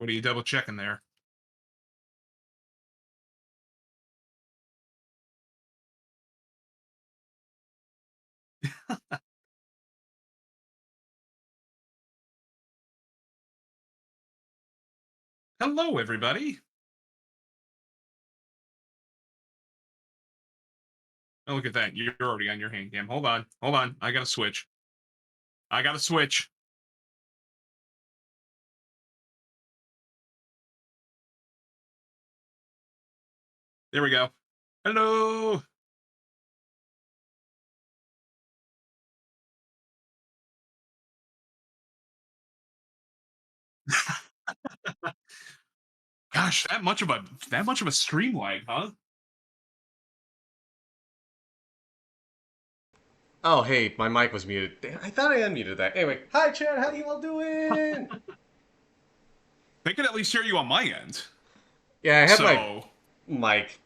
What are you double checking there? Hello, everybody. Oh, look at that. You're already on your hand cam. Hold on. Hold on. I got to switch. I got to switch. There we go. Hello. Gosh, that much of a stream lag, huh? Oh, hey, my mic was muted. Damn, I thought I unmuted that. Anyway, hi, Chad. How you all doing? They can at least hear you on my end. Yeah, I had my So, mic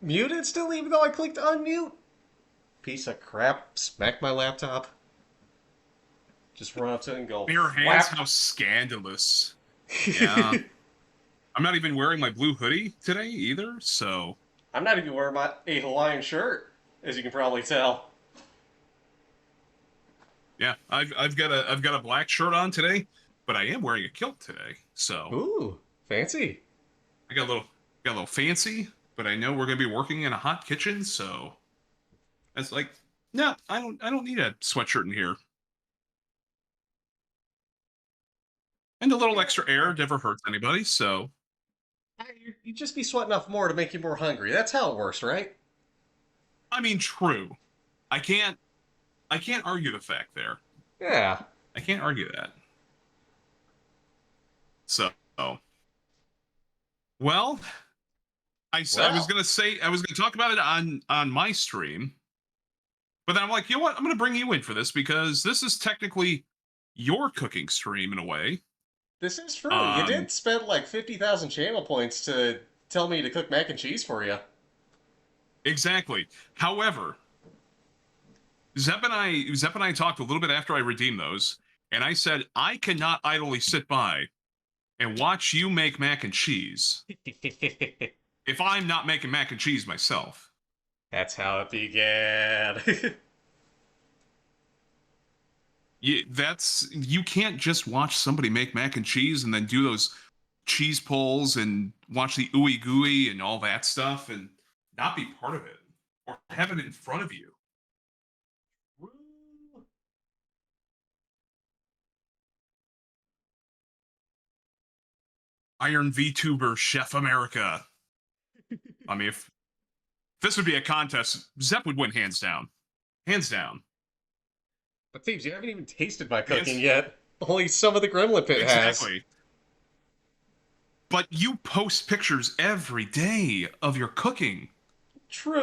muted still, even though I clicked unmute. Piece of crap. Smack my laptop. Just run up to it and go bare hands, flap. how scandalous. Yeah. I'm not even wearing my blue hoodie today either. So, I'm not even wearing a Hawaiian shirt, as you can probably tell. yeah, I've got a black shirt on today, but I am wearing a kilt today. So, Ooh, fancy. I got a little fancy, but I know we're gonna be working in a hot kitchen, so it's like, no, I don't need a sweatshirt in here. And a little extra air never hurts anybody, so You'd just be sweating off more to make you more hungry. That's how it works, right? I mean true. I can't I can't argue the fact there. Yeah. I can't argue that. So well, I was Well, gonna say I was gonna talk about it on my stream, but then I'm like, you know what? I'm gonna bring you in for this because this is technically your cooking stream in a way. this is true. You Um, did spend like 50,000 channel points to tell me to cook mac and cheese for you. exactly. However, Zep and I talked a little bit after I redeemed those, and I said I cannot idly sit by and watch you make mac and cheese if I'm not making mac and cheese myself. That's how it began. You can't just watch somebody make mac and cheese and then do those cheese pulls and watch the ooey gooey and all that stuff and not be part of it or have it in front of you. Iron VTuber Chef America. I mean, if this would be a contest, Zep would win hands down. Hands down. But Teebs, you haven't even tasted my cooking Hands yet. Only some of the Gremlin Pit has. exactly. But you post pictures every day of your cooking.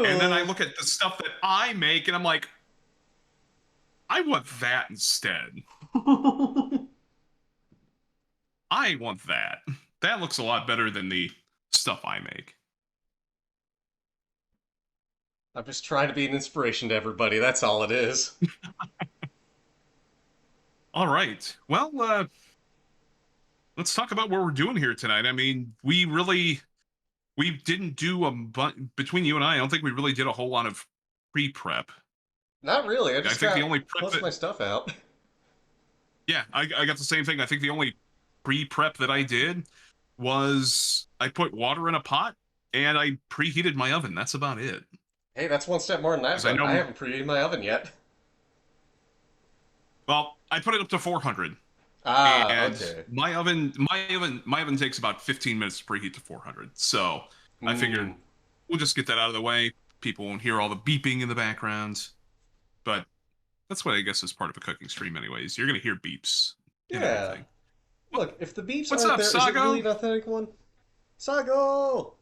And then I True. look at the stuff that I make and I'm like, I want that instead. I want that. That looks a lot better than the stuff I make. I'm just trying to be an inspiration to everybody. That's all it is. All right. Well, let's talk about what we're doing here tonight. I mean, we didn't do between you and I don't think we really did a whole lot of pre-prep. Not really. I I just think the got only prep most of that my stuff out. yeah, I got the same thing. I think the only pre-prep that I did was I put water in a pot and I preheated my oven. That's about it. Hey, that's one step more than I've Because I done. know, I haven't preheated my oven yet. well, I put it up to 400, Ah, and okay. my oven takes about 15 minutes to preheat to 400. So I figured Hmm. we'll just get that out of the way. People won't hear all the beeping in the background, but that's what I guess is part of a cooking stream, anyways. You're gonna hear beeps and Yeah. everything. What, Look, if the beeps what's aren't up, there, is it really Sago? an authentic one? Sago!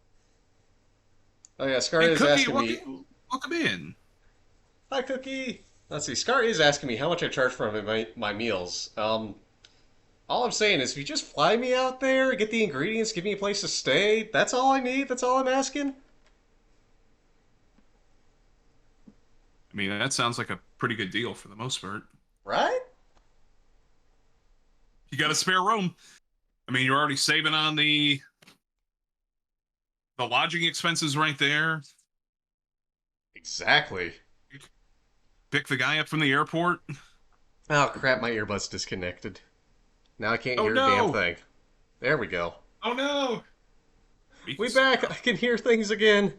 Oh yeah, Scar And is Cookie, asking me. welcome in. Hi, Cookie. Let's see. Scar is asking me how much I charge for my meals. All I'm saying is, if you just fly me out there, get the ingredients, give me a place to stay, that's all I need. That's all I'm asking. I mean, that sounds like a pretty good deal for the most part. Right? You got a spare room. I mean, you're already saving on the lodging expenses right there. Exactly. Pick the guy up from the airport. Oh crap, my earbud's disconnected. Now I can't Oh hear a damn no! thing. There we go. Oh no! Beef We is so back. I rough. can hear things again.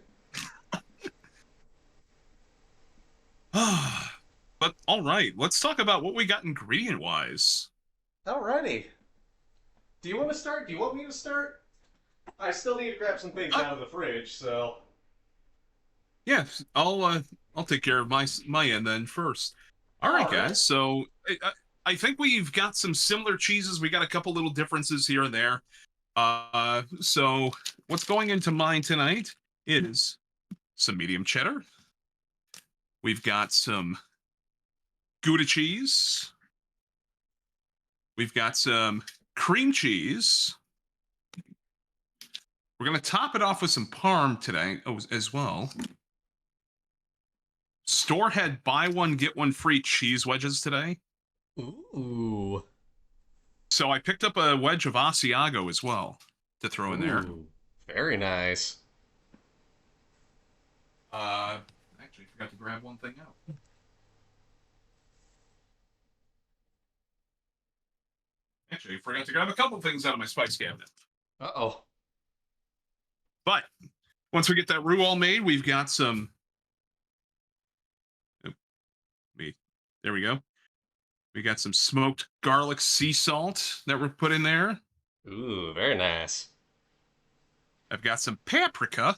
But all right, let's talk about what we got ingredient wise. Alrighty. Do you want to start? Do you want me to start? I still need to grab some things Uh, out of the fridge, so. yeah, I'll take care of my end then first. All right, Alright. guys. So I think we've got some similar cheeses. We got a couple little differences here and there. So what's going into mine tonight is some medium cheddar. We've got some Gouda cheese. We've got some cream cheese. We're going to top it off with some parm today as well. Store had buy one, get one free cheese wedges today. Ooh. So I picked up a wedge of Asiago as well to throw in there. Ooh. Very nice. Actually forgot to grab one thing out. Actually, forgot to grab a couple things out of my spice cabinet. Uh-oh. But once we get that roux all made, we've got some. Oh, there we go. We got some smoked garlic sea salt that we're put in there. Ooh, very nice. I've got some paprika.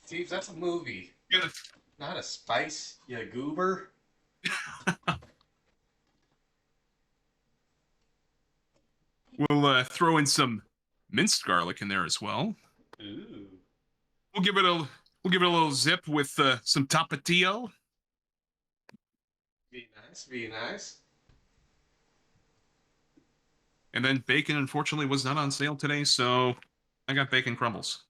Teebs, that's a movie. Gonna Not a spice, you goober. We'll throw in some minced garlic in there as well. Ooh. We'll give it a little zip with some tapatio. Be nice, be nice. And then bacon, unfortunately, was not on sale today, so I got bacon crumbles.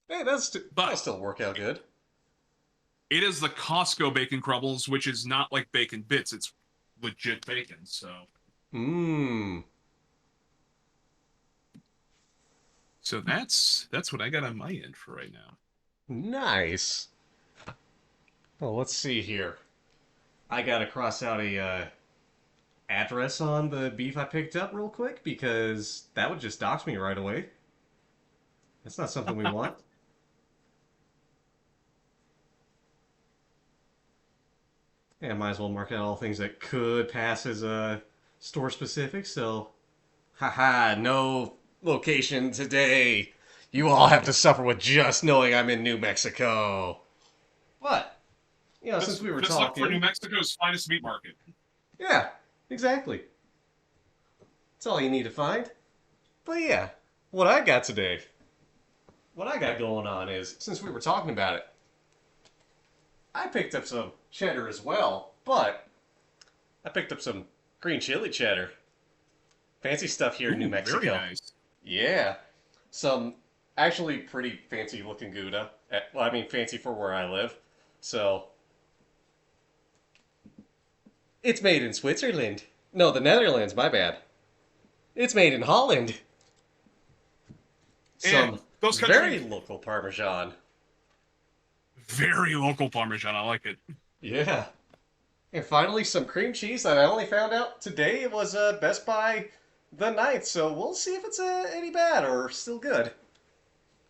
Hey, that'll But still work out good. it is the Costco bacon crumbles, which is not like bacon bits. It's legit bacon, so. Mmm. So that's what I got on my end for right now. Nice. Well, let's see here. I gotta cross out a address on the beef I picked up real quick because that would just dox me right away. That's not something we want. And might as well mark out all things that could pass as store specific. So, haha, no location today. You all have to suffer with just knowing I'm in New Mexico. But, since we were Just look for New talking, Mexico's finest meat market. yeah, exactly. That's all you need to find. But yeah, what I got today, what I got going on is, since we were talking about it, I picked up some cheddar as well, but I picked up some green chili cheddar. Fancy stuff here in New Ooh, very Mexico. nice. Yeah. Some actually pretty fancy looking Gouda. Well, I mean, fancy for where I live. So, it's made in Switzerland. No, the Netherlands, my bad. It's made in Holland. And Some those very countries, local Parmesan. very local Parmesan. I like it. Yeah. And finally, some cream cheese that I only found out today was Best Buy the 9th, so we'll see if it's any bad or still good.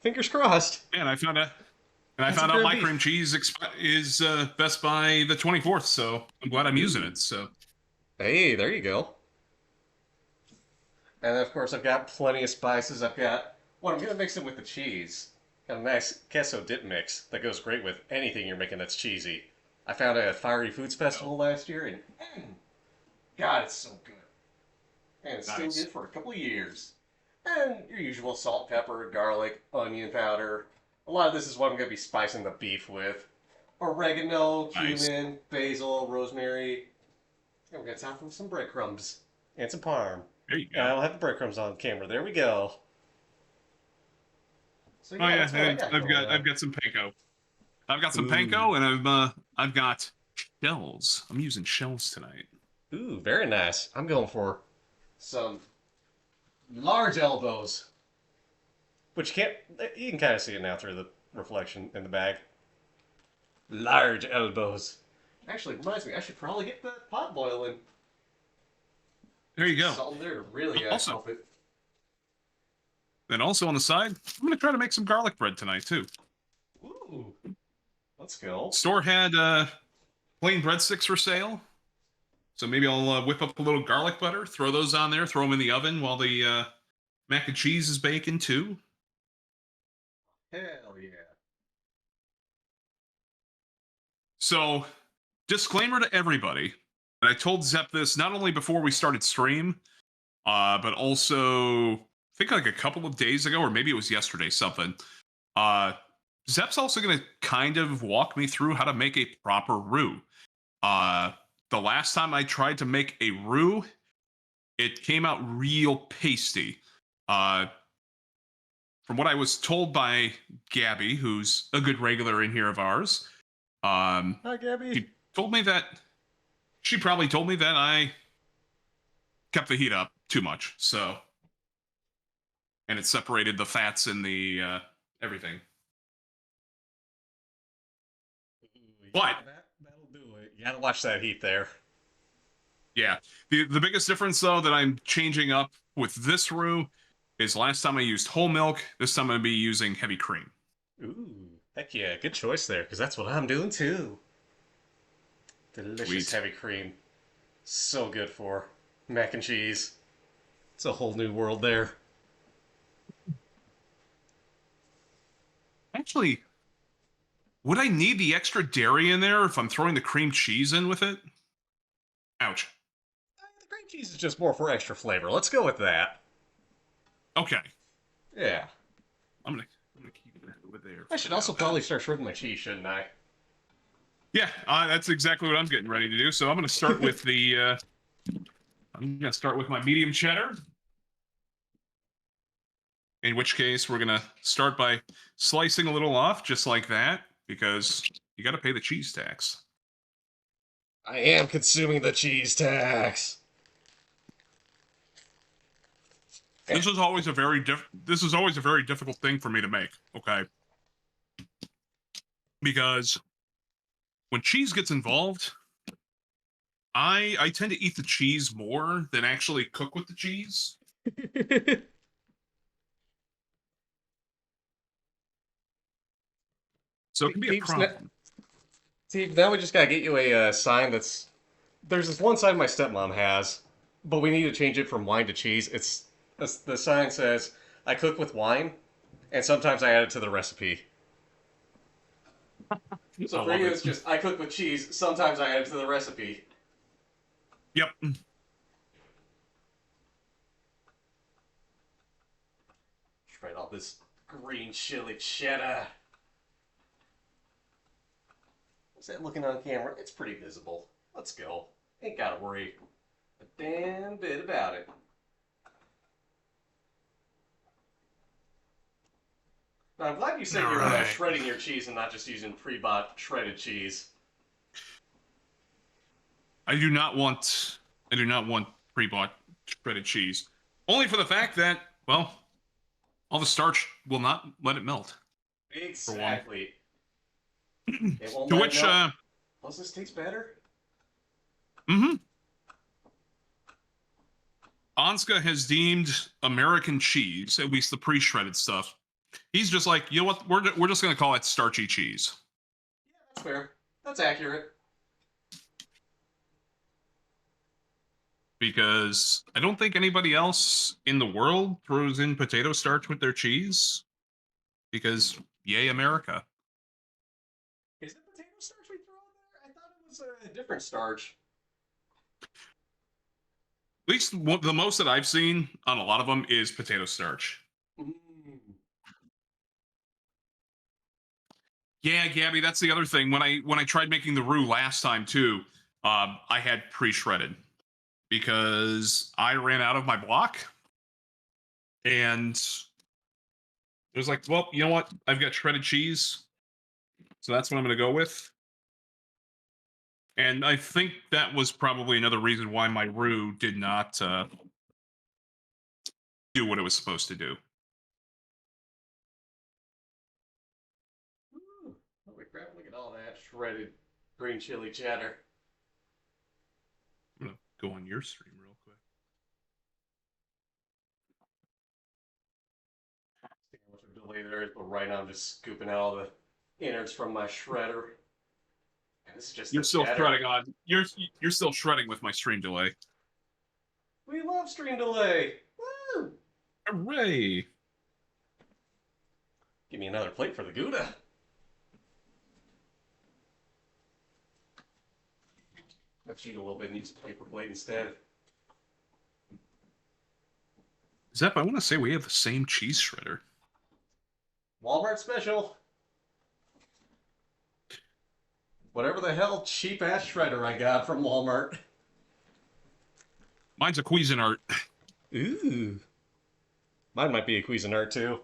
Fingers crossed. And I found out. And I That's some found out ground my beef. cream cheese is Best Buy the 24th, so I'm glad I'm using it. So Hey, there you go. And of course, I've got plenty of spices. I've got, well, I'm going to mix it with the cheese. Got a nice queso dip mix that goes great with anything you're making that's cheesy. I found it at Fiery Foods Festival last year, and God, it's so good. And it's still nice. good for a couple of years. And your usual salt, pepper, garlic, onion powder. A lot of this is what I'm going to be spicing the beef with. Oregano, Nice. cumin, basil, rosemary. And we're going to top it with some breadcrumbs. And some parm. There you And I go. don't have the breadcrumbs on camera. There we go. So Oh yeah, yeah, that's what I and got going I've on. got some panko. I've got some Ooh. panko, and I've got shells. I'm using shells tonight. Ooh, very nice. I'm going for Some large elbows. But you can't. You can kind of see it now through the reflection in the bag. Large elbows. Actually, reminds me, I should probably get the pot boiling. There you go. Salt in there to really Also, help it. then also on the side, I'm gonna try to make some garlic bread tonight too. Ooh, let's go. Store had plain breadsticks for sale, so maybe I'll whip up a little garlic butter, throw those on there, throw them in the oven while the mac and cheese is baking too. Hell yeah. So, disclaimer to everybody, and I told Zep this not only before we started stream, but also I think like a couple of days ago, or maybe it was yesterday, something. Uh, Zep's also going to kind of walk me through how to make a proper roux. Uh, the last time I tried to make a roux, it came out real pasty. Uh, from what I was told by Gabby, who's a good regular in here of ours, Hi, Gabby. she told me that she probably told me that I kept the heat up too much. So, and it separated the fats and the everything. But That'll do it. You gotta watch that heat there. yeah, the biggest difference though that I'm changing up with this roux is last time I used whole milk. This time I'm gonna be using heavy cream. Ooh, heck yeah, good choice there, because that's what I'm doing too. Delicious Sweet. heavy cream. So good for mac and cheese. It's a whole new world there. Actually, would I need the extra dairy in there if I'm throwing the cream cheese in with it? Ouch. The cream cheese is just more for extra flavor. Let's go with that. Okay, Yeah. I'm gonna keep it over there. I should for also now. probably start shredding my cheese, shouldn't I? Yeah, that's exactly what I'm getting ready to do. So I'm gonna start with the. I'm gonna start with my medium cheddar. In which case, we're gonna start by slicing a little off, just like that, because you got to pay the cheese tax. I am consuming the cheese tax. This is always a very This is always a very difficult thing for me to make. Okay, because when cheese gets involved, I tend to eat the cheese more than actually cook with the cheese. So it can be a Teebs, problem. Teebs, now we just gotta get you a sign that's. There's this one sign my stepmom has, but we need to change it from wine to cheese. The sign says, "I cook with wine, and sometimes I add it to the recipe." So I for love you, it. it's just I cook with cheese. Sometimes I add it to the recipe. Yep. Shred all this green chili cheddar. What's that looking on camera? It's pretty visible. Let's go. Ain't gotta worry a damn bit about it. Now, I'm glad you said All you're right. shredding your cheese and not just using pre-bought shredded cheese. I do not want. I do not want pre-bought shredded cheese. Only for the fact that, well, all the starch will not let it melt. For one. Exactly. It won't To let it which, melt. Does this taste better? mm-hmm. Anska has deemed American cheese, at least the pre-shredded stuff. He's just like, you know what? We're just gonna call it starchy cheese. Yeah, that's fair. That's accurate. Because I don't think anybody else in the world throws in potato starch with their cheese. Because yay, America. Is it potato starch we throw in there? I thought it was a different starch. At least the most that I've seen on a lot of them is potato starch. Mm. Yeah, Gabby, that's the other thing. When I tried making the roux last time too, I had pre-shredded because I ran out of my block, and it was like, well, you know what? I've got shredded cheese, so that's what I'm going to go with. And I think that was probably another reason why my roux did not do what it was supposed to do. Ooh, holy crap, look at all that shredded green chili cheddar. I'm gonna go on your stream real quick. See how much of a delay there is, but right now I'm just scooping out all the innards from my shredder. And this is just the You're still cheddar. shredding on. You're still shredding with my stream delay. We love stream delay. Woo! Hooray! Give me another plate for the Gouda. I'll cheat a little bit and use a paper plate instead. Zep, I want to say we have the same cheese shredder. Walmart special. Whatever the hell cheap ass shredder I got from Walmart. Mine's a Cuisinart. Ooh. Mine might be a Cuisinart too.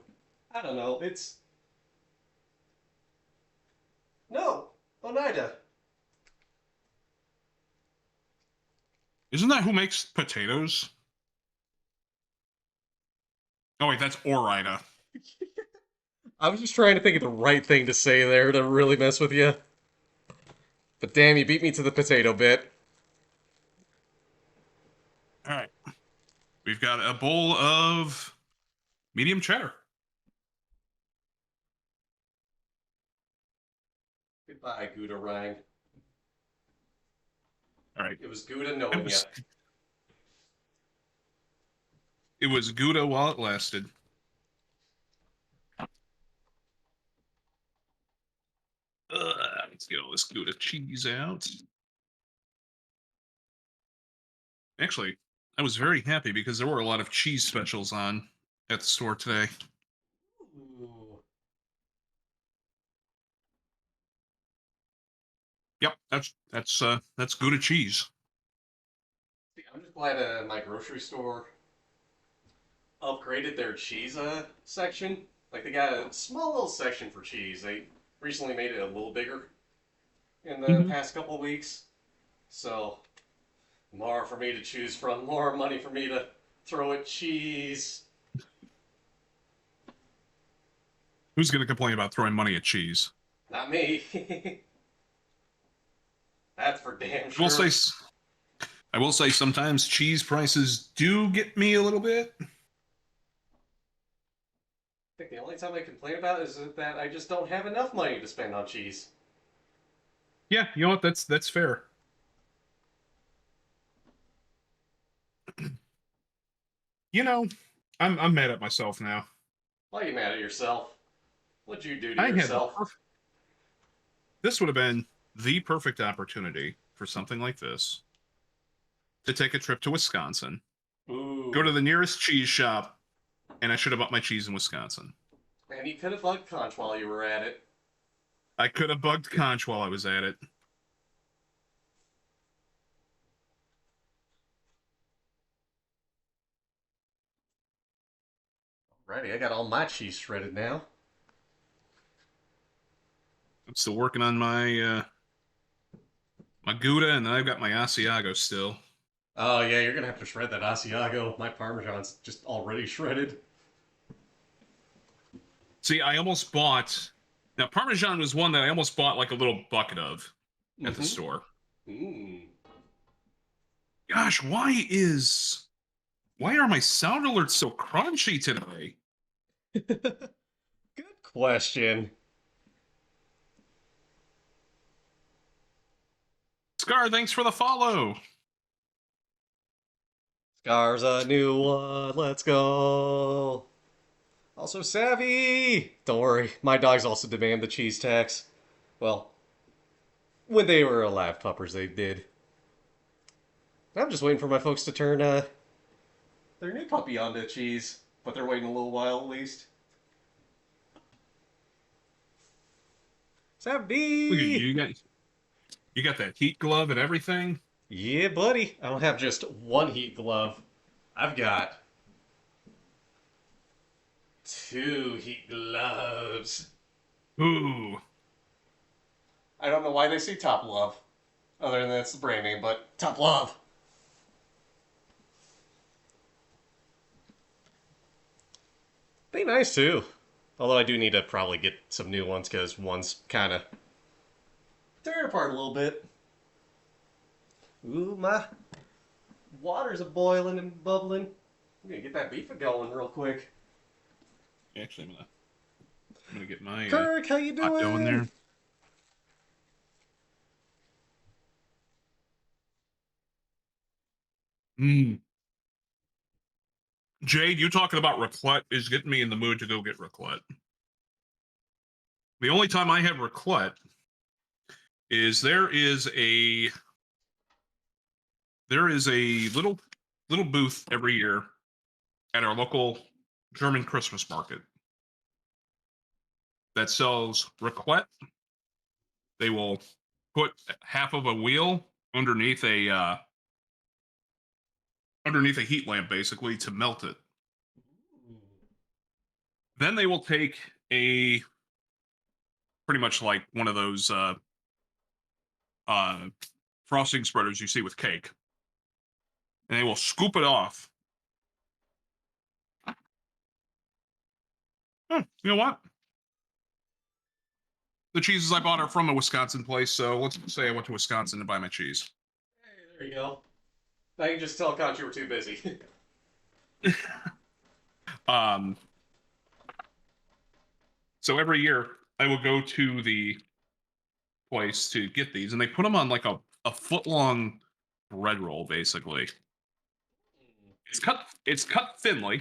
I don't know. It's. No! Oneida. Isn't that who makes potatoes? Oh wait, that's Orida. I was just trying to think of the right thing to say there to really mess with you. But damn, you beat me to the potato bit. All right, we've got a bowl of medium cheddar. Goodbye, Gouda Rhyme. All right, It was Gouda knowing you. It was Gouda while it lasted. Let's get all this Gouda cheese out. Actually, I was very happy because there were a lot of cheese specials on at the store today. Ooh. Yep, that's Gouda cheese. See, I'm just glad my grocery store upgraded their cheese section. Like they got a small little section for cheese. They recently made it a little bigger in the Mm-hmm. past couple weeks. So more for me to choose from, more money for me to throw at cheese. Who's going to complain about throwing money at cheese? Not me. That's for damn I will sure. say, I will say, sometimes cheese prices do get me a little bit. I think the only time I complain about it is that I just don't have enough money to spend on cheese. Yeah, you know what? That's fair. You know, I'm mad at myself now. Why are you mad at yourself? What'd you do to I had the yourself? this would have been the perfect opportunity for something like this to take a trip to Wisconsin, go to Ooh. the nearest cheese shop, and I should have bought my cheese in Wisconsin. And you could have bugged Conch while you were at it. I could have bugged Conch while I was at it. Righty, I got all my cheese shredded now. I'm still working on my Gouda, and then I've got my Asiago still. Oh yeah, you're gonna have to shred that Asiago. My Parmesan's just already shredded. See, I almost bought. Now, Parmesan was one that I almost bought like a little bucket of at the Mm-hmm. store. Mmm. Gosh, why are my sound alerts so crunchy today? Good question. Scar, thanks for the follow. Scar's a new one. Let's go. Also, Savvy! Don't worry, my dogs also demand the cheese tax. Well, when they were alive puppers, they did. I'm just waiting for my folks to turn their new puppy onto cheese, but they're waiting a little while at least. Look at Savvy! you got that heat glove and everything. Yeah, buddy. I don't have just one heat glove. I've got two heat gloves. Ooh, I don't know why they say Top Love, other than that's the brand name, but Top Love. Be nice too. Although I do need to probably get some new ones because one's kind of tearing apart a little bit. Ooh, my water's a boiling and bubbling. I'm gonna get that beef going real quick. Actually, I'm gonna get my Kirk, how you hot dough in doing? there. Mm. Jade, you talking about raclette is getting me in the mood to go get raclette. The only time I have raclette is there is a little booth every year at our local German Christmas market that sells raclette. They will put half of a wheel underneath a heat lamp basically to melt it. Then they will take a pretty much like one of those uh, frosting spreaders you see with cake, and they will scoop it off. You know what? The cheeses I bought are from a Wisconsin place, so let's say I went to Wisconsin to buy my cheese. Hey, there you go. Now you can just tell Couch you were too busy. um, so every year I will go to the place to get these, and they put them on like a foot long bread roll, basically. It's cut thinly,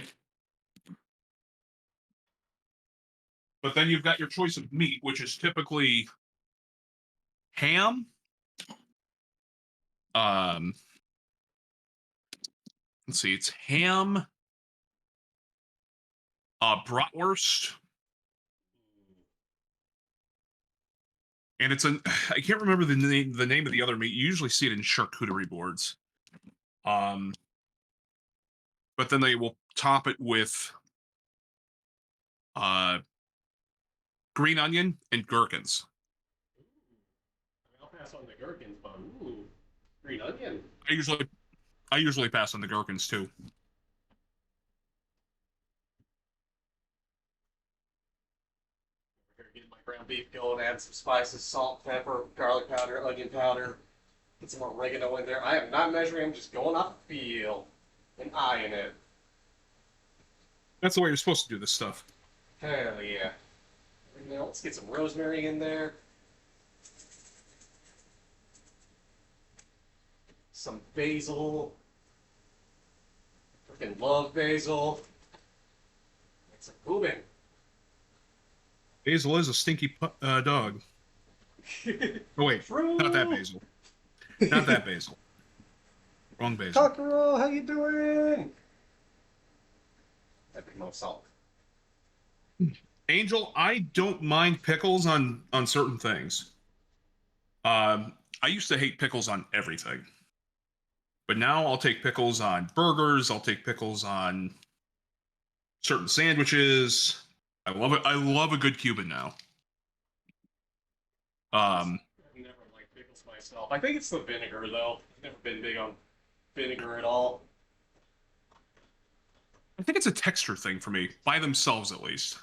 but then you've got your choice of meat, which is typically ham. Um, let's see, it's ham, bratwurst, and it's an I can't remember the name of the other meat. You usually see it in charcuterie boards. Um, but then they will top it with uh green onion and gherkins. I'll pass on the gherkins, but ooh, green onion. I usually I usually pass on the gherkins too. Here, get my ground beef going, add some spices, salt, pepper, garlic powder, onion powder. Get some oregano in there. I am not measuring, I'm just going off the feel and eyeing it. That's the way you're supposed to do this stuff. Hell yeah. Now let's get some rosemary in there. Some basil. Freaking love basil. It's a booming. Basil is a stinky dog. Oh wait, True. not that basil. Not that basil. Wrong basil. Cockerel, how you doing? That'd be most salt. Angel, I don't mind pickles on certain things. I used to hate pickles on everything, but now I'll take pickles on burgers. I'll take pickles on certain sandwiches. I love it. I love a good Cuban now. I've never liked pickles myself. I think it's the vinegar though. I've never been big on vinegar at all. I think it's a texture thing for me, by themselves at least.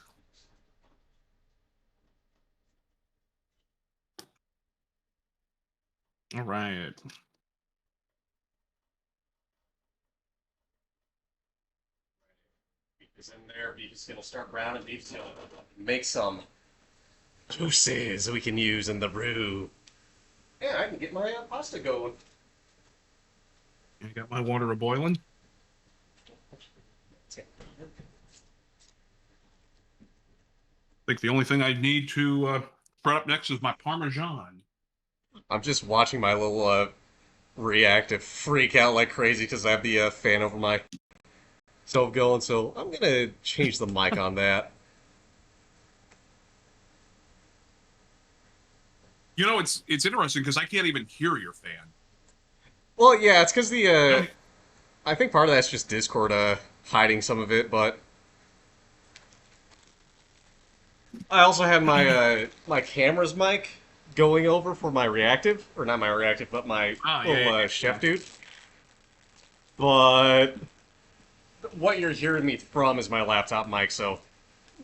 All right. Beef is in there. Beef is gonna start browning. Beef's gonna make some juices we can use in the brew. Yeah, I can get my pasta going. I got my water a boiling. I think the only thing I need to spread up next is my Parmesan. I'm just watching my little reactive freak out like crazy because I have the fan over my stove going, so I'm gonna change the mic on that. You know, it's interesting because I can't even hear your fan. Well, yeah, it's because the You know, I think part of that's just Discord hiding some of it, but I also have my my camera's mic going over for my reactive, or not my reactive, but my yeah, little yeah, chef yeah. dude. But what you're hearing me from is my laptop mic, so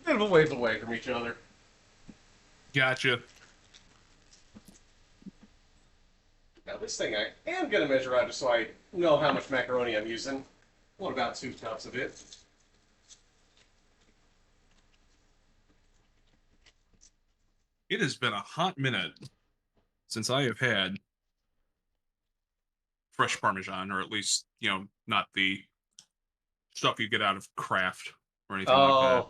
bit of a ways away from each other. Gotcha. Now this thing I am gonna measure out just so I know how much macaroni I'm using. What about 2 cups of it? It has been a hot minute since I have had fresh Parmesan, or at least, not the stuff you get out of Kraft or anything like that. Oh,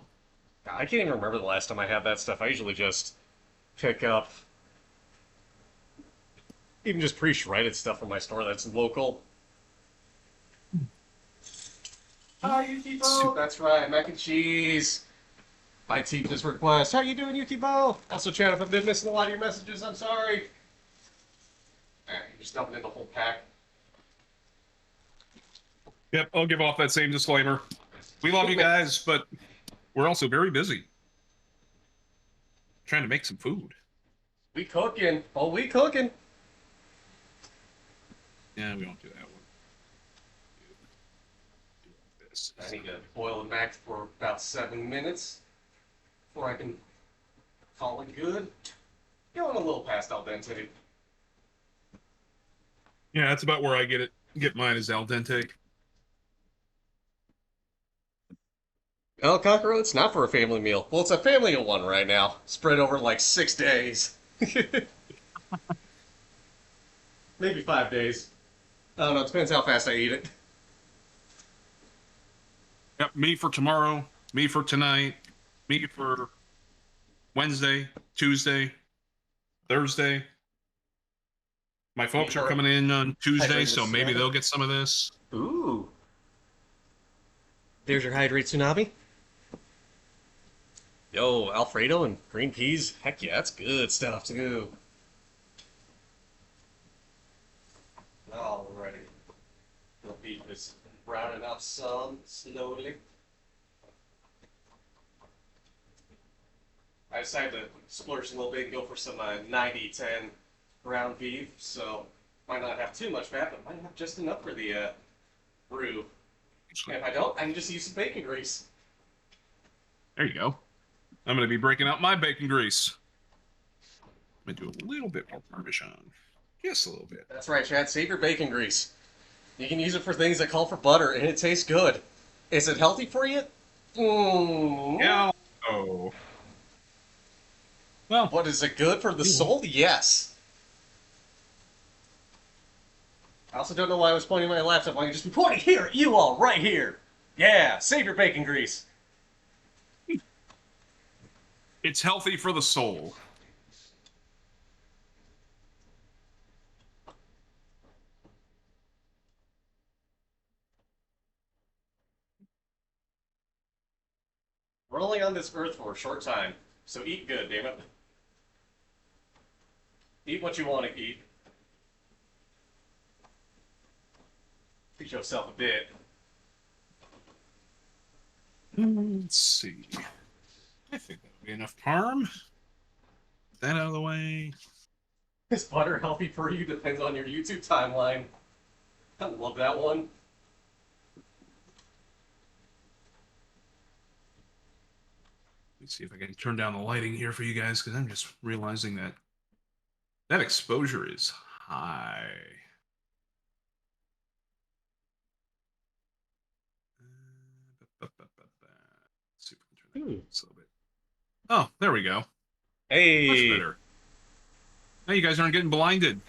I can't even remember the last time I had that stuff. I usually just pick up even just pre-shredded stuff from my store that's local. Hi, Yukibo. That's right, mac and cheese. My Teebs request. How you doing, Yukibo? Also, chat, if I've been missing a lot of your messages, I'm sorry. Alright, just dumping in the whole pack. Yep, I'll give off that same disclaimer. We love you guys, but we're also very busy trying to make some food. We cooking. Oh, we cooking. Yeah, we won't do that one. Do this. I need to boil the mac for about 7 minutes before I can call it good. Going a little past al dente. Yeah, that's about where I get mine is al dente. El Cockroach, it's not for a family meal. Well, it's a family of one right now, spread over like 6 days. Maybe 5 days. I don't know, it depends how fast I eat it. Yep, me for tomorrow, me for tonight, me for Wednesday, Tuesday, Thursday. My folks are coming in on Tuesday, so maybe they'll get some of this. Ooh. There's your hydrate tsunami. Yo, Alfredo and green peas. Heck yeah, that's good stuff too. Alrighty. The beef is browning up some slowly. I decided to splurge a little bit and go for some 90-10 ground beef, so might not have too much fat, but might have just enough for the brew. And if I don't, I can just use some bacon grease. There you go. I'm going to be breaking out my bacon grease. I'm going to do a little bit more Parmesan. Just a little bit. That's right, Chad. Save your bacon grease. You can use it for things that call for butter, and it tastes good. Is it healthy for you? Yeah. Oh. Well. But is it good for the soul? Yes. I also don't know why I was pointing my laptop. I can just be pointing here at you all, right here. Yeah, save your bacon grease. It's healthy for the soul. We're only on this earth for a short time, so eat good, damn it. Eat what you want to eat. Treat yourself a bit. Let's see. I think that'll be enough parm. Get that out of the way. Is butter healthy for you? Depends on your YouTube timeline. I love that one. Let's see if I can turn down the lighting here for you guys, because I'm just realizing that that exposure is high. Let's see if we can turn that down just a little bit. Oh, there we go. Hey. Much better. Now you guys aren't getting blinded.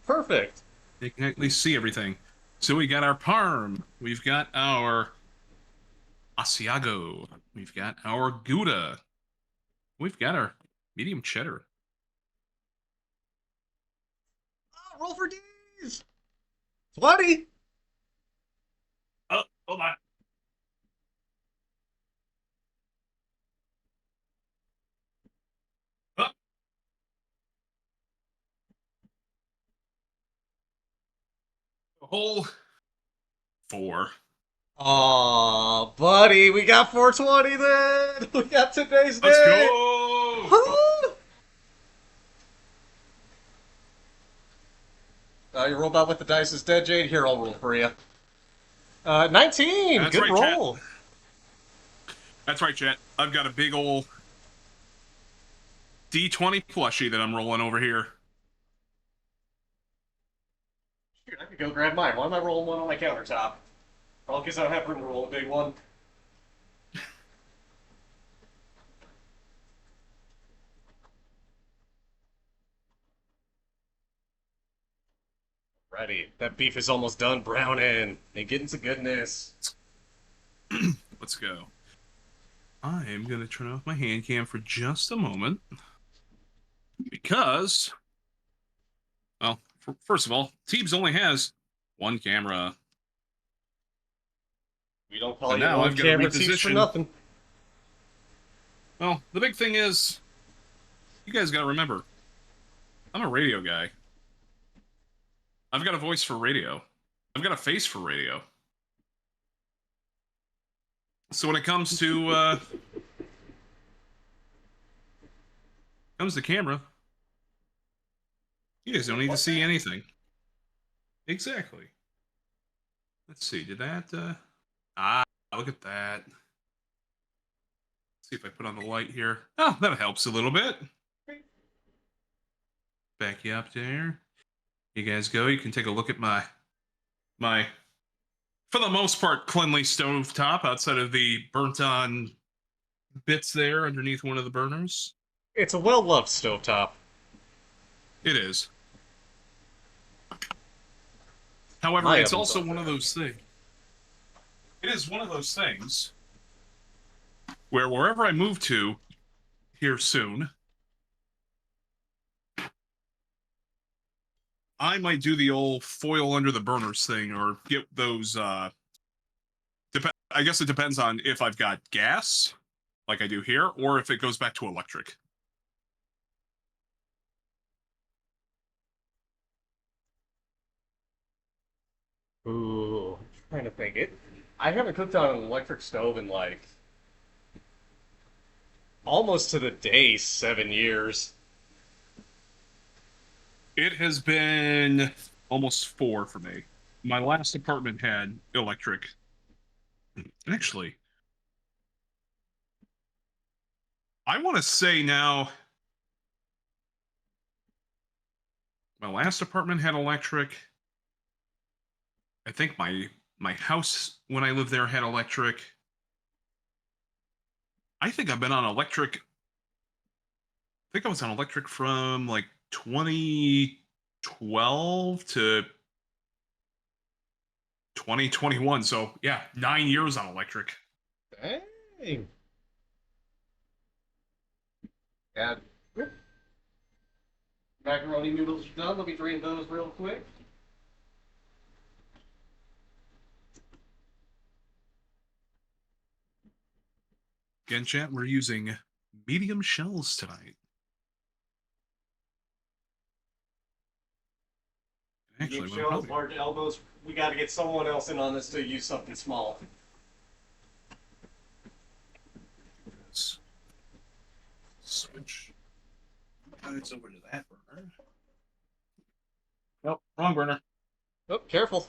Perfect. You can at least see everything. So we got our parm. We've got our Asiago. We've got our Gouda. We've got our medium cheddar. Oh, roll for D's. 20. Oh, hold on. Oh. A whole 4. Aw, buddy, we got 420 then. We got today's day. Let's go. Your robot with the dice is dead, Jade. Here, I'll roll for you. 19. That's Good right, roll. chat. That's right, chat. I've got a big ol' D20 plushie that I'm rolling over here. Shoot, I could go grab mine. Why am I rolling one on my countertop? Well, because I don't have room to roll a big one. Ready. That beef is almost done browning. And getting to goodness. Let's go. I am going to turn off my hand cam for just a moment because, well, first of all, Teebs only has one camera. We don't So call you now one I've got to camera tees for reposition. nothing. Well, the big thing is, you guys got to remember, I'm a radio guy. I've got a voice for radio. I've got a face for radio. So when it comes to camera, you guys don't need to see anything. Exactly. Let's see. Did that? Look at that. Let's see if I put on the light here. Oh, that helps a little bit. Back you up there. You guys go. You can take a look at my, for the most part, cleanly stove top outside of the burnt-on bits there underneath one of the burners. It's a well-loved stovetop. It is. However, My it's oven's also on one of there. those things. It is one of those things where wherever I move to here soon, I might do the old foil under the burners thing or get those. I guess it depends on if I've got gas, like I do here, or if it goes back to electric. Ooh, I'm trying to think. I haven't cooked on an electric stove in like almost to the day 7 years. It has been almost 4 for me. My last apartment had electric. Actually, I want to say now, my last apartment had electric. I think my house when I lived there had electric. I think I've been on electric. I think I was on electric from like 2012 to 2021. So yeah, 9 years on electric. Dang. Yeah. Macaroni noodles are done. Let me drain those real quick. Again, chat, we're using medium shells tonight. Actually, Medium we'll shells, probably large elbows. We got to get someone else in on this to use something small. switch guys over to that burner. Nope, wrong burner. Oh, careful.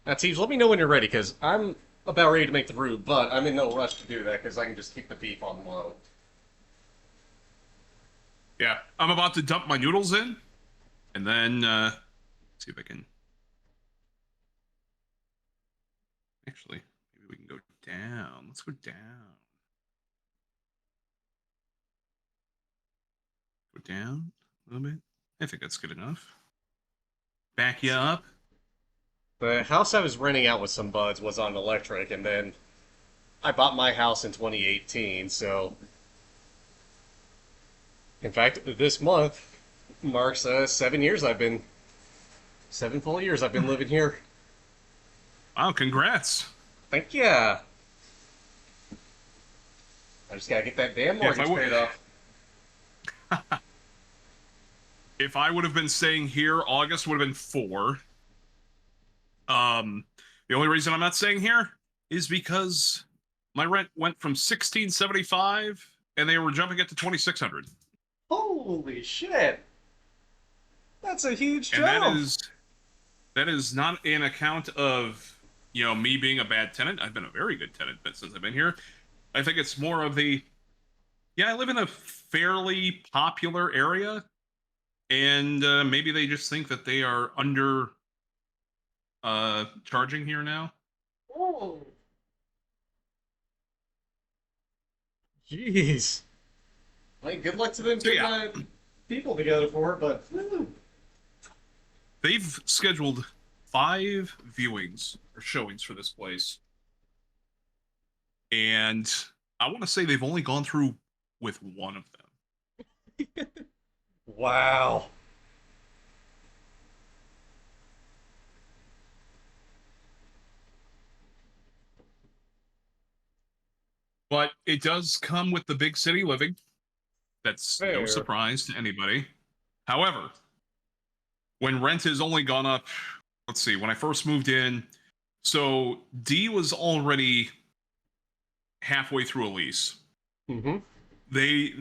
Now, Teebs, let me know when you're ready, because I'm about ready to make the roux, but I'm in no rush to do that, because I can just keep the beef on low. Yeah, I'm about to dump my noodles in, and then see if I can. Actually, maybe we can go down. Let's go down. Go down a little bit. I think that's good enough. Back you up. The house I was renting out with some buds was on electric, and then I bought my house in 2018, so. In fact, this month marks 7 years I've been. 7 full years I've been living here. Wow, congrats. Thank ya. I just gotta get that damn Yeah, if I mortgage would- paid off. If I would have been staying here, August would have been 4. The only reason I'm not staying here is because my rent went from 1675 and they were jumping it to 2600. Holy shit! That's a huge And jump! that is not an account of, me being a bad tenant. I've been a very good tenant since I've been here. I think it's more of the, yeah, I live in a fairly popular area, and maybe they just think that they are under charging here now. Oh, jeez. Like, good luck to them So getting yeah, people together for it, but they've scheduled 5 viewings or showings for this place, and I want to say they've only gone through with one of them. wow. But it does come with the big city living. That's no Fair. surprise to anybody. However, when rent has only gone up, let's see, when I first moved in, so D was already halfway through a lease. Mm-hmm. They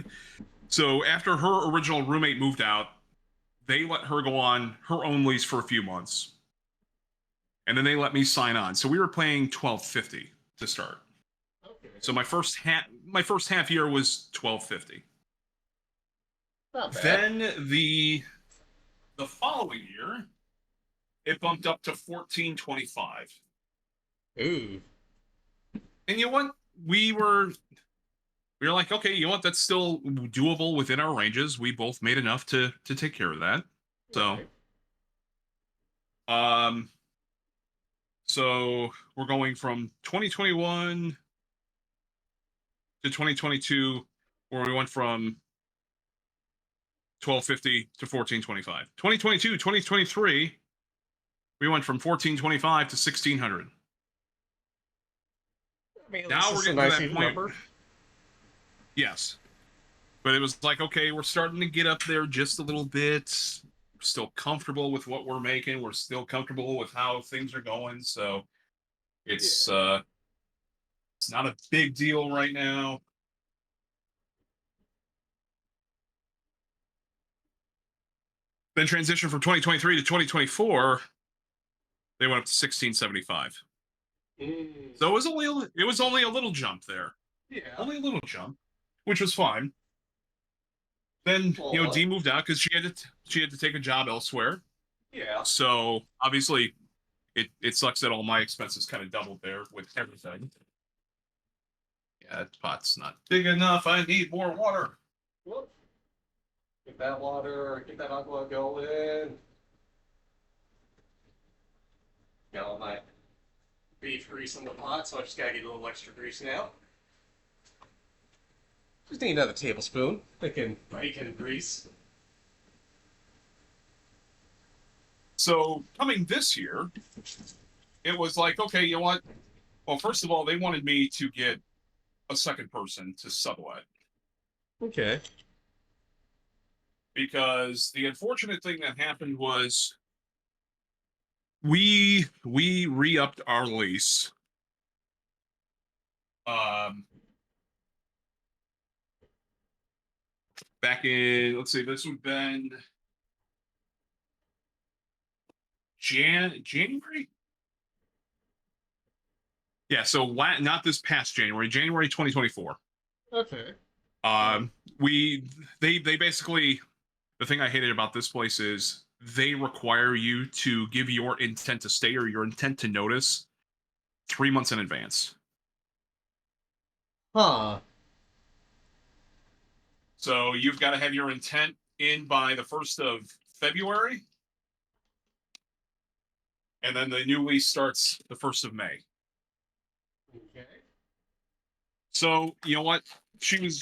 so after her original roommate moved out, they let her go on her own lease for a few months. And then they let me sign on. So we were paying $12.50 to start. Okay. So my first half year was $12.50. Not bad. Then the following year, it bumped up to 14.25. Ooh. And you know what? We were like, okay, you know what? That's still doable within our ranges. We both made enough to take care of that. So, Right. um, so we're going from 2021 to 2022, where we went from 12.50 to 14.25. 2022, 2023, we went from 14.25 to 1600. I mean, at least Now we're it's a getting to nice that even point. number. Yes, but it was like, okay, we're starting to get up there just a little bit. We're still comfortable with what we're making. We're still comfortable with how things are going. So Yeah. it's not a big deal right now. Then transition from 2023 to 2024, they went up to 1675. Mm. So it was only a little jump there, Yeah. only a little jump, which was fine. Then Well, Dee moved out because she had to take a job elsewhere. yeah. So obviously, it sucks that all my expenses kind of doubled there with everything. Yeah, that pot's not big enough. I need more water. Well, get that water, get that agua going. Got all my beef grease in the pot, so I just gotta get a little extra grease now. Just need another tablespoon. Thinking bacon grease. So coming this year, it was like, okay, you know what? Well, first of all, they wanted me to get a second person to sublet Okay. because the unfortunate thing that happened was we re-upped our lease um back in, let's see, this would have been January. Yeah, so not this past January 2024. Okay. Uh, um we they basically, the thing I hated about this place is they require you to give your intent to stay or your intent to notice 3 months in advance. huh. So you've got to have your intent in by the 1st of February, and then the new lease starts the 1st of May. Okay. So you know what? She was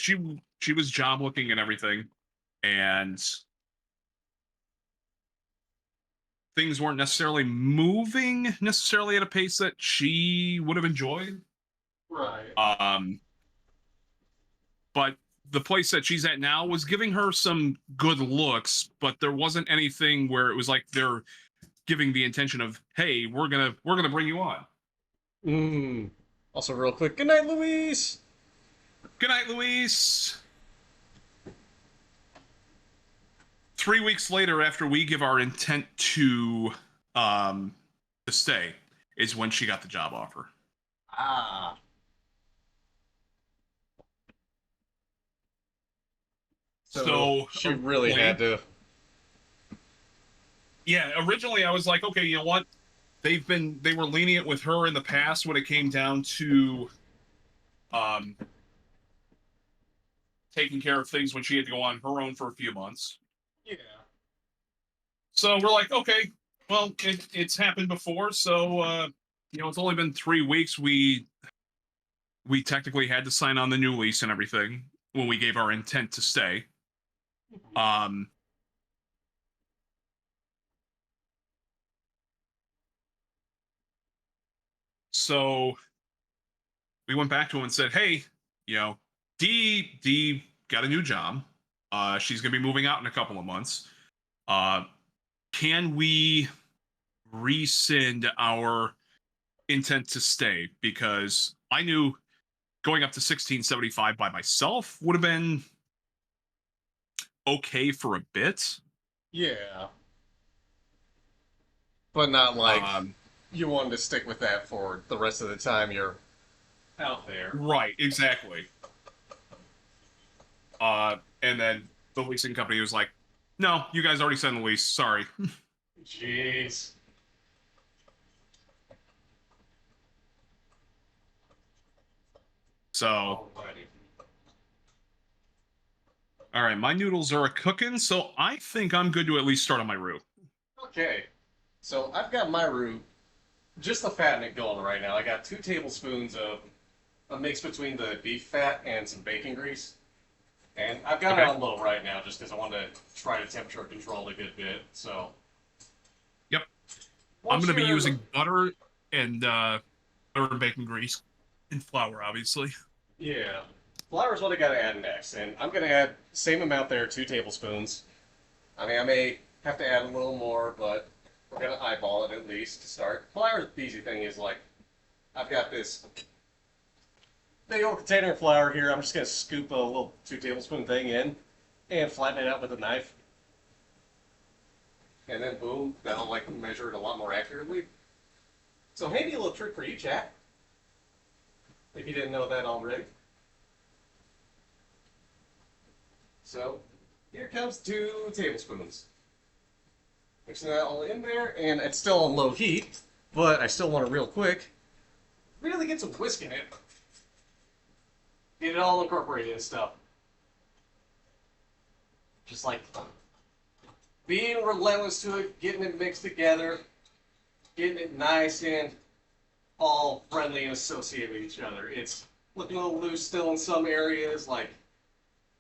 job looking and everything, and things weren't necessarily moving necessarily at a pace that she would have enjoyed. Right. Um, but the place that she's at now was giving her some good looks, but there wasn't anything where it was like they're giving the intention of, hey, we're gonna bring you on. Mm. Also, real quick, good night, Louise. Good night, Luis. 3 weeks later, after we give our intent um to stay, is when she got the job offer. Ah. So So she really had originally, to. yeah, originally I was like, okay, you know what? They were lenient with her in the past when it came down to um taking care of things when she had to go on her own for a few months. Yeah. So we're like, okay, well, it's happened before, so it's only been 3 weeks. We technically had to sign on the new lease and everything when we gave our intent to stay. Um, so we went back to him and said, hey, you know, D got a new job. She's gonna be moving out in a couple of months. Uh, can we rescind our intent to stay? Because I knew going up to 1675 by myself would have been okay for a bit. Yeah. But not like Um, you wanted to stick with that for the rest of the time you're out there. right, exactly. And then the leasing company was like, "No, you guys already signed the lease. Sorry." Jeez. So, Alrighty. all right, my noodles are a cooking, so I think I'm good to at least start on my roux. Okay. So I've got my roux, just the fat in it going right now. I got 2 tablespoons of a mix between the beef fat and some bacon grease. And I've got it Okay. on low right now just because I want to try to temperature control it a good bit. So Yep. I'm once gonna be you're, using butter and bacon grease and flour, obviously. yeah, flour is what I got to add next. And I'm going to add same amount there, 2 tablespoons. I mean, I may have to add a little more, but we're going to eyeball it at least to start. Flour, the easy thing is like, I've got this big old container of flour here. I'm just going to scoop a little 2 tablespoon thing in and flatten it out with a knife. And then boom, that'll like measure it a lot more accurately. So maybe a little trick for you, chat, if you didn't know that already. So here comes 2 tablespoons. Mixing that all in there, and it's still on low heat, but I still want it real quick. Really get some whisk in it. Get it all incorporated and stuff. Just like being relentless to it, getting it mixed together, getting it nice and all friendly and associated with each other. It's looking a little loose still in some areas, like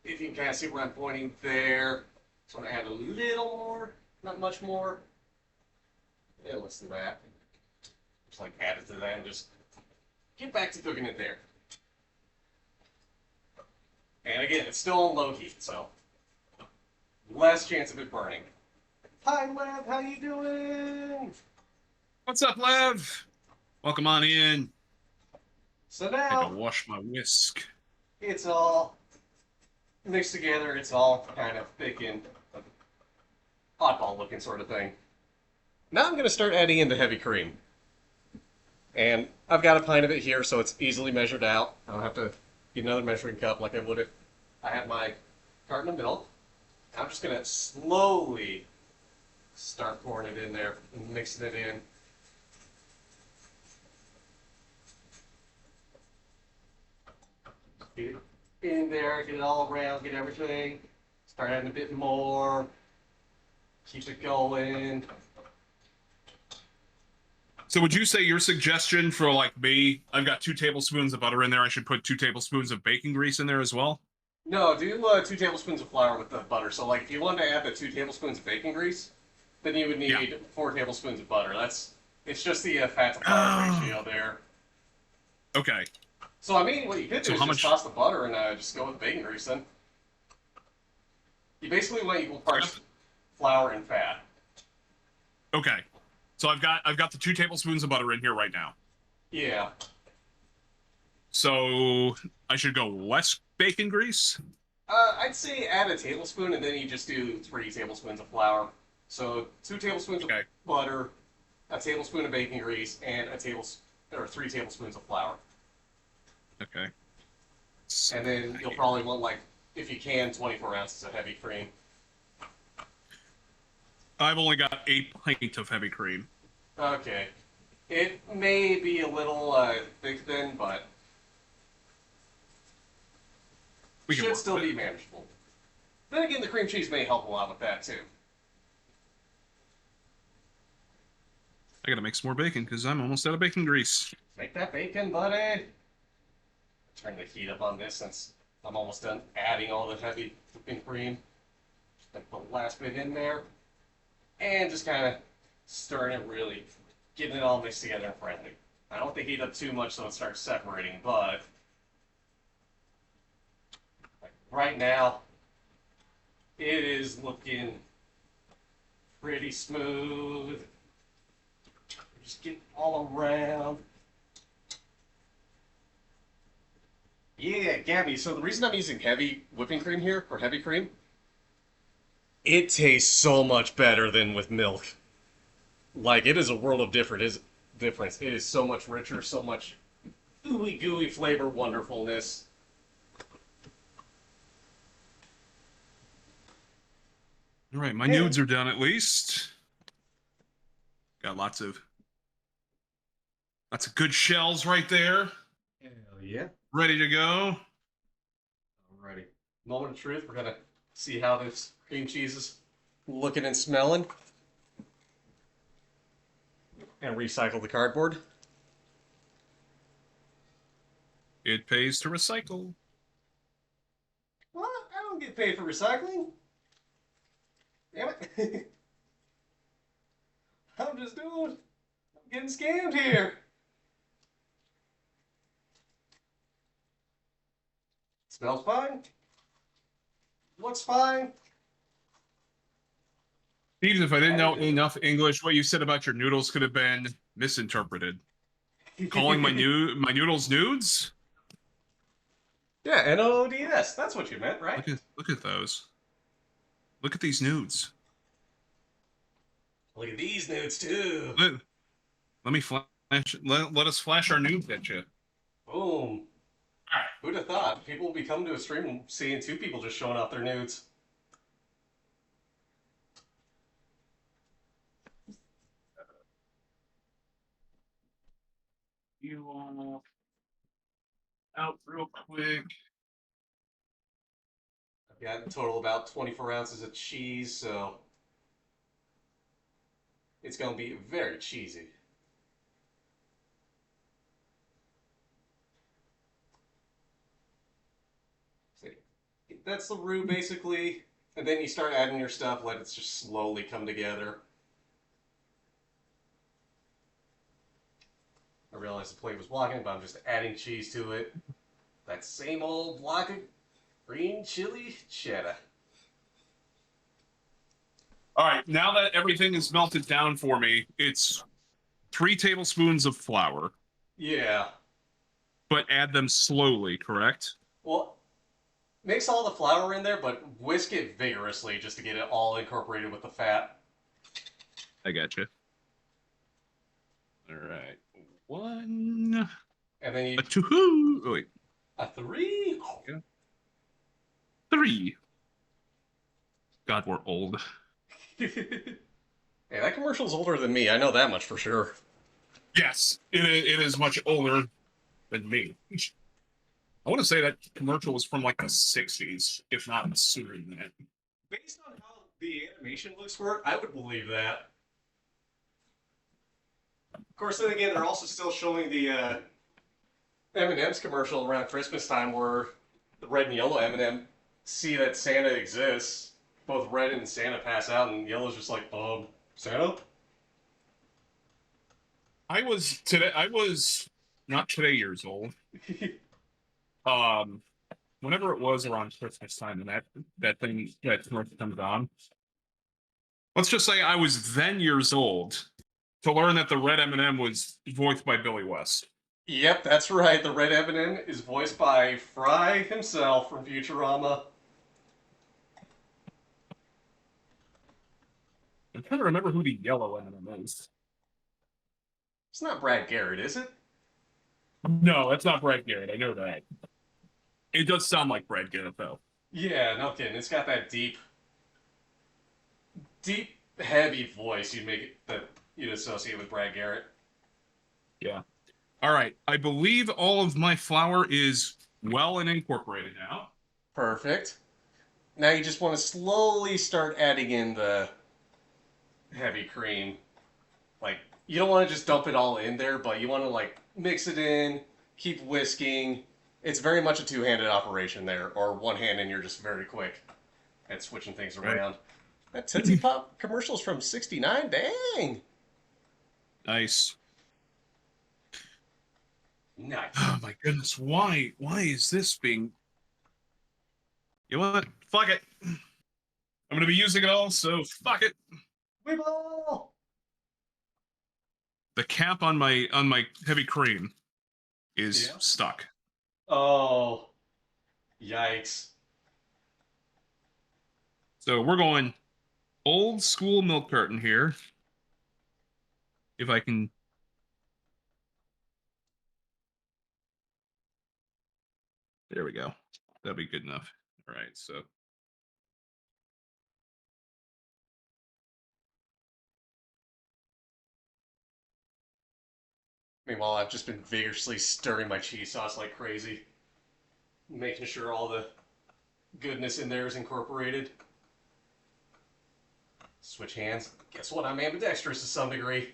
if you can kind of see where I'm pointing there. Just want to add a little more, not much more. Yeah, less than that. Just like add it to that and just get back to cooking it there. And again, it's still on low heat, so less chance of it burning. Hi, Lev, how you doing? What's up, Lev? Welcome on in. So Had to now wash my whisk. it's all mixed together. It's all kind of thick and oddball looking sort of thing. Now I'm going to start adding in the heavy cream. And I've got a pint of it here, so it's easily measured out. I don't have to get another measuring cup like I would if I had my carton of milk. I'm just going to slowly start pouring it in there and mixing it in. Get it in there, get it all around, get everything. Start adding a bit more. Keep it going. So would you say your suggestion for like me, I've got 2 tablespoons of butter in there, I should put 2 tablespoons of bacon grease in there as well? No, do 2 tablespoons of flour with the butter. So, like, if you wanted to add the 2 tablespoons of bacon grease, then you would Yeah. need 4 tablespoons of butter. It's just the fat to flour Oh, ratio there. okay. So, I mean, what you could do So is how just much? toss the butter and just go with bacon grease then. You basically want equal parts flour and fat. Okay. So I've got the 2 tablespoons of butter in here right now. Yeah. So I should go less bacon grease. I'd say add a tablespoon and then you just do 3 tablespoons of flour. So 2 tablespoons of Okay. butter, a tablespoon of bacon grease, and 3 tablespoons of flour. Okay. And then you'll probably want like if you can, 24 ounces of heavy cream. I've only got 8 pints of heavy cream. Okay. It may be a little thick then, but We can should work still with be it. manageable. Then again, the cream cheese may help a lot with that too. I gotta make some more bacon because I'm almost out of bacon grease. Make that bacon, buddy. Turn the heat up on this since I'm almost done adding all the heavy whipping cream. Just put the last bit in there. And just kind of stirring it really, getting it all mixed together and friendly. I don't want the heat up too much so it starts separating, but like right now, it is looking pretty smooth. Just get all around. Yeah, Gabby, so the reason I'm using heavy whipping cream here, or heavy cream, it tastes so much better than with milk. Like, it is a world of difference. It is so much richer, so much ooey gooey flavor wonderfulness. All right, my And nudes are done at least. Got lots of good shells right there, hell yeah. ready to go. Alrighty. Moment of truth. We're gonna see how this cream cheese is looking and smelling. And recycle the cardboard. It pays to recycle. What? I don't get paid for recycling. Damn it. I'm getting scammed here. Smells fine. Looks fine. Teebs, if I didn't know enough English, what you said about your noodles could have been misinterpreted. Calling my noodles nudes? Yeah, NOODS. That's what you meant, right? Look at those. Look at these nudes. Look at these nudes too. Let me flash. Let us flash our nudes at you. Boom. Who'd have thought? People will be coming to a stream and seeing two people just showing off their nudes. You all out real quick. I've got in total about 24 ounces of cheese, so it's going to be very cheesy. See, that's the roux basically, and then you start adding your stuff, let it just slowly come together. I realized the plate was blocking, but I'm just adding cheese to it. That same old block of green chili cheddar. All right, now that everything is melted down for me, it's 3 tablespoons of flour, Yeah. but add them slowly, correct? Well, mix all the flour in there, but whisk it vigorously just to get it all incorporated with the fat. I gotcha. All right, 1, And then you a 2, oh wait, a 3. yeah. 3. God, we're old. Hey, that commercial's older than me. I know that much for sure. Yes, it is much older than me. I want to say that commercial was from like the 60s, if not sooner than that. Based on how the animation looks for it, I would believe that. Of course, then again, they're also still showing the M&M's commercial around Christmas time where the red and yellow M&M see that Santa exists. Both red and Santa pass out, and yellow's just like, Santa? I was not today years old. Whenever it was around Christmas time and that commercial comes on. Let's just say I was then years old to learn that the red M&M was voiced by Billy West. Yep, that's right. The red M&M is voiced by Fry himself from Futurama. I'm trying to remember who the yellow M&M is. It's not Brad Garrett, is it? No, that's not Brad Garrett. I know that. It does sound like Brad Garrett, though. Yeah, no kidding. It's got that deep, heavy voice you'd make it that you'd associate with Brad Garrett. Yeah. All right. I believe all of my flour is well and incorporated now. Perfect. Now you just want to slowly start adding in the heavy cream. Like, you don't want to just dump it all in there, but you want to, like, mix it in, keep whisking. It's very much a two-handed operation there, or one hand and you're just very quick at switching things Right. around. That Tootsie Pop commercial's from '69. Dang. Nice. Nice. Oh my goodness. Why is this being. You know what? Fuck it. I'm gonna be using it all, so fuck it. Weeble! The cap on my heavy cream is Yeah. stuck. Oh, yikes. So we're going old school milk carton here. If I can. There we go. That'll be good enough. All right. So Meanwhile, I've just been vigorously stirring my cheese sauce like crazy, making sure all the goodness in there is incorporated. Switch hands. Guess what? I'm ambidextrous to some degree.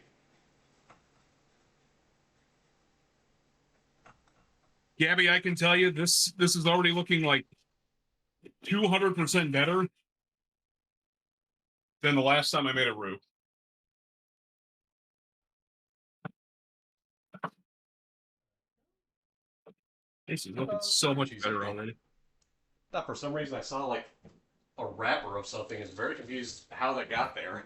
Gabby, I can tell you this is already looking like 200% better than the last time I made a roux. This is looking so Cheddar much cheese, I better think. already. Thought for some reason I saw like a wrapper of something. Is very confused how that got there.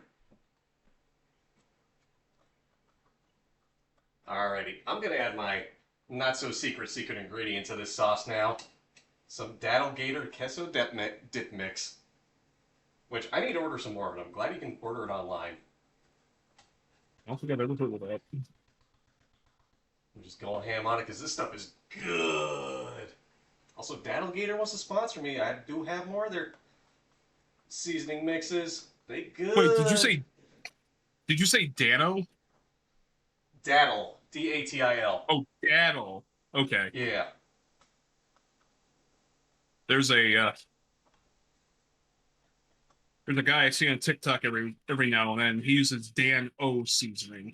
Alrighty, I'm gonna add my not so secret ingredient to this sauce now. Some Daddle Gator Queso dip mix, which I need to order some more of. And I'm glad you can order it online. I also got everything with that. I'm just going ham on it because this stuff is good. Also, Daddle Gator wants to sponsor me. I do have more of their seasoning mixes. They Wait, good. did you say Dano? Daddle, Datil. Oh, Daddle. Okay. Yeah. There's a there's a guy I see on TikTok every now and then. He uses Dan O seasoning.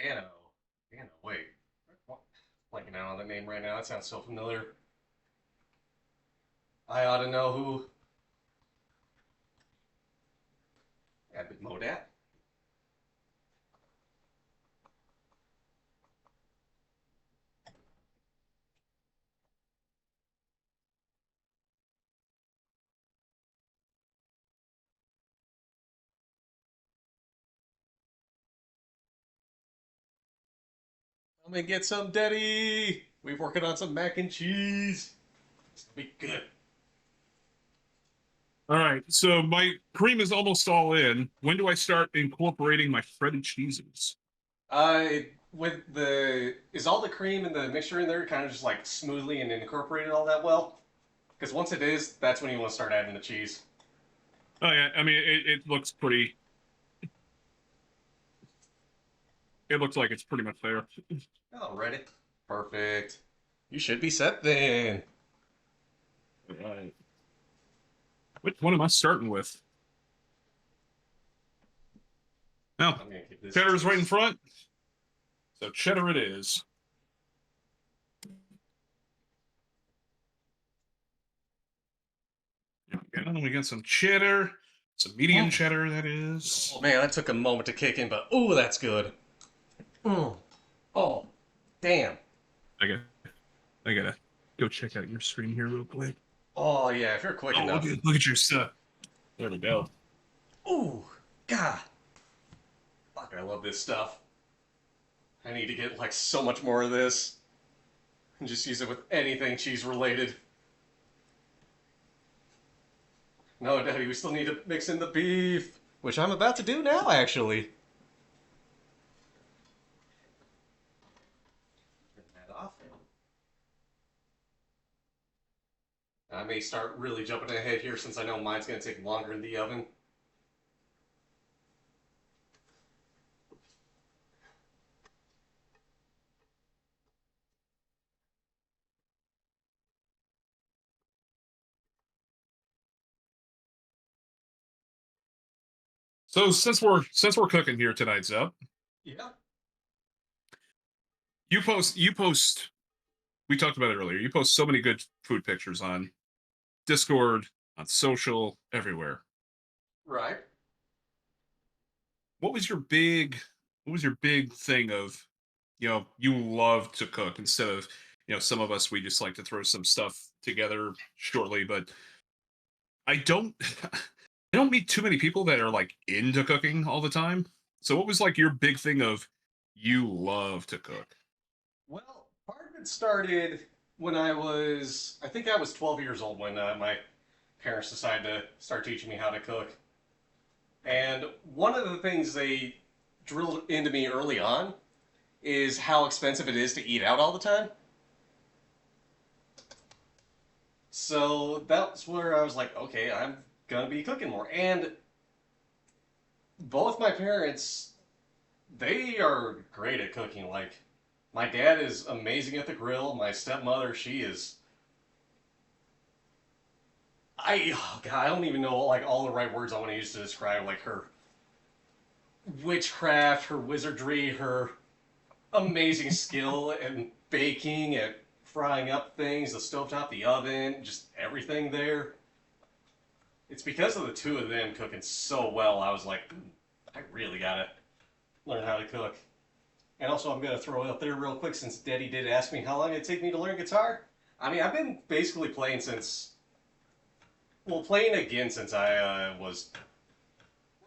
Dano. Dano, wait. What? Blanking out on the name right now. That sounds so familiar. I ought to know who. Abbott Modat? I'm gonna get some Daddy. We're working on some mac and cheese. It's gonna be good. All right, so my cream is almost all in. When do I start incorporating my shredded cheeses? With the is all the cream and the mixture in there kind of just like smoothly and incorporated all that well? Because once it is, that's when you want to start adding the cheese. Oh yeah, I mean it looks pretty. It looks like it's pretty much there. Oh, ready? Perfect. You should be set then. All right. Which one am I starting with? Now, I'm gonna keep this cheddar's right in cheese. front, so cheddar it is. There we go. We got some cheddar, some medium Oh, cheddar, that is. oh man, that took a moment to kick in, but ooh, that's good. Mm. Oh, damn. I got, I gotta go check out your stream here real quick. Oh yeah, if you're quick Oh, enough. look at your stuff. There we go. Ooh, God. Fuck, I love this stuff. I need to get like so much more of this and just use it with anything cheese related. No, Daddy, we still need to mix in the beef, which I'm about to do now, actually. Turn that off. I may start really jumping ahead here since I know mine's going to take longer in the oven. So since we're cooking here tonight, Zeb, Yeah. you post. We talked about it earlier. You post so many good food pictures on Discord, on social, everywhere. Right. What was your big what was your big thing of, you love to cook instead of, some of us, we just like to throw some stuff together shortly, but I don't I don't meet too many people that are like into cooking all the time. So what was like your big thing of you love to cook? Well, part of it started when I think I was 12 years old when my parents decided to start teaching me how to cook. And one of the things they drilled into me early on is how expensive it is to eat out all the time. So that's where I was like, okay, I'm gonna be cooking more. And both my parents, they are great at cooking. Like, my dad is amazing at the grill. My stepmother, she is. Oh God, I don't even know like all the right words I want to use to describe like her witchcraft, her wizardry, her amazing skill in baking, at frying up things, the stovetop, the oven, just everything there. It's because of the two of them cooking so well, I was like, I really gotta learn how to cook. And also, I'm gonna throw it up there real quick since Daddy did ask me how long it'd take me to learn guitar. I mean, I've been basically playing playing again since I was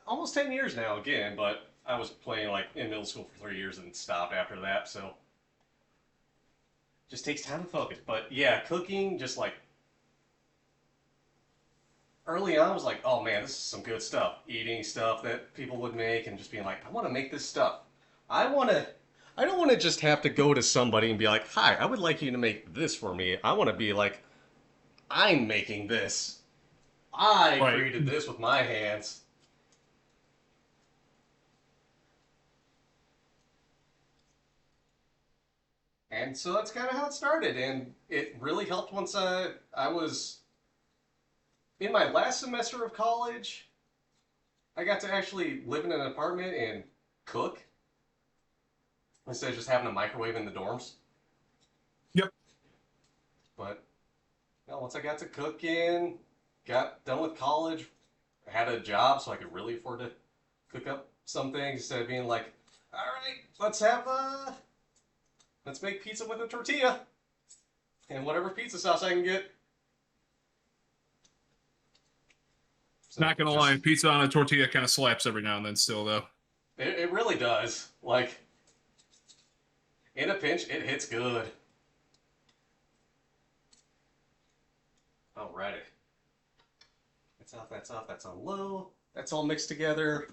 almost 10 years now again, but I was playing like in middle school for 3 years and stopped after that, so just takes time to focus. But yeah, cooking, just like early on, I was like, oh man, this is some good stuff. Eating stuff that people would make and just being like, I want to make this stuff. I want to. I don't want to just have to go to somebody and be like, hi, I would like you to make this for me. I want to be like, I'm making this. I Right. created this with my hands. And so that's kind of how it started. And it really helped once I was in my last semester of college. I got to actually live in an apartment and cook instead of just having a microwave in the dorms. Yep. But once I got to cooking, got done with college, I had a job so I could really afford to cook up some things instead of being like, all right, let's make pizza with a tortilla and whatever pizza sauce I can get. So Not gonna lie, just pizza on a tortilla kind of slaps every now and then still though. it really does. Like in a pinch, it hits good. Alrighty. That's off, that's off, that's on low. That's all mixed together.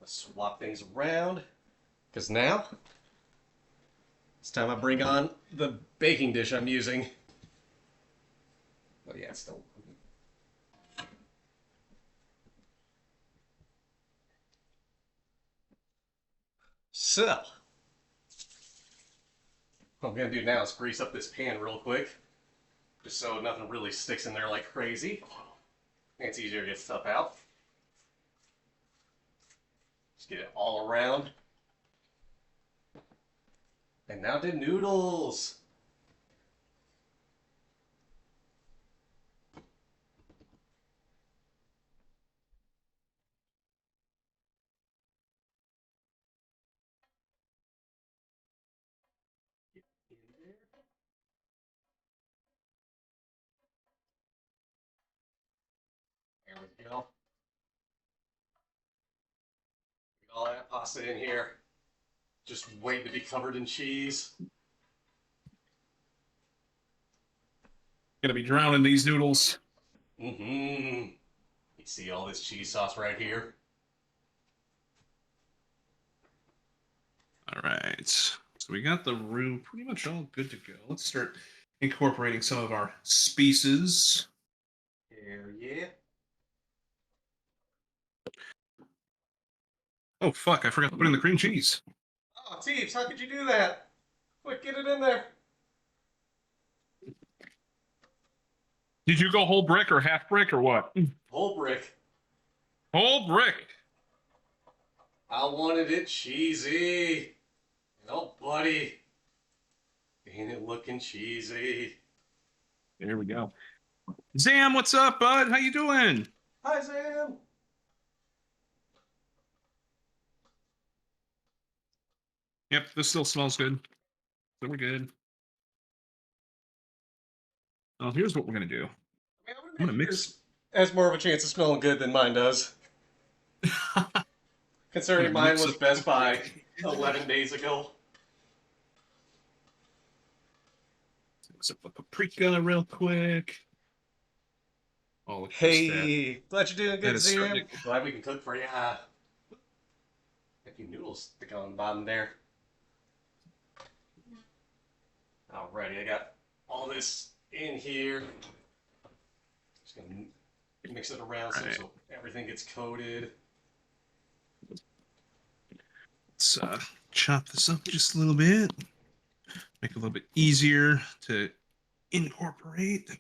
Let's swap things around. Because now, it's time I bring on the baking dish I'm using. Oh yeah, it's still. So, what I'm going to do now is grease up this pan real quick. Just so nothing really sticks in there like crazy. And it's easier to get stuff out. Just get it all around. And now to noodles. Get in there. There we go. Get all that pasta in here. Just waiting to be covered in cheese. Gonna be drowning these noodles. Mm-hmm. You see all this cheese sauce right here? All right. So we got the roux pretty much all good to go. Let's start incorporating some of our spices. Hell yeah. Oh fuck! I forgot to put in the cream cheese. Oh, Teebs, how could you do that? Quick, get it in there. Did you go whole brick or half brick or what? Whole brick. Whole brick. I wanted it cheesy. Oh, buddy. Ain't it looking cheesy? There we go. Zam, what's up, bud? How you doing? Hi, Sam. Yep, this still smells good. So we're good. Oh, here's what we're gonna do. I would I'm gonna imagine mix. yours has more of a chance of smelling good than mine does. I'm Considering gonna mine mix was up Best the Buy brick. 11 days ago. Mix up the paprika real quick. Oh, look at this fat. Hey, glad you're doing That good, is starting Sam. to. Glad we can cook for you. A few noodles stick on the bottom there. Alrighty, I got all this in here. Just gonna mix it around Right. so everything gets coated. Let's chop this up just a little bit. Make it a little bit easier to incorporate.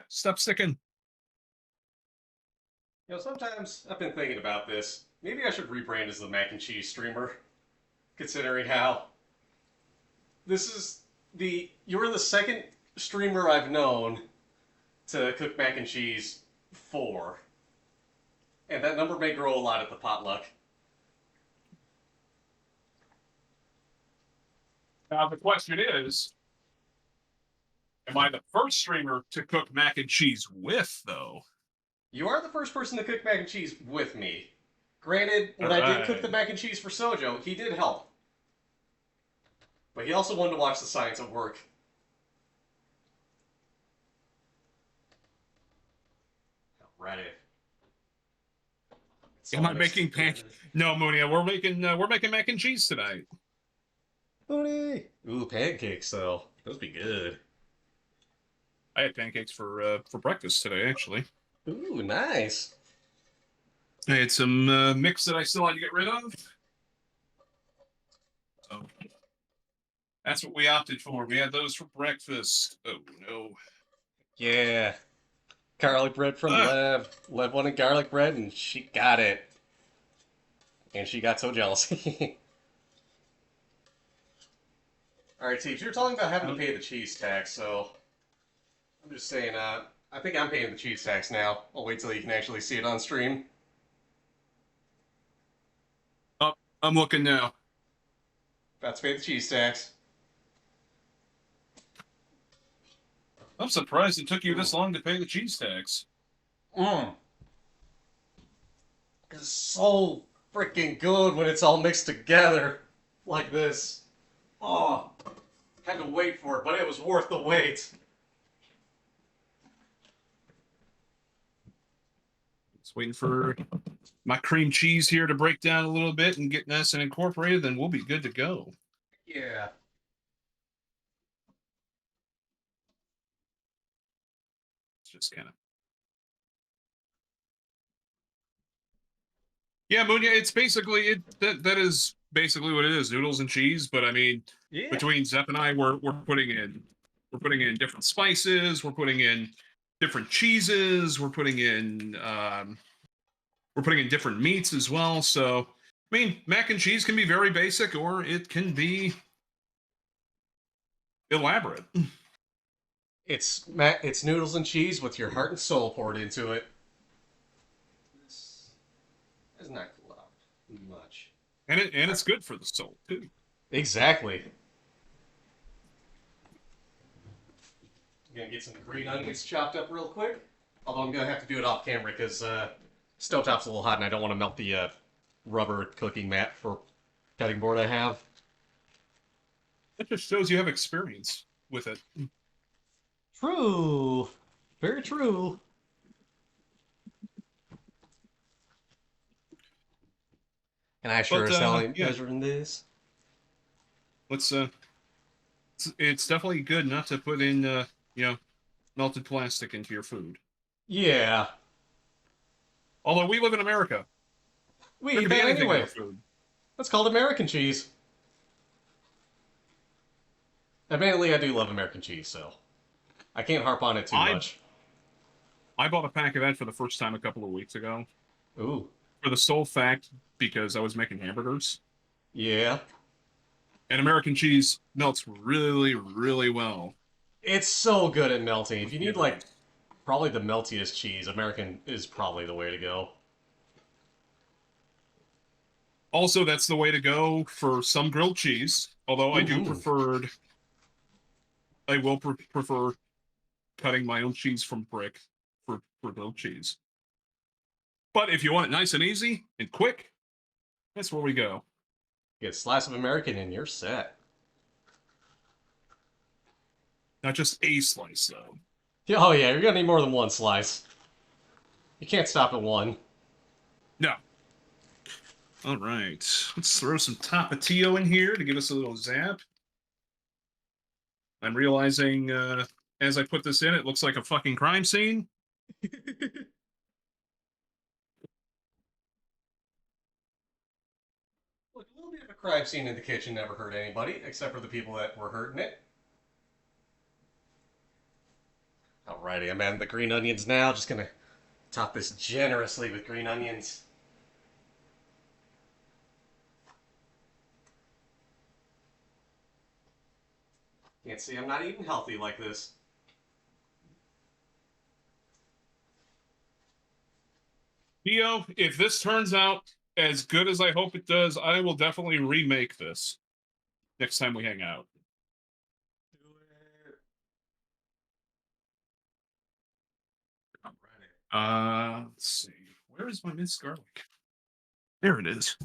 Stop sticking. You know, sometimes I've been thinking about this. Maybe I should rebrand as the mac and cheese streamer, considering how this is you're the second streamer I've known to cook mac and cheese for, and that number may grow a lot at the potluck. Now the question is, am I the first streamer to cook mac and cheese with, though? You are the first person to cook mac and cheese with me. Granted, All when I did cook right. the mac and cheese for Sojo, he did help. But he also wanted to watch the science at work. Alrighty. It's Am all I mixed making together. No, Monia, we're making mac and cheese tonight. Booty! Ooh, pancakes though. Those be good. I had pancakes for breakfast today, actually. Ooh, nice. I had some mix that I still had to get rid of. So that's what we opted for. We had those for breakfast. Oh no. Yeah. Garlic bread from Ah, Lev. Lev wanted garlic bread and she got it. And she got so jealous. Alright, Teebs, you're talking about having to pay the cheese tax, so I'm just saying, I think I'm paying the cheese tax now. I'll wait till you can actually see it on stream. oh, I'm looking now. About to pay the cheese tax. I'm surprised it took you this long to pay the cheese tax. Mmm. It's so freaking good when it's all mixed together like this. Oh, had to wait for it, but it was worth the wait. Just waiting for my cream cheese here to break down a little bit and get nice and incorporated, then we'll be good to go. Yeah. It's just kind of. Yeah, Munya, it's basically that is basically what it is, noodles and cheese, but I mean Yeah. between Zepp and I we're putting in different spices, we're putting in different cheeses, we're putting in different meats as well. So I mean, mac and cheese can be very basic or it can be elaborate. It's noodles and cheese with your heart and soul poured into it. This is not cool out much. And it's good for the soul too. Exactly. I'm gonna get some green onions chopped up real quick. Although I'm gonna have to do it off camera because stovetop's a little hot and I don't want to melt the rubber cooking mat for cutting board I have. That just shows you have experience with it. True. Very true. And I sure But as hell ain't yeah, measuring this. let's It's definitely good not to put in, you know, melted plastic into your food. Yeah, Although we live in America, we there eat could be that anything in anyway. our food. That's called American cheese. Admittedly, I do love American cheese, so I can't harp on it too I much. I bought a pack of that for the first time a couple of weeks ago Ooh, for the sole fact because I was making hamburgers. yeah. And American cheese melts really, really well It's so good at melting. If with you need like hamburgers. probably the meltiest cheese, American is probably the way to go. Also, that's the way to go for some grilled cheese. Although Mm-hmm. I will prefer cutting my own cheese from brick for grilled cheese. But if you want it nice and easy and quick, that's where we go. Get a slice of American and you're set. Not just a slice, though. Oh yeah, you're gonna need more than one slice. You can't stop at one. No. All right. Let's throw some Tapatio in here to give us a little zap. I'm realizing as I put this in, it looks like a fucking crime scene. Look, a little bit of a crime scene in the kitchen never hurt anybody, except for the people that were hurting it. Alrighty, I'm adding the green onions now. Just gonna top this generously with green onions. Can't see I'm not eating healthy like this. Theo, if this turns out as good as I hope it does, I will definitely remake this next time we hang out. Do it. Alrighty. Let's see. Where is my minced garlic? There it is.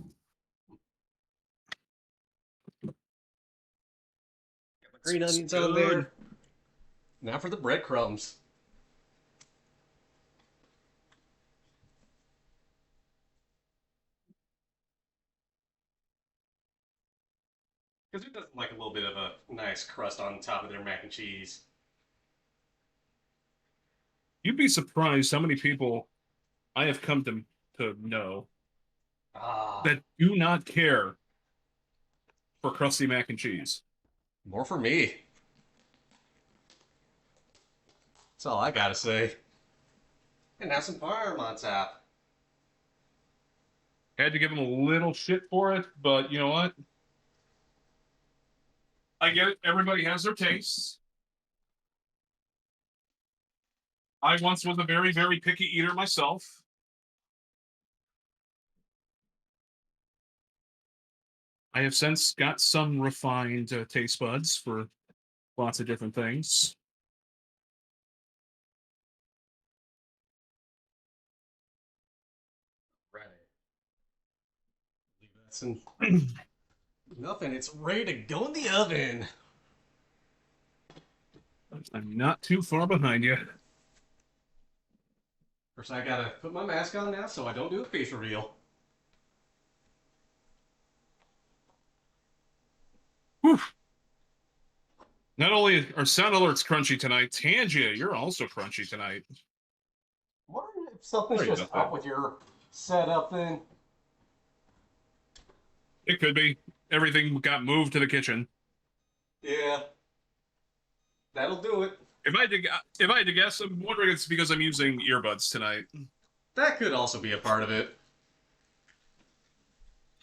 Got the green Smells onions on good. there. Now for the breadcrumbs. Because it doesn't like a little bit of a nice crust on top of their mac and cheese. You'd be surprised how many people I have come to know Ah, that do not care for crusty mac and cheese. more for me. That's all I gotta say. And now some parm on top. Had to give them a little shit for it, but you know what? I get it. Everybody has their tastes. I once was a very, very picky eater myself. I have since got some refined taste buds for lots of different things. Right. That's nothing. It's ready to go in the oven. I'm not too far behind you. First, I gotta put my mask on now so I don't do a face reveal. Whew. Not only are sound alerts crunchy tonight, Tangia, you're also crunchy tonight. I'm wondering if something's Sorry just about up that. with your setup then. It could be. Everything got moved to the kitchen. Yeah, that'll do it. If I had to guess, I'm wondering if it's because I'm using earbuds tonight. That could also be a part of it.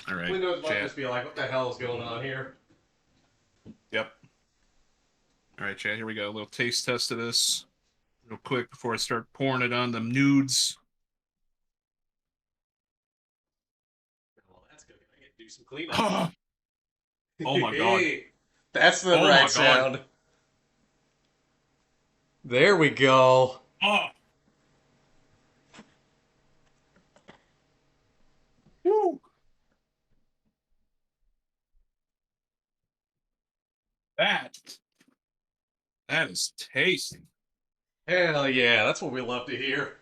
All right, Windows might chat. just be like, what the hell is going on here? Yep. All right, chat. Here we go. A little taste test of this, real quick before I start pouring it on them nudes. Well, that's good. I get to do some cleanup. Oh my god. Hey, that's the Oh right my god. sound. There we go. Oh. Woo. That that is tasty. Hell yeah, that's what we love to hear.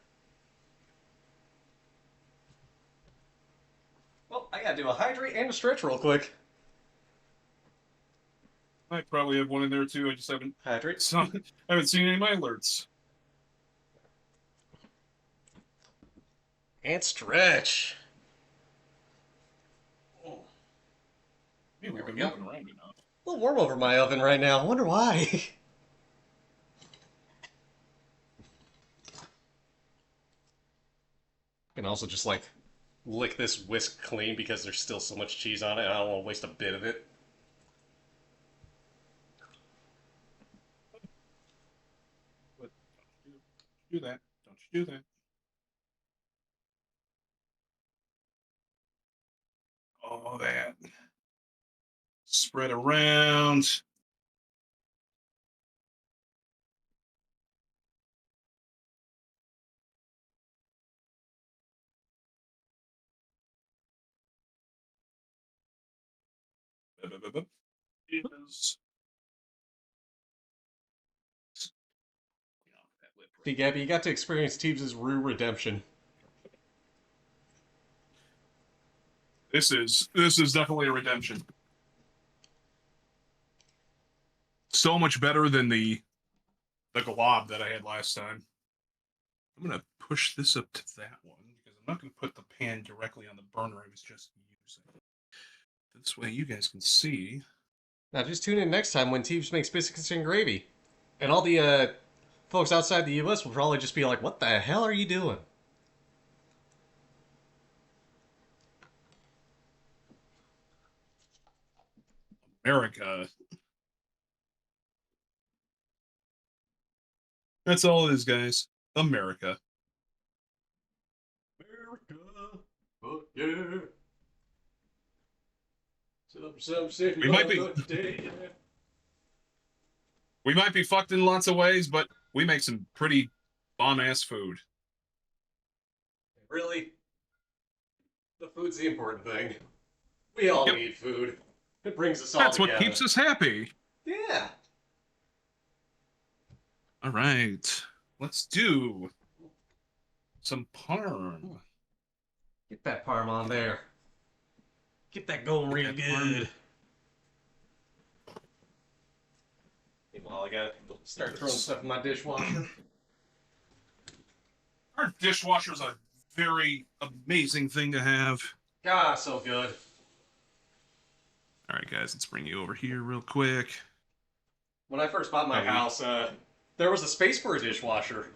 Well, I gotta do a hydrate and a stretch real quick. I probably have one in there too. I just haven't. Hydrate. So, I haven't seen any of my alerts. And stretch. Maybe we've There been we go. moving around enough. A little warm over my oven right now. I wonder why. And also just like lick this whisk clean because there's still so much cheese on it. I don't want to waste a bit of it. But don't you do that. Don't you do that. All that. Spread around. Is See, Gabby, you got to experience Teebs' Rue redemption. This is definitely a redemption. So much better than the glob that I had last time. I'm gonna push this up to that one because I'm not gonna put the pan directly on the burner I was just using. This way you guys can see. Now just tune in next time when Teebs makes biscuits and gravy. And all the folks outside the US will probably just be like, what the hell are you doing? America. That's all it is, guys. America. America. Oh, yeah. Some city We might be day. we might be fucked in lots of ways, but we make some pretty bomb ass food. Really? The food's the important thing. We all Yep. need food. It brings us all That's together. what keeps us happy. Yeah. All right. Let's do some parm. Get that parm on there. Get that going real good. Meanwhile, I gotta start throwing stuff in my dishwasher. Our dishwasher is a very amazing thing to have. Ah, so good. All right, guys, let's bring you over here real quick. When I first bought my house, there was a space for a dishwasher,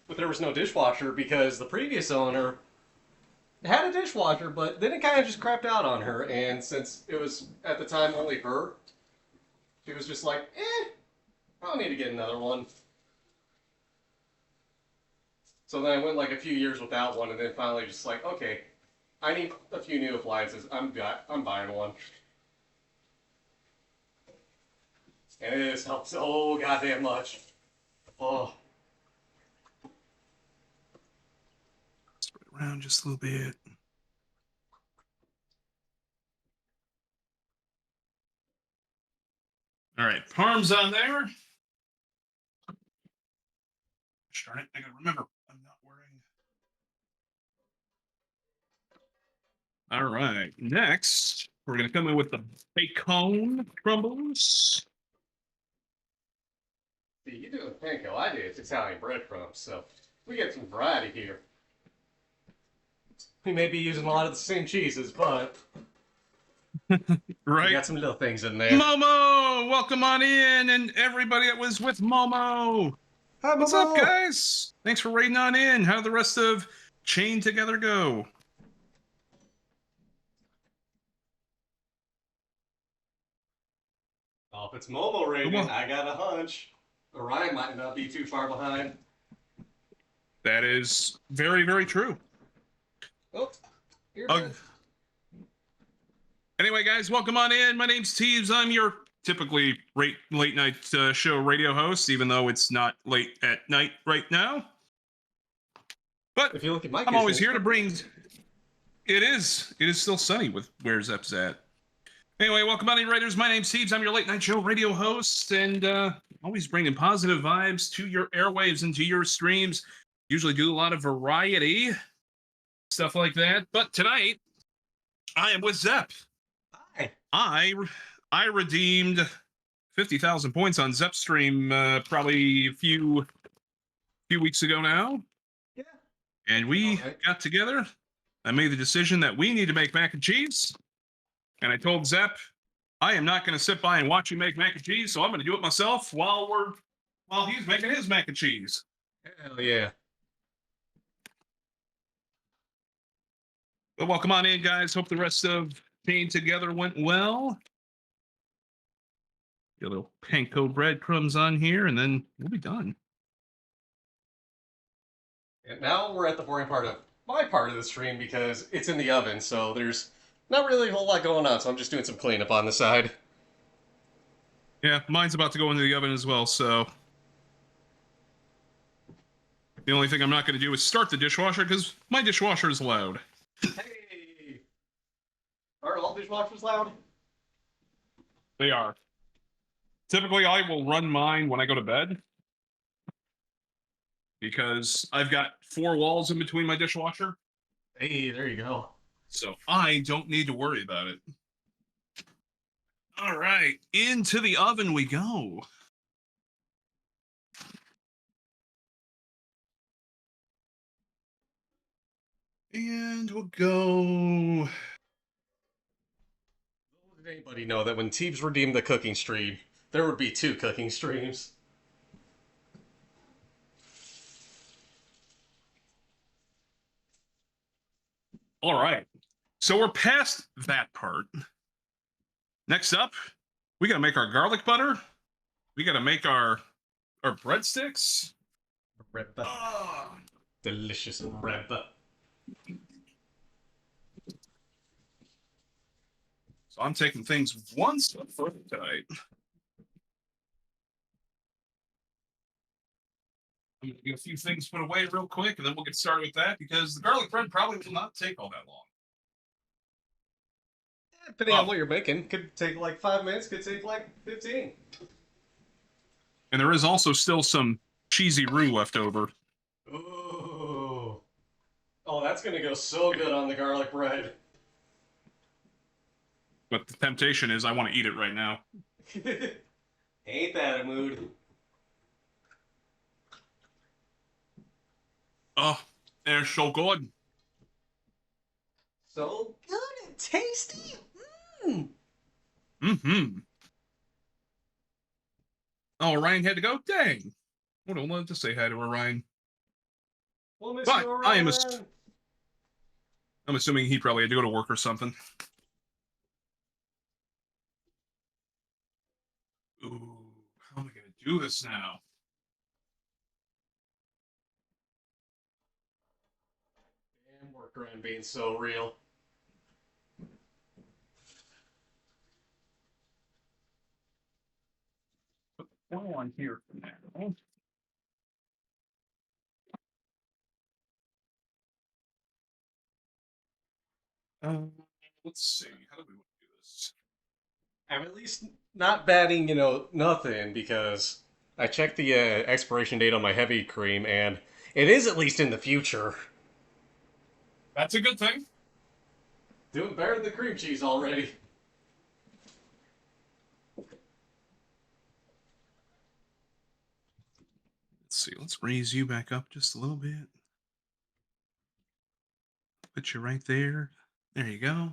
but there was no dishwasher because the previous owner had a dishwasher, but then it kind of just crapped out on her. And since it was at the time only her, she was just like, I don't need to get another one. So then I went like a few years without one, and then finally just like, okay, I need a few new appliances. I'm buying one. And it has helped so goddamn much. Oh. Spread it around just a little bit. All right, parm's on there. Darn it, I gotta remember, I'm not wearing. All right, next, we're gonna come in with the bacon crumbles. See, you do the panko, I do. It's Italian breadcrumbs, so we get some variety here. We may be using a lot of the same cheeses, but Right. we got some little things in there. Momo, welcome on in, and everybody that was with Momo. Hi, What's Momo. up, guys? Thanks for raiding on in. How did the rest of Chain Together go? Oh, if it's Momo rating, I got a hunch. Orion might not be too far behind. That is very, very true. Oh, you're done. Anyway, guys, welcome on in. My name's Teebs. I'm your typically late night show radio host, even though it's not late at night right now. But if you look at my I'm always here to bring. It is still sunny with where Zep's at. Anyway, welcome on in, Raiders. My name's Teebs. I'm your late night show radio host, and always bringing positive vibes to your airwaves and to your streams. Usually do a lot of variety, stuff like that. But tonight, I am with Zep. Hi. I redeemed 50,000 points on Zep stream probably a few weeks ago now. Yeah. And we All right. got together. I made the decision that we need to make mac and cheese. And I told Zep, I am not going to sit by and watch you make mac and cheese, so I'm going to do it myself while he's making his mac and cheese. Hell yeah. But welcome on in, guys. Hope the rest of Chain Together went well. Get a little panko breadcrumbs on here, and then we'll be done. And now we're at the boring part of my part of the stream because it's in the oven, so there's not really a whole lot going on, so I'm just doing some cleanup on the side. Yeah, mine's about to go into the oven as well, so the only thing I'm not going to do is start the dishwasher because my dishwasher is loud. Hey! Are all dishwashers loud? They are. Typically, I will run mine when I go to bed because I've got 4 walls in between my dishwasher. Hey, there you go. So I don't need to worry about it. All right, into the oven we go. And we'll go. Did anybody know that when Teebs redeemed the cooking stream, there would be 2 cooking streams? All right. So we're past that part. Next up, we got to make our garlic butter. We got to make our breadsticks. Rebba. Oh. Delicious Rebba. So I'm taking things one step further tonight. I'm going to get a few things put away real quick, and then we'll get started with that because the garlic bread probably will not take all that long. Depending on what you're making, could take like 5 minutes, could take like 15. And there is also still some cheesy roux left over. Ooh. Oh, that's gonna go so good on the garlic bread. But the temptation is I want to eat it right now. Ain't that a mood? Oh, they're so good. So good and tasty. Mmm. Mm-hmm. Oh, Ryan had to go? Dang. Would have loved to say hi to her, Ryan. We'll miss But you, I am Ryan. I'm assuming he probably had to go to work or something. Ooh, how am I going to do this now? Damn, work around being so real. Put on here for now. Let's see. How do we want to do this? I'm at least not batting, nothing because I checked the expiration date on my heavy cream and it is at least in the future. That's a good thing. Doing better than the cream cheese already. Let's see. Let's raise you back up just a little bit. Put you right there. There you go.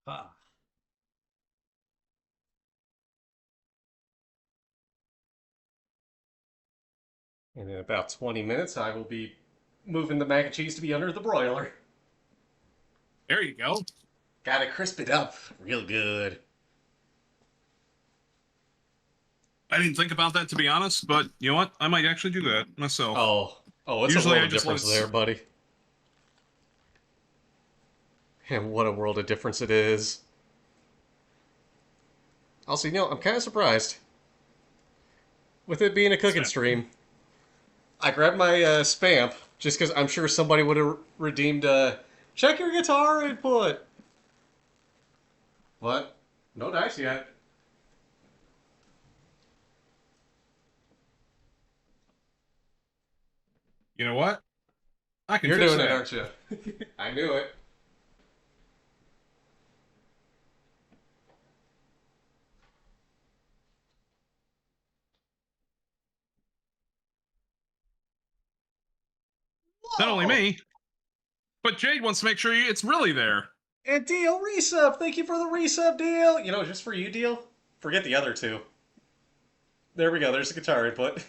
Ah. And in about 20 minutes, I will be moving the mac and cheese to be under the broiler. There you go. Gotta crisp it up real good. I didn't think about that, to be honest, but you know what? I might actually do that myself. Oh, it's Usually a world I of just let difference it there, buddy. And what a world of difference it is. Also, I'm kind of surprised. With it being a cooking stream, I grabbed my spamp just because I'm sure somebody would have redeemed check your guitar input. What? No dice yet. You know what? I can You're fix doing it, that. aren't you? I knew it. Not only Whoa! me, but Jade wants to make sure it's really there. And Deal resub. Thank you for the resub, Deal. You know, just for you, Deal. Forget the other two. There we go. There's the guitar input.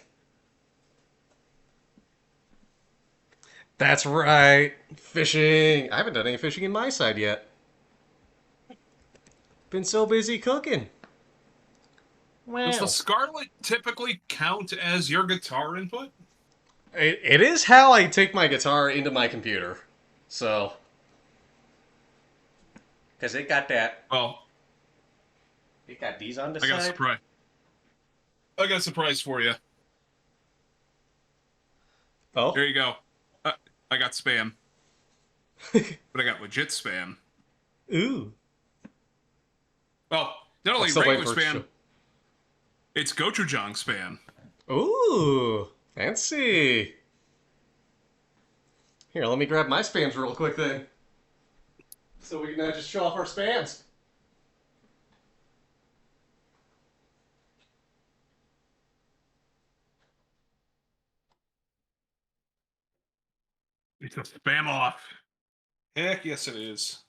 That's right. Fishing. I haven't done any fishing in my side yet. Been so busy cooking. Does the Wow. Scarlet typically count as your guitar input? It is how I take my guitar into my computer. So. Because it got that. Well, It got these on the I got a side. surprise. I got a surprise for you. Oh. There you go. Uh, I got spam, but I got legit spam. Ooh. Well, not I'm only still waiting regular for it to spam, show. it's gochujang spam. Ooh. Fancy. Here, let me grab my spams real quick then. So we can just show off our spams. It's a spam off. Heck yes, it is.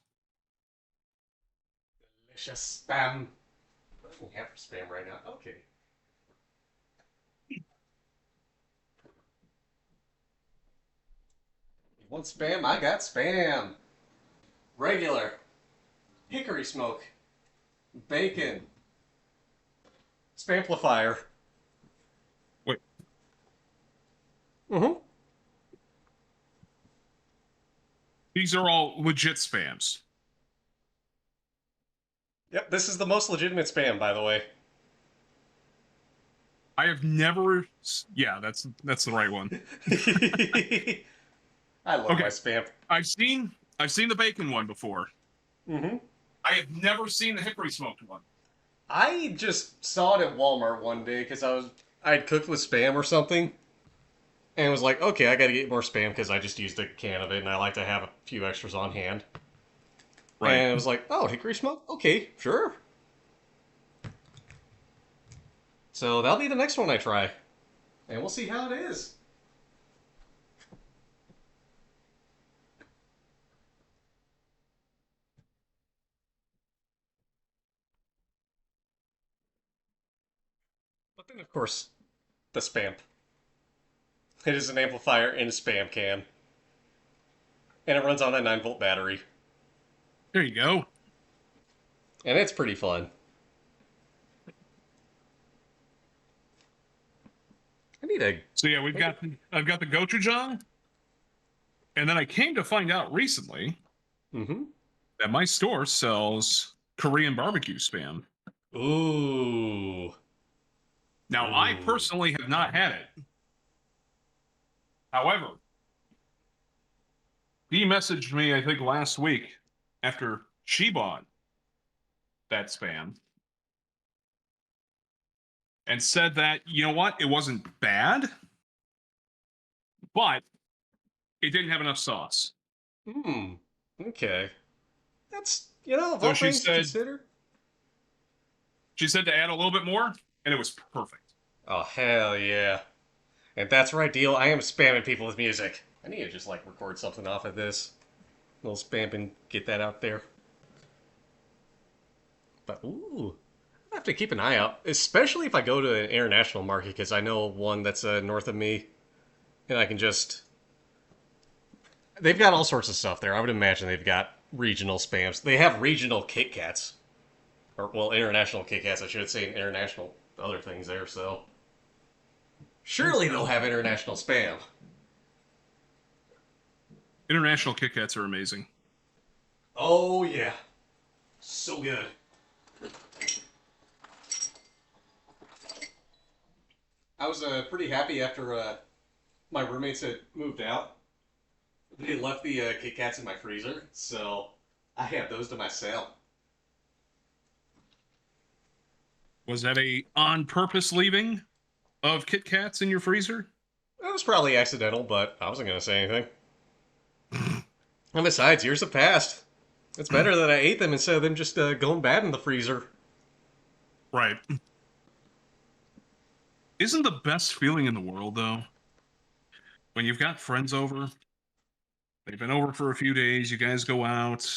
Delicious spam. What do we have for spam right now? Okay. You want spam? I got spam. Regular. Hickory smoke. Bacon. Spamplifier. Wait, Mm-hmm. these are all legit spams. Yep, this is the most legitimate spam, by the way. I have never. Yeah, that's the right one. I love my Okay, spam. I've seen the bacon one before. Mm-hmm. I have never seen the hickory smoked one. I just saw it at Walmart one day because I'd cooked with spam or something, and was like, okay, I got to get more spam because I just used a can of it, and I like to have a few extras on hand. Right. And I was like, oh, hickory smoke? Okay, sure. So that'll be the next one I try, and we'll see how it is. But then, of course, the spam. It is an amplifier in a spam can, and it runs on a 9-volt battery, There you go. and it's pretty fun. I need a. So yeah, I've got the gochujang, and then I came to find out recently Mm-hmm. that my store sells Korean barbecue spam. Ooh. Now, I Ooh. personally have not had it. However, he messaged me, I think, last week after she bought that spam and said that, you know what, it wasn't bad, but it didn't have enough sauce. Hmm. Okay. That's, of So all things to consider. she said to add a little bit more, and it was perfect. Oh, hell yeah. And that's right, Deal. I am spamming people with music. I need to just, record something off of this. A little spam and get that out there. But, ooh. I have to keep an eye out, especially if I go to an international market, because I know one that's north of me, and I can just. They've got all sorts of stuff there. I would imagine they've got regional spams. They have regional Kit Kats. Or, well, international Kit Kats, I should say, and international other things there, so. Surely they'll have international spam. International Kit Kats are amazing. Oh, yeah. So good. I was pretty happy after my roommates had moved out. They left the Kit Kats in my freezer, so I have those to myself. Was that a on purpose leaving of Kit Kats in your freezer? It was probably accidental, but I wasn't gonna say anything. And besides, years have passed. It's better that I ate them instead of them just going bad in the freezer. Right. Isn't the best feeling in the world, though, when you've got friends over, they've been over for a few days, you guys go out,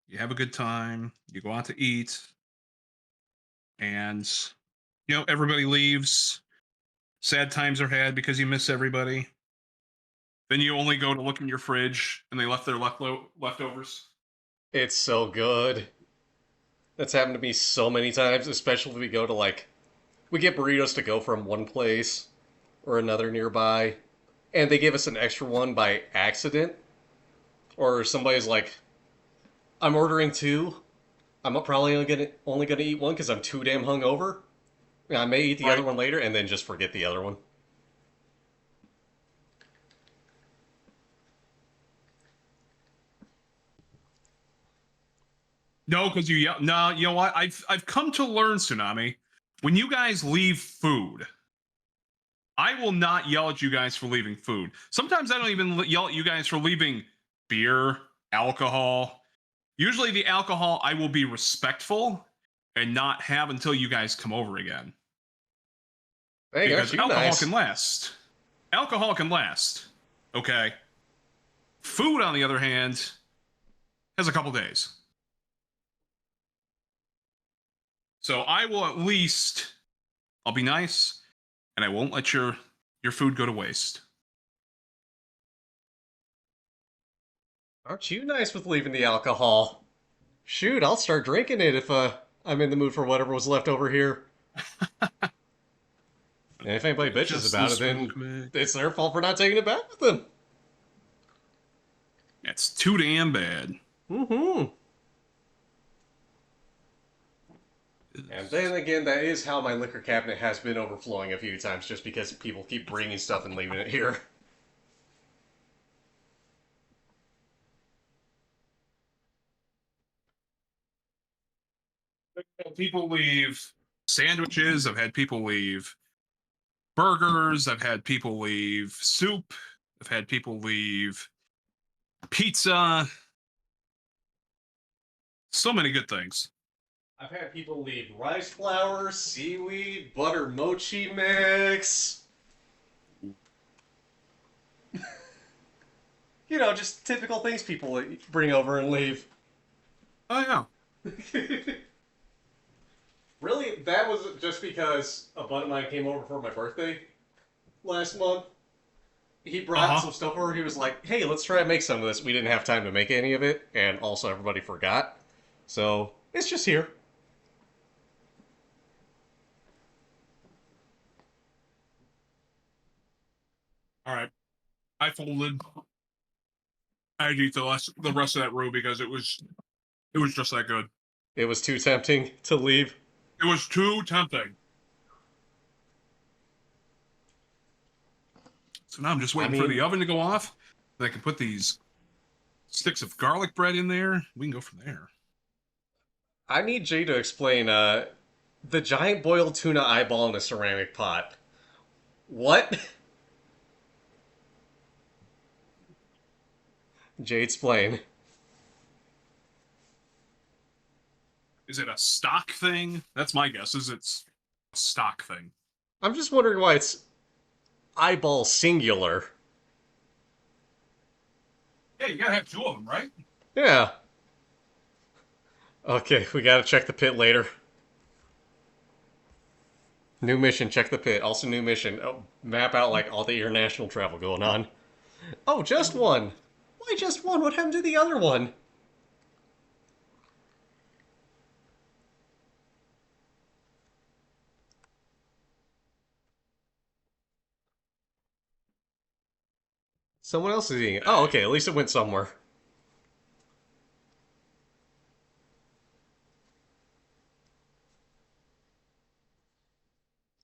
you have a good time, you go out to eat, and, everybody leaves. Sad times are had because you miss everybody. Then you only go to look in your fridge and they left their leftovers. It's so good. That's happened to me so many times, especially if we go to we get burritos to go from one place or another nearby, and they give us an extra one by accident, or somebody's like, "I'm ordering two. I'm probably only gonna eat one because I'm too damn hungover. I may eat the other Right. one later and then just forget the other one." No, because you yell. No, you know what? I've come to learn, Tsunami. When you guys leave food, I will not yell at you guys for leaving food. Sometimes I don't even yell at you guys for leaving beer, alcohol. Usually, the alcohol I will be respectful and not have until you guys come over again. Hey, aren't Because you alcohol nice? can last. Alcohol can last. Okay. Food, on the other hand, has a couple days. So I will at least, I'll be nice, and I won't let your food go to waste. Aren't you nice with leaving the alcohol? Shoot, I'll start drinking it if I'm in the mood for whatever was left over here. And if anybody bitches Just about it, this real then quick. it's their fault for not taking it back with them. It's too damn bad. Mm-hmm. And then again, that is how my liquor cabinet has been overflowing a few times, just because people keep bringing stuff and leaving it here. People leave sandwiches. I've had people leave burgers. I've had people leave soup. I've had people leave pizza. So many good things. I've had people leave rice flour, seaweed, butter mochi mix. You know, just typical things people bring over and leave. Oh yeah. Really, that was just because a buddy of mine came over for my birthday last month. He Uh brought huh. some stuff over. He was like, "Hey, let's try and make some of this." We didn't have time to make any of it, and also everybody forgot. So it's just here. All right. I folded. I'd eat the rest of that roux because it was just that good. It was too tempting to leave. It was too tempting. So now I'm just I waiting for the mean, oven to go off. Then I can put these sticks of garlic bread in there. We can go from there. I need Jay to explain the giant boiled tuna eyeball in a ceramic pot. What? Jay, explain. Is it a stock thing? That's my guess. Is it's a stock thing? I'm just wondering why it's eyeball singular. Yeah, you gotta have two of them, right? Yeah. Okay, we gotta check the pit later. New mission, check the pit. Also, new mission. Oh, map out all the international travel going on. Oh, just one. Why just one? What happened to the other one? Someone else is eating it. Oh, okay. At least it went somewhere.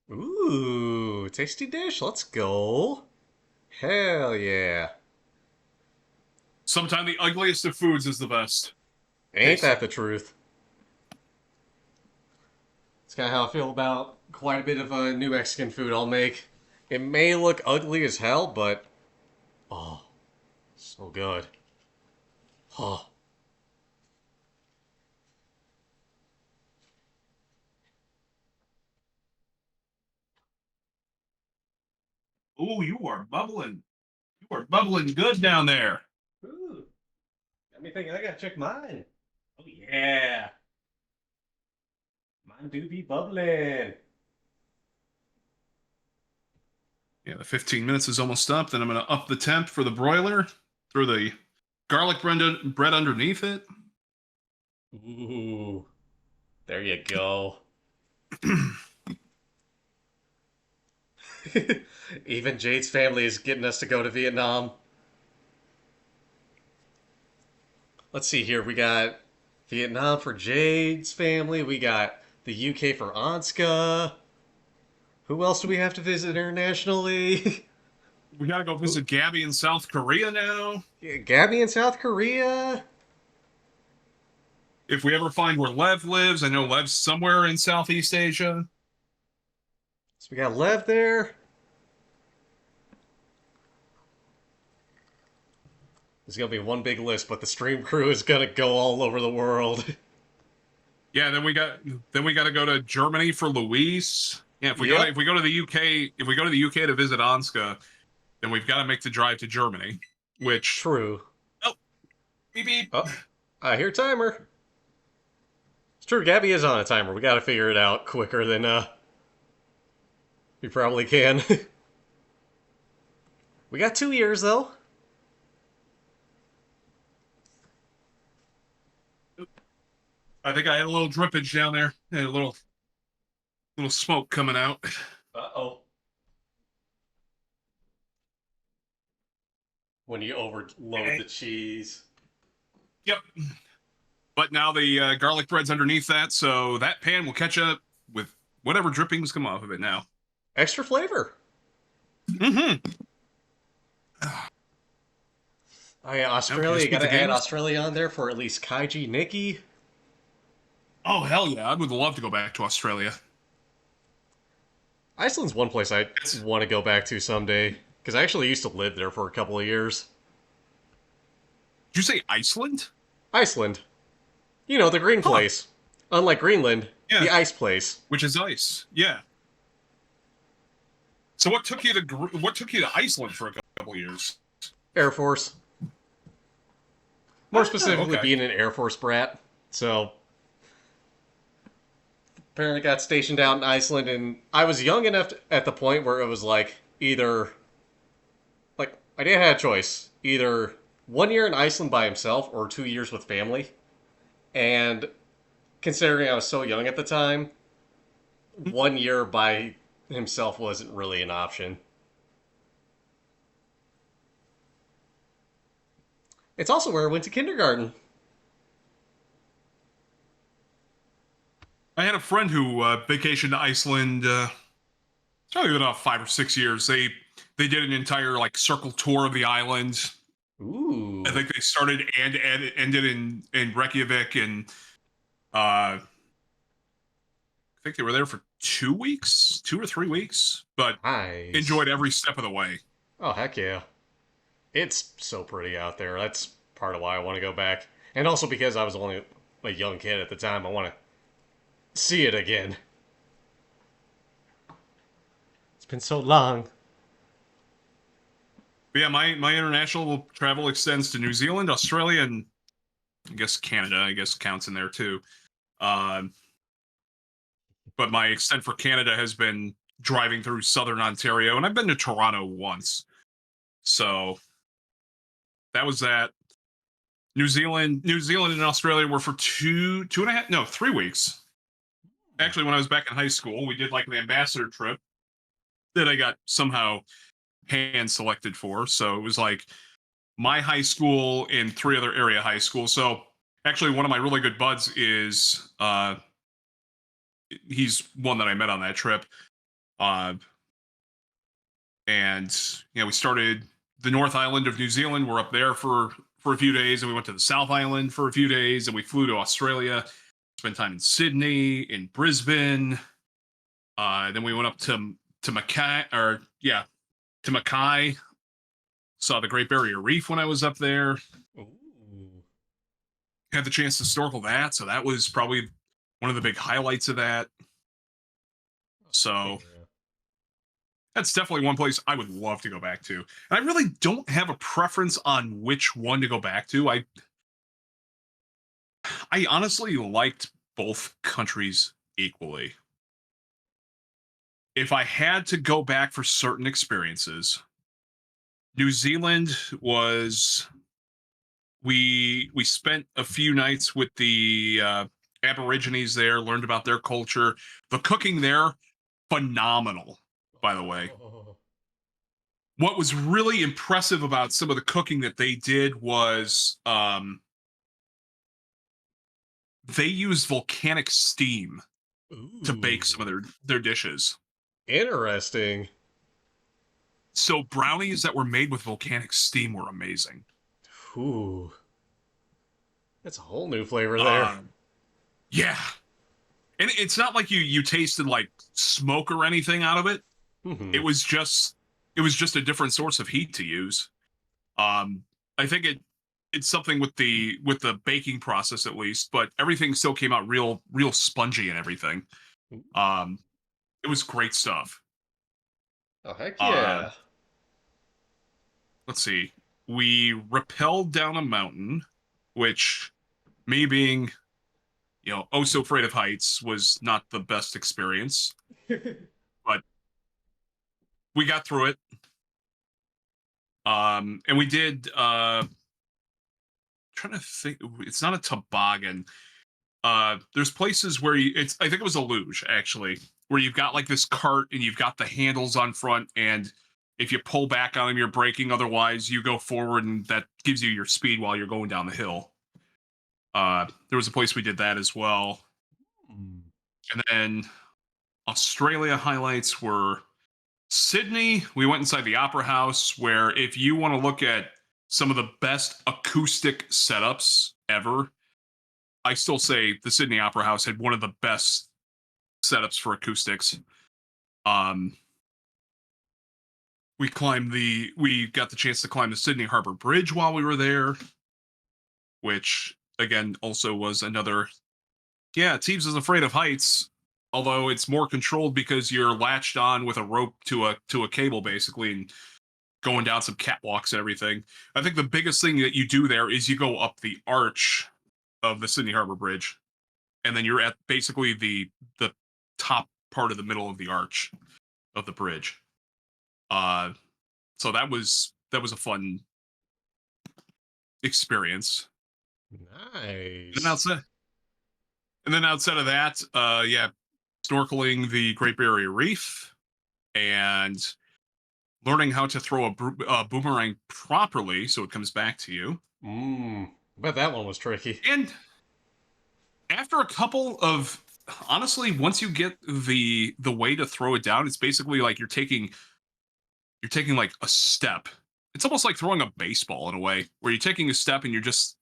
Ooh, tasty dish. Let's go. Hell yeah. Sometimes the ugliest of foods is the best. Ain't that Tasty. the truth? It's kind of how I feel about quite a bit of new Mexican food I'll make. It may look ugly as hell, but oh, so good. Oh, Ooh, you are bubbling. You are bubbling good down there. ooh, got me thinking. I gotta check mine. Oh yeah, mine do be bubbling. Yeah, the 15 minutes is almost up. Then I'm going to up the temp for the broiler. Throw the garlic bread underneath it. Ooh, there you go. Even Jade's family is getting us to go to Vietnam. Let's see here. We got Vietnam for Jade's family. We got the UK for Anska. Who else do we have to visit internationally? We got to go visit Gabby in South Korea now. Gabby in South Korea. If we ever find where Lev lives, I know Lev's somewhere in Southeast Asia. So we got Lev there. There's gonna be one big list, but the stream crew is gonna go all over the world. Yeah, then we got to go to Germany for Luis. Yeah, Yep. if we go to the UK, if we go to the UK to visit Anska, then we've got to make the drive to Germany. Which True. oh beep beep. Oh, I hear timer. It's true. Gabby is on a timer. We gotta figure it out quicker than we probably can. We got 2 years though. I think I had a little drippage down there. Had a little smoke coming out. Uh-oh. When you overload the cheese. Yep. But now the garlic bread's underneath that, so that pan will catch up with whatever drippings come off of it now. Extra flavor. Mm-hmm. Oh yeah, Australia. Okay, You speak the gotta add games. Australia on there for at least Kaiji Nikki. Oh hell yeah! I would love to go back to Australia. Iceland's one place I It's, want to go back to someday. Because I actually used to live there for a couple of years. did you say Iceland? Iceland. You know, the green Huh? place. Unlike Greenland, Yeah, the ice place. which is ice. Yeah. So what took you to Iceland for a couple years? Air Force. More Oh, specifically, okay. being an Air Force brat. So, apparently got stationed out in Iceland, and I was young enough at the point where it was like either like I didn't have a choice. Either 1 year in Iceland by himself or 2 years with family. And considering I was so young at the time, 1 year by himself wasn't really an option. It's also where I went to kindergarten. I had a friend who vacationed to Iceland. It's probably been about 5 or 6 years. They did an entire like circle tour of the island. I Ooh. think they started and ended in Reykjavik, and I think they were there for 2 weeks, 2 or 3 weeks, but Nice. enjoyed every step of the way. Oh, heck yeah. It's so pretty out there. That's part of why I want to go back. And also because I was only a young kid at the time, I want to see it again. It's been so long. But yeah, my international travel extends to New Zealand, Australia, and I guess Canada. I guess counts in there too. Uh, but my extent for Canada has been driving through southern Ontario, and I've been to Toronto once. So that was that. New Zealand and Australia were for two and a half, no, 3 weeks. Actually, when I was back in high school, we did like an ambassador trip that I got somehow hand selected for. So it was like my high school and three other area high schools. So actually, one of my really good buds is he's one that I met on that trip. Uh, and we started the North Island of New Zealand. We're up there for a few days, and we went to the South Island for a few days, and we flew to Australia, spent time in Sydney, in Brisbane. Then we went up to to Mackay, or yeah, to Mackay. Saw the Great Barrier Reef when I was up there. Ooh. Had the chance to snorkel that, so that was probably one of the big highlights of that. So Yeah. that's definitely one place I would love to go back to. And I really don't have a preference on which one to go back to. I honestly liked both countries equally. If I had to go back for certain experiences, New Zealand was we spent a few nights with the Aborigines there, learned about their culture. The cooking there, phenomenal, by the way. Oh. What was really impressive about some of the cooking that they did was they used volcanic steam to bake some of Ooh. their dishes. Interesting. So brownies that were made with volcanic steam were amazing. Ooh. That's a whole new flavor there. Uh, yeah, and it's not like you tasted like smoke or anything out of it. Hmm. It was just a different source of heat to use. I think it's something with the baking process at least, but everything still came out real spongy and everything. Um, it was great stuff. Oh, heck Uh, yeah. let's see. We rappelled down a mountain, which me being oh so afraid of heights was not the best experience, but we got through it. And we did. Trying to think, it's not a toboggan. There's places where it's I think it was a luge actually, where you've got like this cart and you've got the handles on front, and if you pull back on them you're braking, otherwise you go forward and that gives you your speed while you're going down the hill. There was a place we did that as well. Mm. And then Australia highlights were Sydney. We went inside the opera house, where if you want to look at some of the best acoustic setups ever, I still say the Sydney Opera House had one of the best setups for acoustics. Um, we got the chance to climb the Sydney Harbor Bridge while we were there, which again also was another. Yeah, Teebs is afraid of heights, although it's more controlled because you're latched on with a rope to a cable basically, and going down some catwalks and everything. I think the biggest thing that you do there is you go up the arch of the Sydney Harbor Bridge, and then you're at basically the top part of the middle of the arch of the bridge. Uh, so that was a fun experience. And then Nice. outside, of that, yeah, snorkeling the Great Barrier Reef and learning how to throw a boomerang properly so it comes back to you. Mmm. Bet that one was tricky. And after a couple of honestly, once you get the way to throw it down, it's basically like you're taking like a step. It's almost like throwing a baseball in a way, where you're taking a step and you're just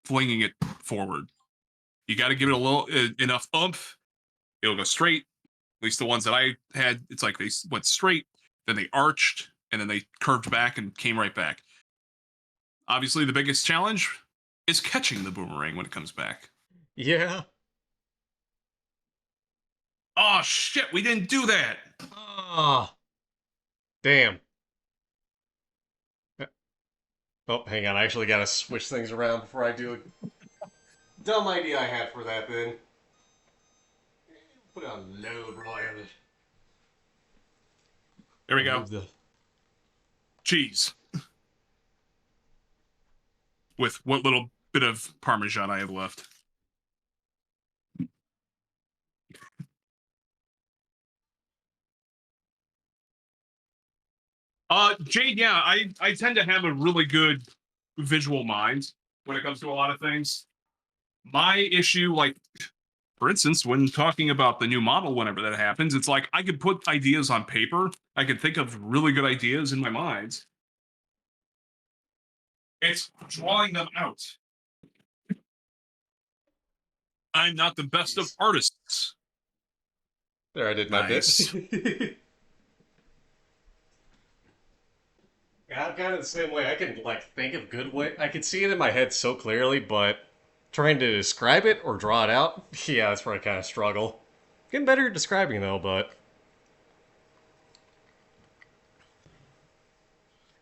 flinging it forward. You got to give it a little enough oomph. It'll go straight. At least the ones that I had, it's like they went straight, then they arched, and then they curved back and came right back. Obviously, the biggest challenge is catching the boomerang when it comes back. Yeah. Oh shit, we didn't do that. Ah. Damn. Oh, hang on. I actually gotta switch things around before I do a dumb idea I had for that then. Put it on load reliably. There we Gotta go. move the. Cheese with what little bit of Parmesan I have left. Jade, yeah, I tend to have a really good visual mind when it comes to a lot of things. My issue, like for instance, when talking about the new model, whenever that happens, it's like I could put ideas on paper. I could think of really good ideas in my mind. It's drawing them out. I'm not the best of Jeez. artists. There, I did my Nice. bit. Yeah, I'm kind of the same way. I can like think of good way. I can see it in my head so clearly, but trying to describe it or draw it out, yeah, that's where I kind of struggle. Getting better at describing though, but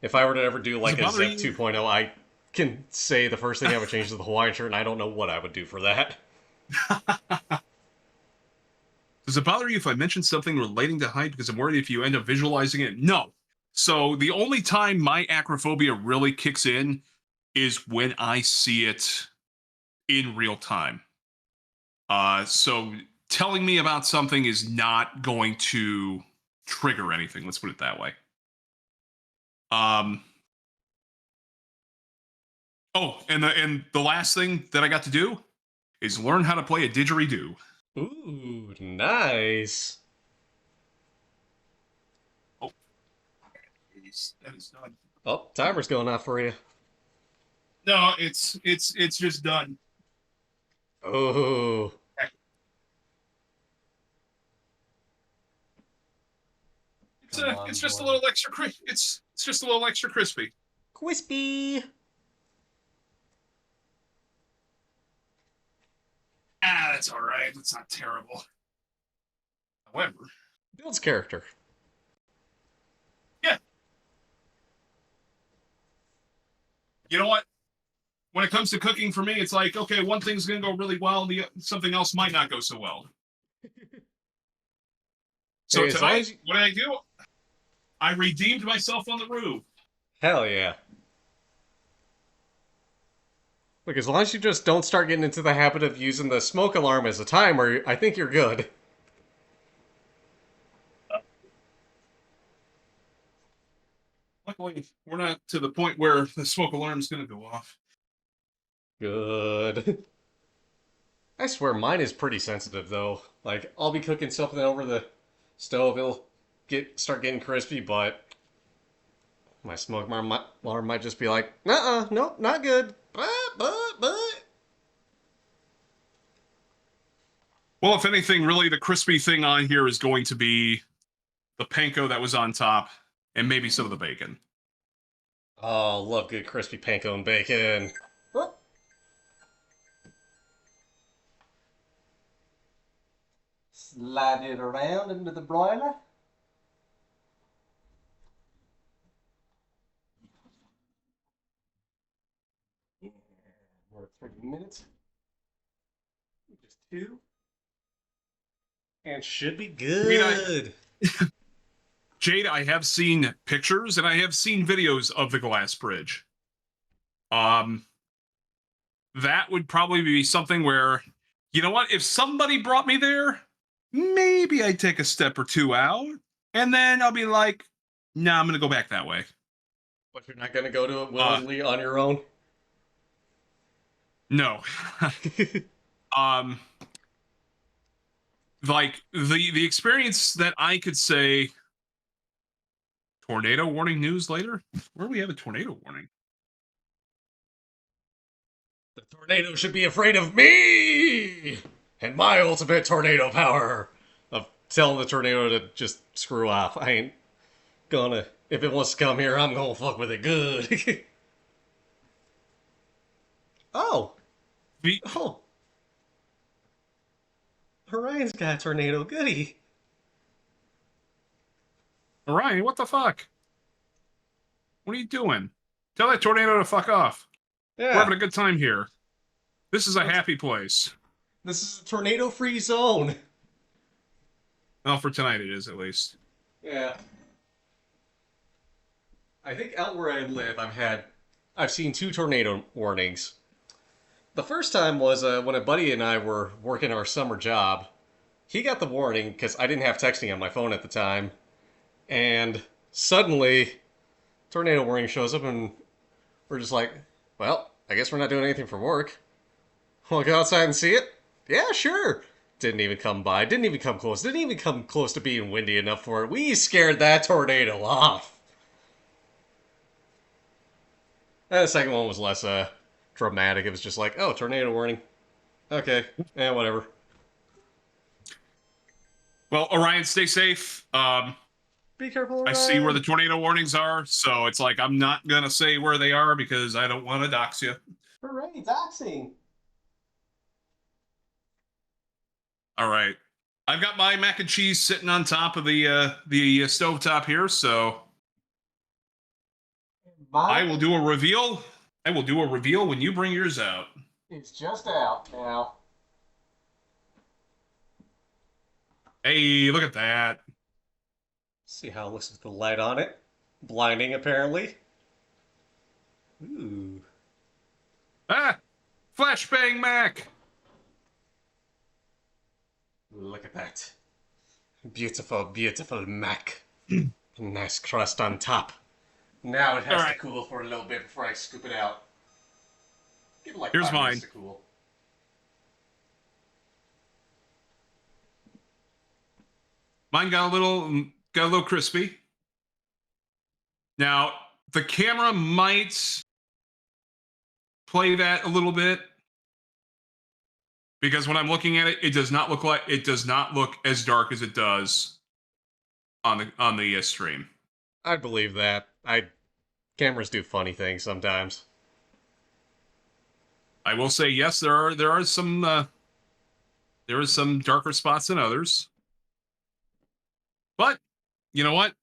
if I were to ever do Does like it a bother Zep you? 2.0, I can say the first thing I would change is the Hawaiian shirt, and I don't know what I would do for that. Does it bother you if I mention something relating to height because I'm worried if you end up visualizing it? No. So the only time my acrophobia really kicks in is when I see it in real time. So telling me about something is not going to trigger anything. Let's put it that way. Um. Oh, and the last thing that I got to do is learn how to play a didgeridoo. Ooh, nice. Oh, that is done. Oh, timer's going off for you. No, it's just done. Oh, come It's on, just a boy. little extra it's just a little extra crispy. Crispy. Ah, that's all right. That's not terrible. However, Builds character. yeah, you know what? When it comes to cooking for me, it's like okay, one thing's gonna go really well, the something else might not go so well. So Hey, as long tonight, as you... what did I do? I redeemed myself on the roof. Hell yeah. Look, as long as you just don't start getting into the habit of using the smoke alarm as a timer, I think you're good. Luckily, we're not to the point where the smoke alarm is gonna go off. Good. I swear mine is pretty sensitive though. Like I'll be cooking something over the stove, it'll start getting crispy, but my alarm might just be like, nope, not good. But. Well, if anything, really, the crispy thing on here is going to be the panko that was on top, and maybe some of the bacon. Oh, love good crispy panko and bacon. Slide it around into the broiler. We're at 3 minutes. Just two. And should be I mean, good. Jade, I have seen pictures and I have seen videos of the glass bridge. Um, that would probably be something where, you know what, if somebody brought me there, maybe I'd take a step or two out, and then I'll be like, nah, I'm gonna go back that way. But you're not gonna go to it Uh, willingly on your own? no. um, like the experience that I could say tornado warning news later. Where do we have a tornado warning? The tornado should be afraid of me and my ultimate tornado power of telling the tornado to just screw off. I ain't gonna. If it wants to come here, I'm gonna fuck with it good. Oh, The oh, Orion's got a tornado goodie. Orion, what the fuck? What are you doing? Tell that tornado to fuck off. We're Yeah, having a good time here. This is a let's, happy place. this is a tornado-free zone. Well, for tonight it is at least. Yeah, I think out where I live, I've seen two tornado warnings. The first time was when a buddy and I were working our summer job. He got the warning because I didn't have texting on my phone at the time, and suddenly tornado warning shows up, and we're just like, well, I guess we're not doing anything for work. Wanna go outside and see it? Yeah, sure. Didn't even come by. Didn't even come close. Didn't even come close to being windy enough for it. We scared that tornado off. And the second one was less dramatic. It was just like, oh, tornado warning. Okay, whatever. Well, Orion, stay safe. Be careful I see where the around. tornado warnings are, so it's like I'm not gonna say where they are because I don't want to dox you. Hooray, doxing. All right, I've got my mac and cheese sitting on top of the stovetop here, so I will Mine do a reveal. I will do a reveal when you bring yours out. is just out now. Hey, look at that. See how it looks with the light on it? Blinding, apparently. Ooh. Ah, flashbang mac. Look at that. Beautiful, beautiful mac. Nice crust on top. Now it All has to right, cool for a little bit before I scoop it out. Give it like here's 5 minutes mine. to cool. Mine got a little crispy. Now the camera might play that a little bit because when I'm looking at it, it does not look as dark as it does on the stream. I'd believe that. Cameras do funny things sometimes. I will say yes, there are some darker spots than others, but you know what?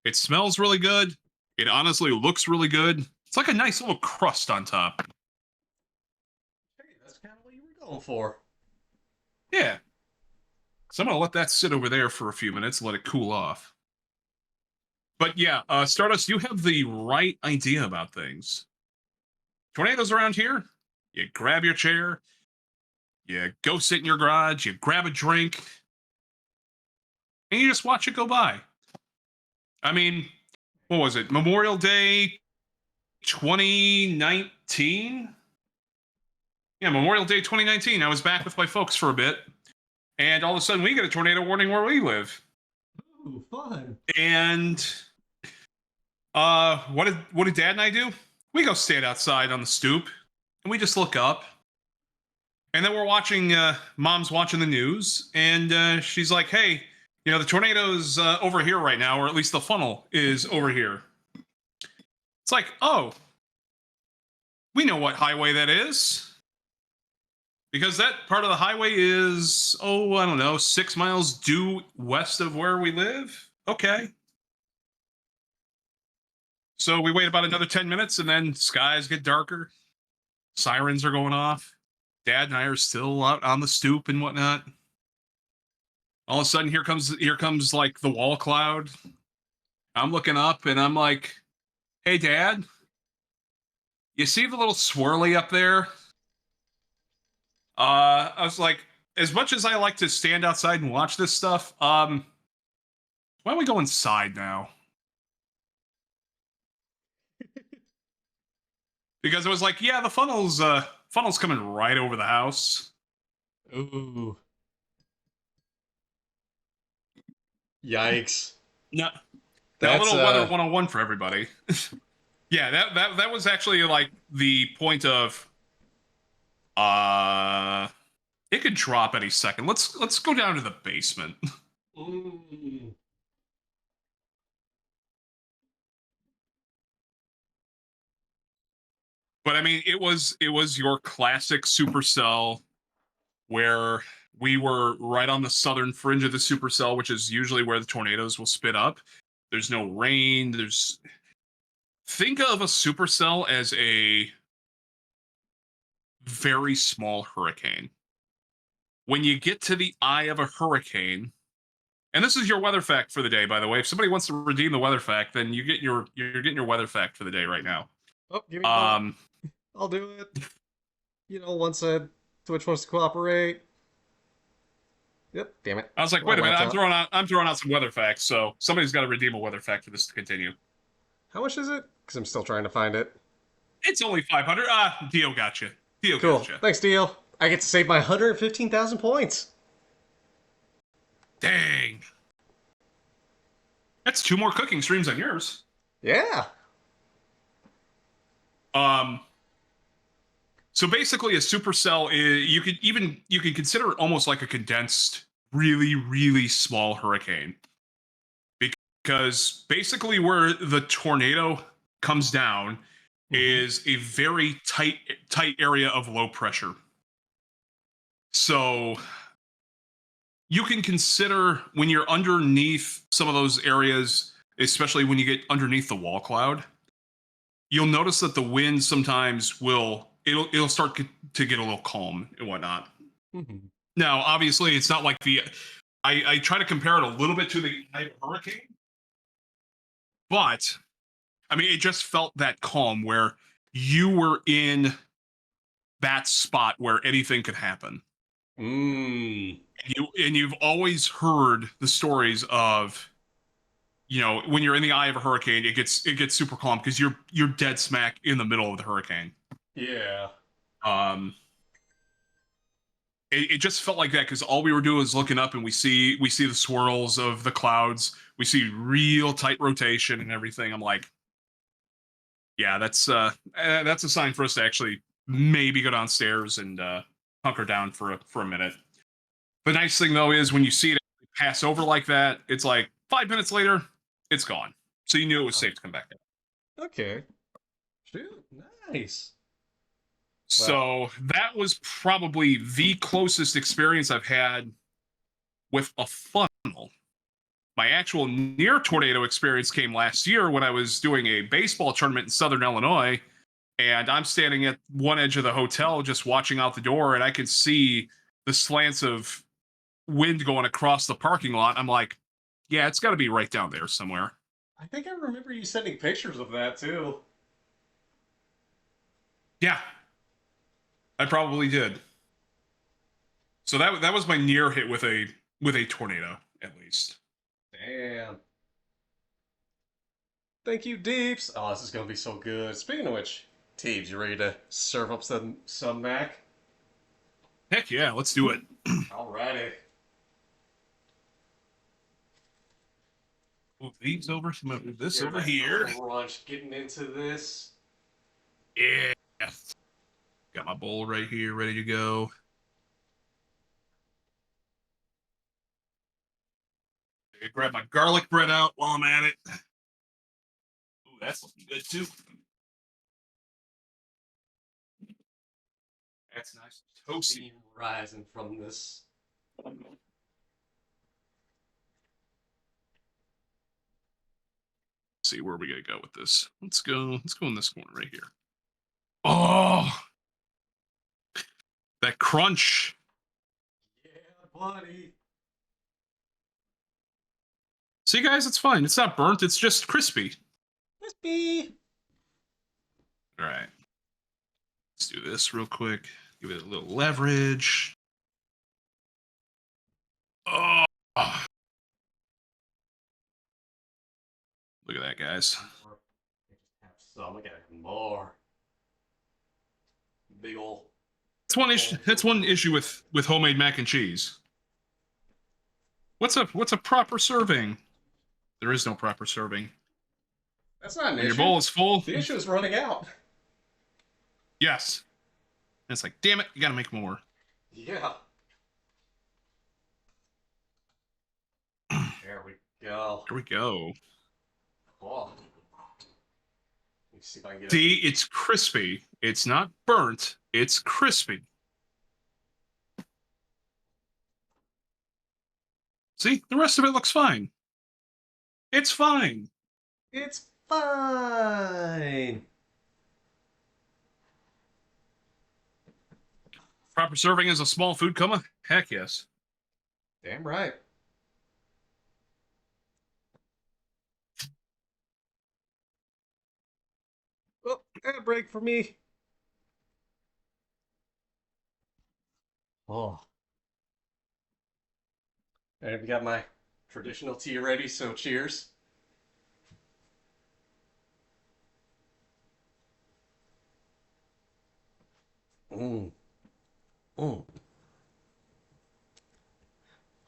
It smells really good. It honestly looks really good. It's like a nice little crust on top. Hey, that's kind of what you were going for. Yeah. So I'm gonna let that sit over there for a few minutes, let it cool off. But yeah, Stardust, you have the right idea about things. Tornadoes around here, you grab your chair, you go sit in your garage, you grab a drink, and you just watch it go by. I mean, what was it? Memorial Day 2019? Yeah, Memorial Day 2019. I was back with my folks for a bit, and all of a sudden we get a tornado warning where we live. Ooh, fun. And what did Dad and I do? We go stand outside on the stoop, and we just look up. And then we're watching. Mom's watching the news, and she's like, "Hey, you know the tornado's over here right now, or at least the funnel is over here." It's like, oh, we know what highway that is. Because that part of the highway is, oh, I don't know, 6 miles due west of where we live. Okay. So we wait about another 10 minutes and then skies get darker. Sirens are going off. Dad and I are still out on the stoop and whatnot. All of a sudden, here comes like the wall cloud. I'm looking up and I'm like, hey, Dad, you see the little swirly up there? I was like, as much as I like to stand outside and watch this stuff, why don't we go inside now? Because it was like, yeah, the funnel's coming right over the house. Ooh. Yikes. No, now a That's little weather 101 for everybody. Yeah, that was actually like the point of it could drop any second. Let's go down to the basement. Mm. But I mean, it was your classic supercell where we were right on the southern fringe of the supercell, which is usually where the tornadoes will spit up. There's no rain. There's think of a supercell as a very small hurricane. When you get to the eye of a hurricane, and this is your weather fact for the day, by the way. If somebody wants to redeem the weather fact, then you're getting your weather fact for the day right now. Oh, give me a moment. Um, I'll do it. Once Twitch wants to cooperate. Yep, damn it. I was like, Wrong wait a minute, laptop. I'm throwing out some weather facts, so somebody's got to redeem a weather fact for this to continue. How much is it? Because I'm still trying to find it. It's only 500. Dio got you. Dio Cool. got you. Thanks, Deal. I get to save my 115,000 points. Dang. That's two more cooking streams on yours. Yeah. Um. So basically, a supercell is you could consider it almost like a condensed, really really small hurricane. because basically where the tornado comes down Mm-hmm. is a very tight area of low pressure. So you can consider when you're underneath some of those areas, especially when you get underneath the wall cloud, you'll notice that the wind sometimes it'll start to get a little calm and whatnot. Mm-hmm. Now, obviously, it's not like I try to compare it a little bit to the hurricane, but I mean, it just felt that calm where you were in that spot where anything could happen. Mm. You've always heard the stories of, when you're in the eye of a hurricane, it gets super calm because you're dead smack in the middle of the hurricane. Yeah. Um, it just felt like that because all we were doing is looking up and we see the swirls of the clouds. We see real tight rotation and everything. I'm like, yeah, that's a sign for us to actually maybe go downstairs and hunker down for a minute. The nice thing though is when you see it pass over like that, it's like 5 minutes later, it's gone. So you knew it was safe to come back. Okay. Shoot. Nice. Well, So that was probably the closest experience I've had with a funnel. My actual near tornado experience came last year when I was doing a baseball tournament in Southern Illinois. And I'm standing at one edge of the hotel just watching out the door, and I could see the slants of wind going across the parking lot. I'm like, yeah, it's got to be right down there somewhere. I think I remember you sending pictures of that too. Yeah, I probably did. So that was my near hit with a tornado, at least. Damn. Thank you, Deeps. Oh, this is gonna be so good. Speaking of which, Teebs, you ready to serve up some Mac? Heck yeah, let's do it. Alrighty. Move these over. Move this You're over that here. crunch getting into this. Yeah. Got my bowl right here, ready to go. Grab my garlic bread out while I'm at it. Ooh, that's looking good too. That's nice. Toasty. Steam rising from this. See where we gotta go with this. Let's go. Let's go in this corner right here. Oh, that crunch. Yeah, buddy. See, guys, it's fine. It's not burnt. It's just crispy. Crispy. All right. Let's do this real quick. Give it a little leverage. Oh, look at that, guys. Have some. I gotta have more. Big ol' That's one issue. That's one issue with homemade mac and cheese. What's a proper serving? There is no proper serving. That's not an When your issue. bowl is full, The issue is running out. yes. And it's like, damn it, you gotta make more. Yeah. There we go. Here we go. Oh. Let me see if I can get it. See, it's crispy. It's not burnt. It's crispy. See, the rest of it looks fine. It's fine. It's fine. Proper serving is a small food coma? Heck yes. Damn right. Oh, ad break for me. Oh. I've got my traditional tea ready, so cheers. Mmm. Mmm.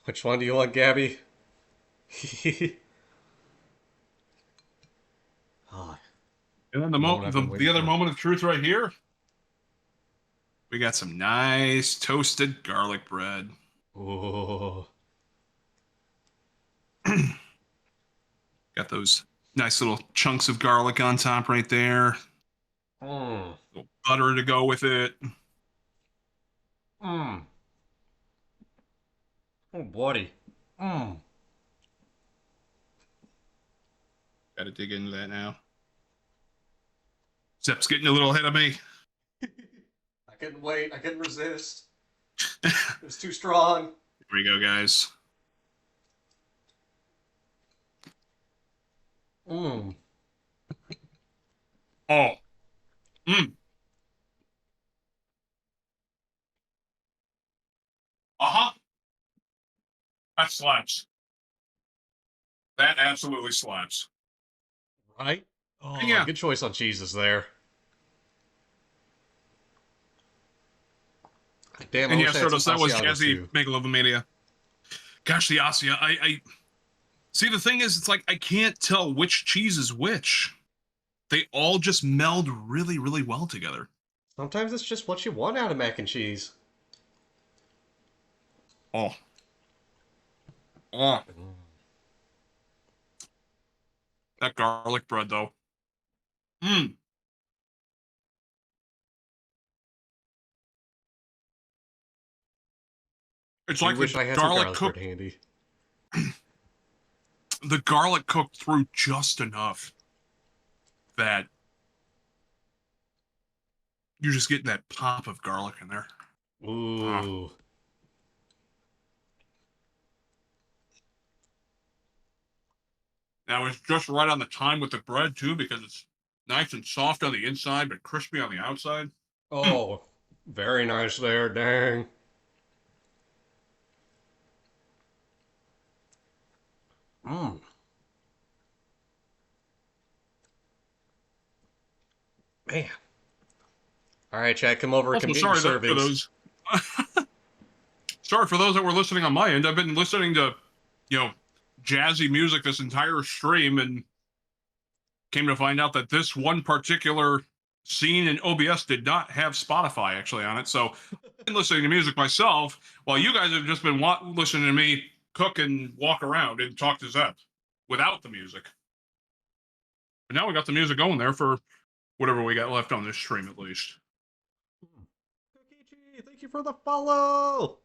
Which one do you want, Gabby? oh, And then the moment I've been the waiting other for. moment of truth right here. We got some nice toasted garlic bread. Oh. Got those nice little chunks of garlic on top right there. Mmm. Little butter to go with it. Mmm. Oh, buddy. Mmm. Got to dig into that now. Zep's getting a little ahead of me. I couldn't wait. I couldn't resist. Here It was too strong. we go, guys. Mmm. Oh, mm. Uh-huh. That slaps. That absolutely slaps. Right? Oh, Yeah. good choice on cheeses there. Damn, I And yeah, wish I had some Sotos, that was Asiago Jazzy too. Megalomania. Gosh, the Asia. I see. The thing is, it's like I can't tell which cheese is which. They all just meld really, really well together. Sometimes it's just what you want out of mac and cheese. Oh, oh, that garlic bread though. Mm. It's Do like wish I had some garlic bread handy. the garlic cooked through just enough that you're just getting that pop of garlic in there. Ah. Ooh. Now it's just right on the time with the bread too, because it's nice and soft on the inside but crispy on the outside. Mm. Oh, very nice there, dang. Mmm. Man. All right, Chad, come over. Come Also, get your sorry for servings. those. Sorry for those that were listening on my end. I've been listening to, you know, jazzy music this entire stream, and came to find out that this one particular scene in OBS did not have Spotify actually on it. So I've been listening to music myself while you guys have just been listening to me cook and walk around and talk to Zep without the music. But now we got the music going there for whatever we got left on this stream at least. Kokichi, thank you for the follow.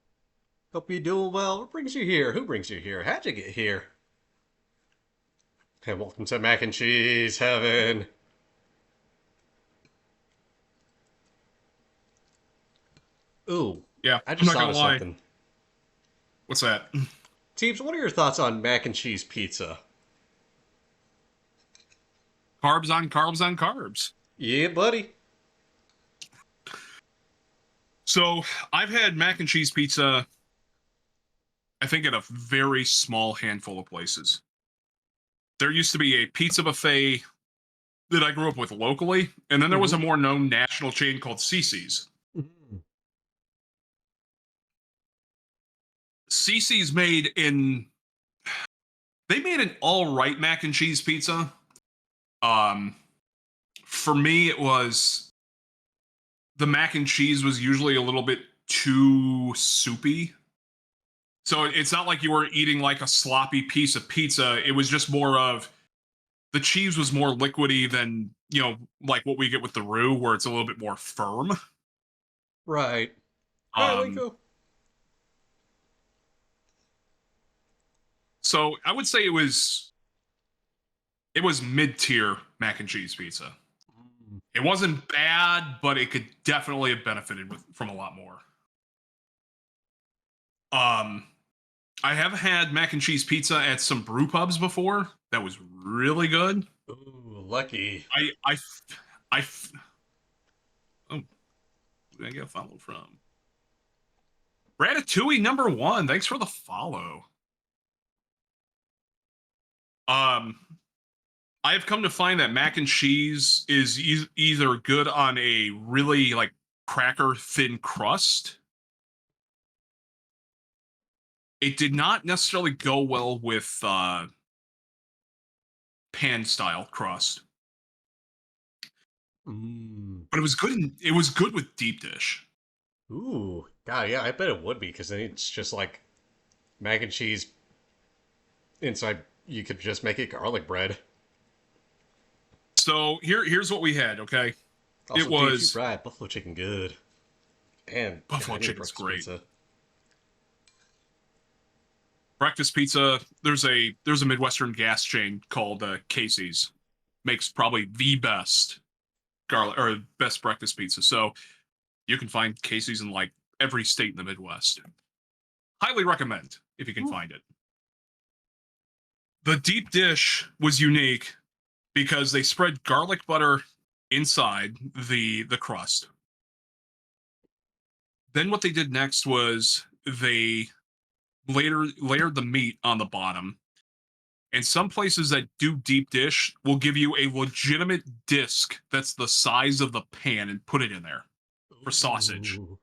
Hope you're doing well. What brings you here? Who brings you here? How'd you get here? And welcome to Mac and Cheese Heaven. Ooh, Yeah, I I'm just not thought gonna of lie. something. What's that? Teebs, what are your thoughts on mac and cheese pizza? Carbs on carbs on carbs. Yeah, buddy. So I've had mac and cheese pizza, I think, at a very small handful of places. There used to be a pizza buffet that I grew up with locally, and then there was a Mm-hmm. more known national chain called Cece's. Mm. Cece's they made an all right mac and cheese pizza. Um, for me, it was the mac and cheese was usually a little bit too soupy. So it's not like you were eating like a sloppy piece of pizza. It was just more of the cheese was more liquidy than, like what we get with the roux, where it's a little bit more firm. Right. Hi, Um, Linko. so I would say it was mid-tier mac and cheese pizza. Mm. It wasn't bad, but it could definitely have benefited from a lot more. Um, I have had mac and cheese pizza at some brew pubs before. That was really good. Ooh, lucky. I oh, who did I get a follow from? Ratatouille #1. Thanks for the follow. Um, I have come to find that mac and cheese is either good on a really like cracker thin crust. It did not necessarily go well with pan style crust, Mm. but it was good with deep dish. Ooh, God, yeah, I bet it would be because then it's just like mac and cheese inside, you could just make it garlic bread. So here's what we had. Okay, it Also, Teebs, you was right. Buffalo chicken good. And God, buffalo I need a chicken's breakfast great. pizza. Breakfast pizza. There's a Midwestern gas chain called Casey's. Makes probably the best garlic or best breakfast pizza. So you can find Casey's in like every state in the Midwest. Highly recommend if you can find it. The deep dish was unique because they spread garlic butter inside the crust. Then what they did next was they layered the meat on the bottom. And some places that do deep dish will give you a legitimate disc that's the size of the pan and put it in there for sausage. Ooh.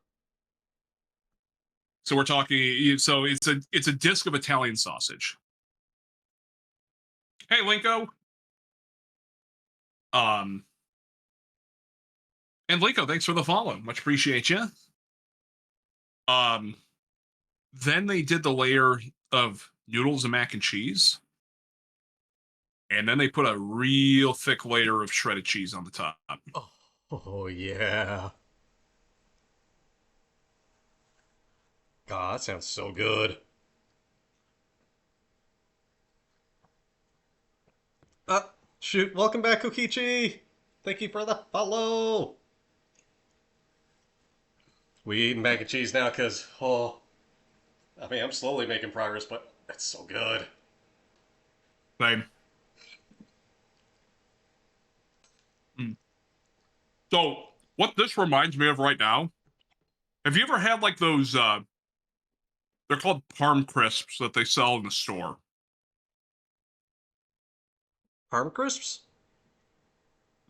So we're talking. So it's a disc of Italian sausage. Hey, Linko. Um, and Linko, thanks for the follow. Much appreciate you. Um, then they did the layer of noodles and mac and cheese, and then they put a real thick layer of shredded cheese on the top. Oh, yeah. God, that sounds so good. Shoot. Welcome back, Kokichi. Thank you for the follow. We eating mac and cheese now because, oh, I mean, I'm slowly making progress, but it's so good. Same. Mm. So what this reminds me of right now, have you ever had like those they're called parm crisps that they sell in the store? Parm crisps?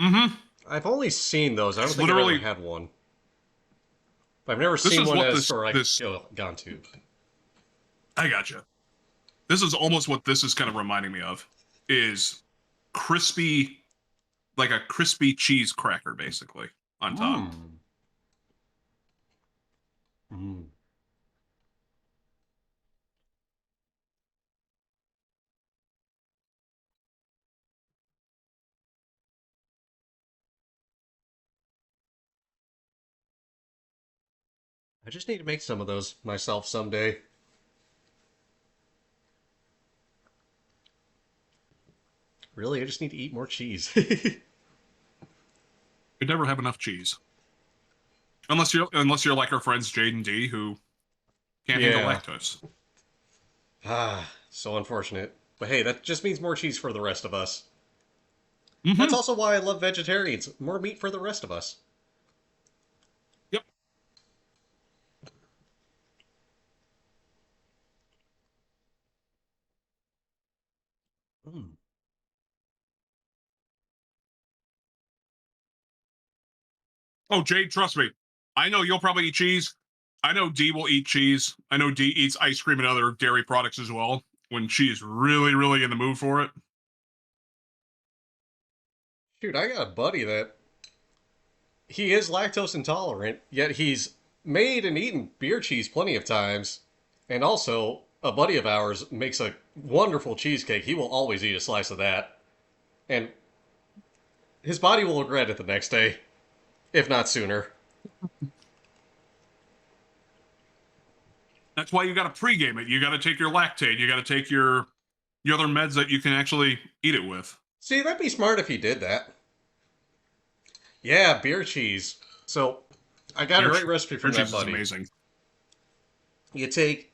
Mm-hmm. I've only seen those. I don't It's think I've ever literally had one. But I've never this seen is one what at a this store I this gone to. I gotcha. This is almost what this is kind of reminding me of is crispy like a crispy cheese cracker basically on top. Mmm. Mmm. I just need to make some of those myself someday. Really, I just need to eat more cheese. You never have enough cheese. Unless you're like our friends Jade and D who can't handle Yeah. lactose. So unfortunate. But hey, that just means more cheese for the rest of us. That's Mm-hmm. also why I love vegetarians. More meat for the rest of us. Yep. Mm. Oh, Jade, trust me. I know you'll probably eat cheese. I know D will eat cheese. I know D eats ice cream and other dairy products as well when she is really, really in the mood for it. Shoot, I got a buddy that he is lactose intolerant, yet he's made and eaten beer cheese plenty of times. And also, a buddy of ours makes a wonderful cheesecake. He will always eat a slice of that. And his body will regret it the next day, if not sooner. That's why you got to pregame it. You got to take your lactate. You got to take your other meds that you can actually eat it with. See, that'd be smart if he did that. Yeah, beer cheese. So, I got a Beer, great recipe beer from that cheese is buddy. amazing. You take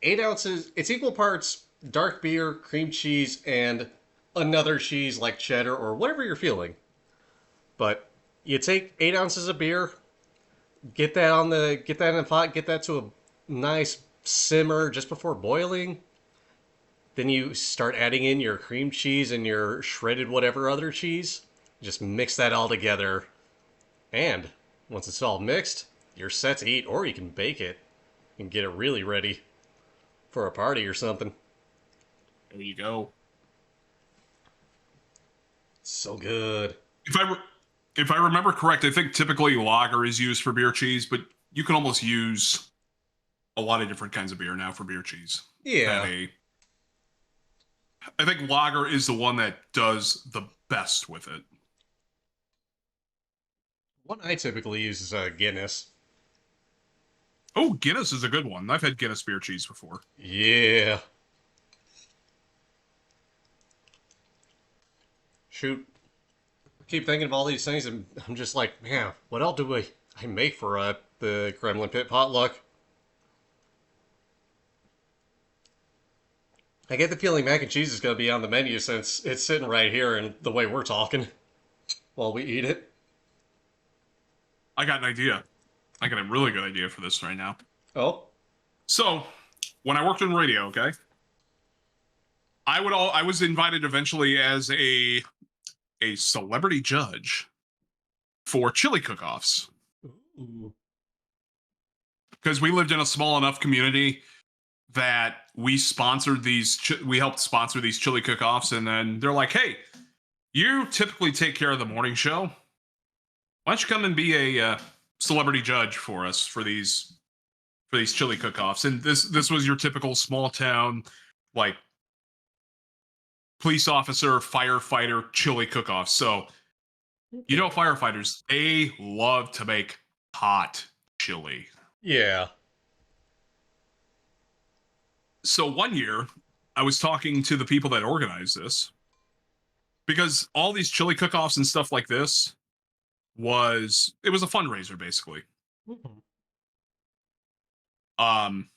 8 ounces, it's equal parts dark beer, cream cheese, and another cheese like cheddar or whatever you're feeling. But you take 8 ounces of beer, get that in the pot, get that to a nice simmer just before boiling. Then you start adding in your cream cheese and your shredded whatever other cheese. Just mix that all together. And once it's all mixed, you're set to eat, or you can bake it and get it really ready for a party or something. There you go. So good. If I if I remember correct, I think typically lager is used for beer cheese, but you can almost use a lot of different kinds of beer now for beer cheese. I've had Yeah. I think lager is the one that does the best with it. One I typically use is Guinness. Oh, Guinness is a good one. I've had Guinness beer cheese before. Yeah. Shoot. Keep thinking of all these things, and I'm just like, man, what else do I make for the Kremlin Pit potluck? I get the feeling mac and cheese is going to be on the menu since it's sitting right here and the way we're talking while we eat it. I got an idea. I got a really good idea for this right now. Oh, So, when I worked in radio, okay, I was invited eventually as a celebrity judge for chili cook-offs ooh. because we lived in a small enough community that we helped sponsor these chili cook-offs, and then they're like, hey, you typically take care of the morning show, why don't you come and be a celebrity judge for us for these chili cook-offs? And this was your typical small town, like, police officer, firefighter chili cook-offs. So you know, firefighters, they love to make hot chili. Yeah. So one year, I was talking to the people that organized this because all these chili cook-offs and stuff like this it was a fundraiser basically. Um,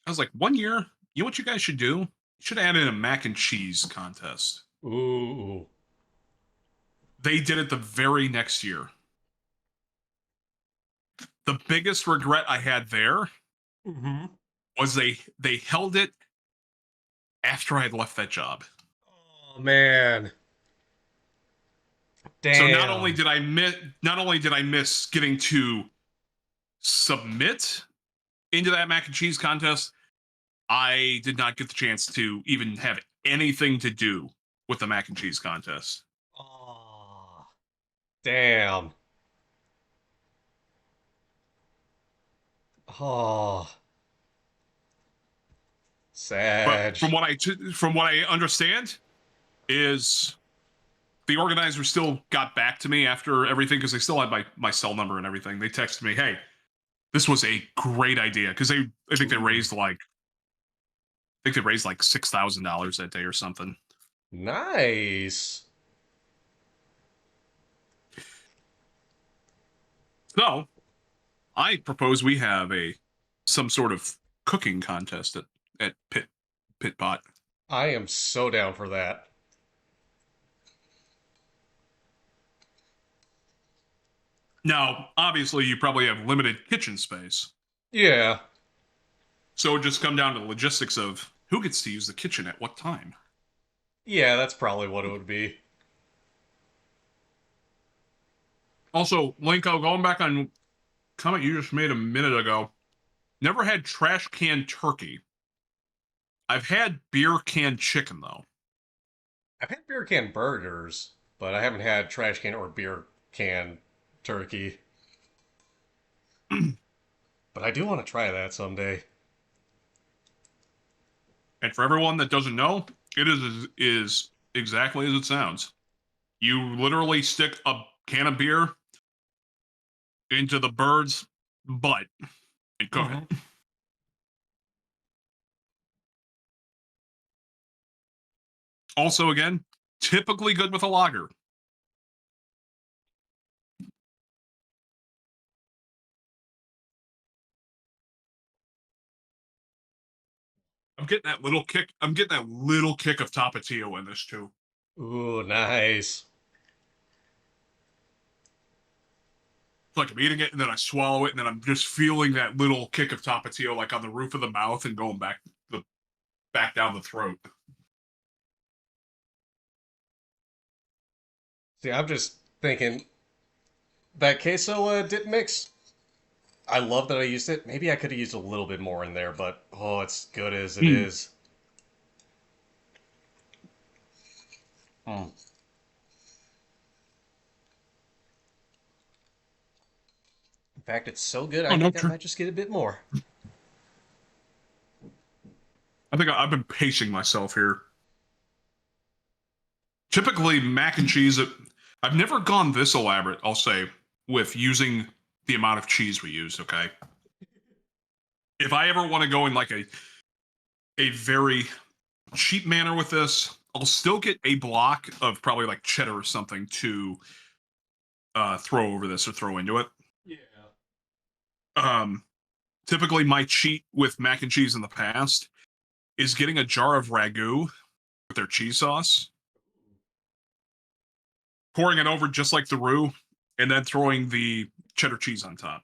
I was like, one year, you know what you guys should do? You should add in a mac and cheese contest. Ooh. They did it the very next year. The biggest regret I had there Mm-hmm. was they held it after I had left that job. Oh man. So Damn. not only did I miss getting to submit into that mac and cheese contest, I did not get the chance to even have anything to do with the mac and cheese contest. Oh. Damn. Oh. But Sag. from what I understand is the organizer still got back to me after everything because they still had my cell number and everything. They texted me, "Hey, this was a great idea," because I think they raised like $6,000 that day or something. Nice. So I propose we have a some sort of cooking contest at Pit Pot. I am so down for that. Now, obviously, you probably have limited kitchen space, Yeah. so it just come down to the logistics of who gets to use the kitchen at what time. Yeah, that's probably what it would be. Also, Linko, going back on comment you just made a minute ago, never had trash can turkey. I've had beer can chicken though. I've had beer can burgers, but I haven't had trash can or beer can turkey. But I do want to try that someday. And for everyone that doesn't know, is exactly as it sounds. You literally stick a can of beer into the bird's butt and cook Mm-hmm. it. Also, again, typically good with a lager. I'm getting that little kick. I'm getting that little kick of Tapatio in this too. Ooh, nice. It's like I'm eating it and then I swallow it and then I'm just feeling that little kick of Tapatio like on the roof of the mouth and going back down the throat. See, I'm just thinking that queso dip mix. I love that I used it. Maybe I could have used a little bit more in there, but oh, it's good as it Mm. is. Mm. In fact, it's so good, Oh I no, think I might just get a bit more. I think I've been pacing myself here. typically mac and cheese. I've never gone this elaborate, I'll say, with using the amount of cheese we use. Okay, if I ever want to go in like a very cheap manner with this, I'll still get a block of probably like cheddar or something to throw over this or throw into it. Yeah. Um, typically, my cheat with mac and cheese in the past is getting a jar of ragu with their cheese sauce, pouring it over just like the roux, and then throwing the cheddar cheese on top.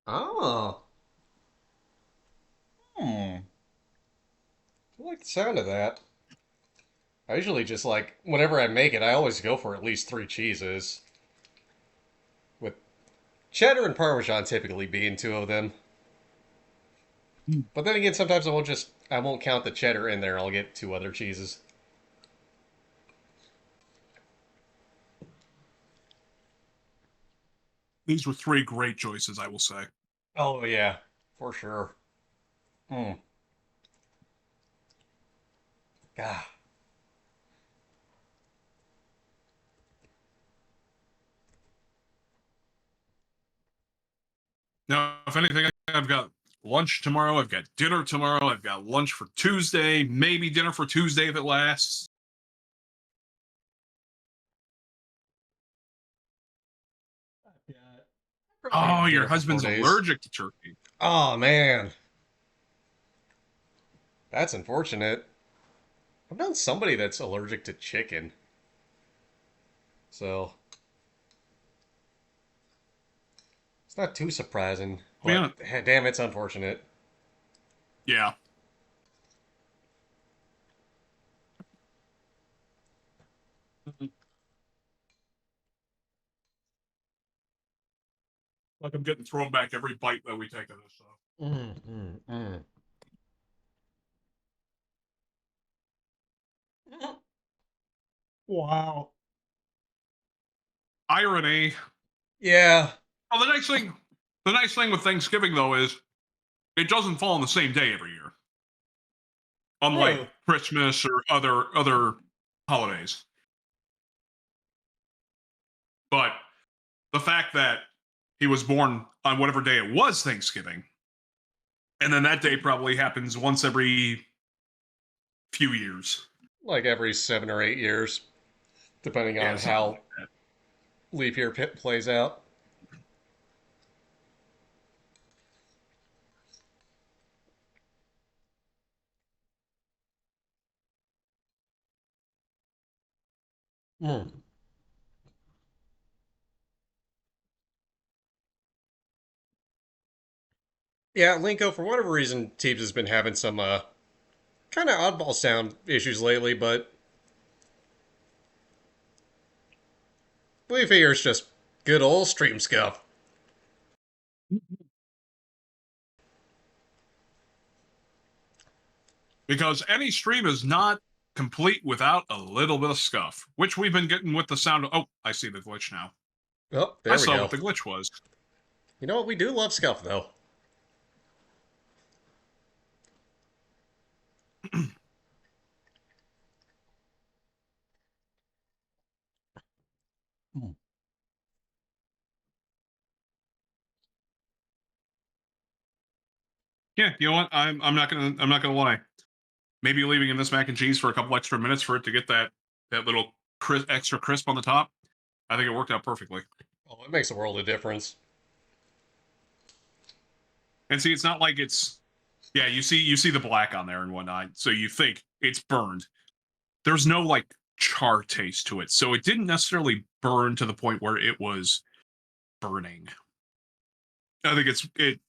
Oh. I like the sound of that. I usually just like, whenever I make it, I always go for at least 3 cheeses. With cheddar and Parmesan typically being 2 of them. But then again, sometimes I won't count the cheddar in there. I'll get 2 other cheeses. These were three great choices, I will say. Oh yeah, for sure. Mm. Ah. Now, if anything, I've got lunch tomorrow. I've got dinner tomorrow. I've got lunch for Tuesday. Maybe dinner for Tuesday if it lasts. Yeah. Probably Oh, have your dinner for four husband's days. allergic to turkey. Oh man, that's unfortunate. I've known somebody that's allergic to chicken, so it's not too surprising. Man, But damn, it's unfortunate. yeah. Like I'm getting thrown back every bite that we take of this stuff. Mm, mm, mm. Wow. Irony. Yeah, Oh, the nice thing with Thanksgiving though is it doesn't fall on the same day every year, unlike true. Christmas or other holidays. But the fact that he was born on whatever day it was Thanksgiving, and then that day probably happens once every few years. Like every 7 or 8 years, depending Yeah, on something how like that. leap year pit plays out. Mm. Yeah, Linko, for whatever reason, Teebs has been having some kind of oddball sound issues lately, but we figure it's just good old stream scuff. Because any stream is not complete without a little bit of scuff, which we've been getting with the sound of. Oh, I see the glitch now. Oh, I there we saw go. what the glitch was. You know what? We do love scuff, though. Mm. Yeah, you know what? I'm not gonna lie. Maybe leaving in this mac and cheese for a couple extra minutes for it to get that little extra crisp on the top. I think it worked out perfectly. Oh, it makes a world of difference. And see, it's not like it's yeah. You see the black on there and whatnot, so you think it's burned. There's no like char taste to it, so it didn't necessarily burn to the point where it was burning. I think it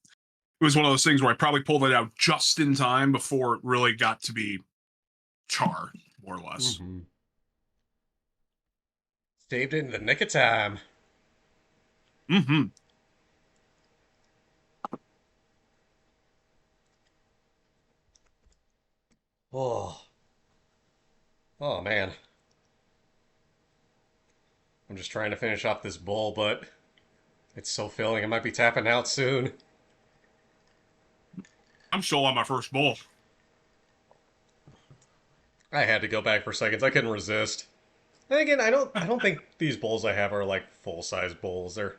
was one of those things where I probably pulled it out just in time before it really got to be char, more or less. Mm-hmm. Saved it in the nick of time. Mm-hmm. Oh, oh man. I'm just trying to finish off this bowl, but it's so filling. I might be tapping out soon. I'm still on my first bowl. I had to go back for seconds. I couldn't resist. And again, I don't think these bowls I have are like full size bowls. They're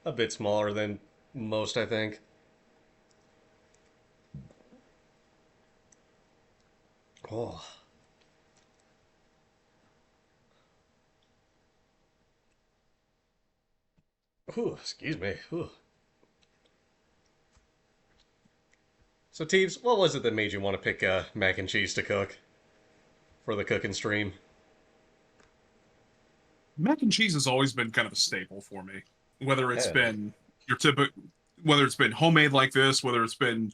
a bit smaller than most, I think. Oh, ooh, excuse me. Ooh. So, Teebs, what was it that made you want to pick mac and cheese to cook for the cooking stream? Mac and cheese has always been kind of a staple for me. Whether it's Hell, been your typical, whether it's been homemade like this, whether it's been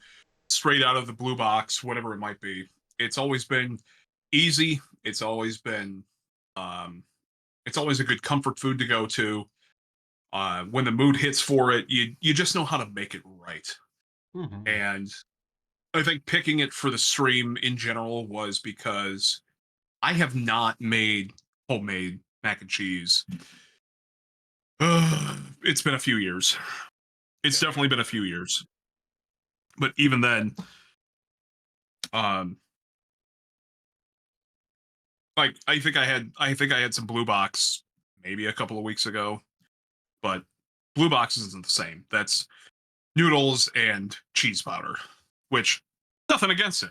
straight out of the blue box, whatever it might be, it's always been easy. Um, it's always a good comfort food to go to. When the mood hits for it, you just know how to make it right. mm-hmm. And I think picking it for the stream in general was because I have not made homemade mac and cheese. It's been a few years. It's definitely been a few years. But even then, um, like I think I had some blue box maybe a couple of weeks ago, but blue box isn't the same. That's noodles and cheese powder, which nothing against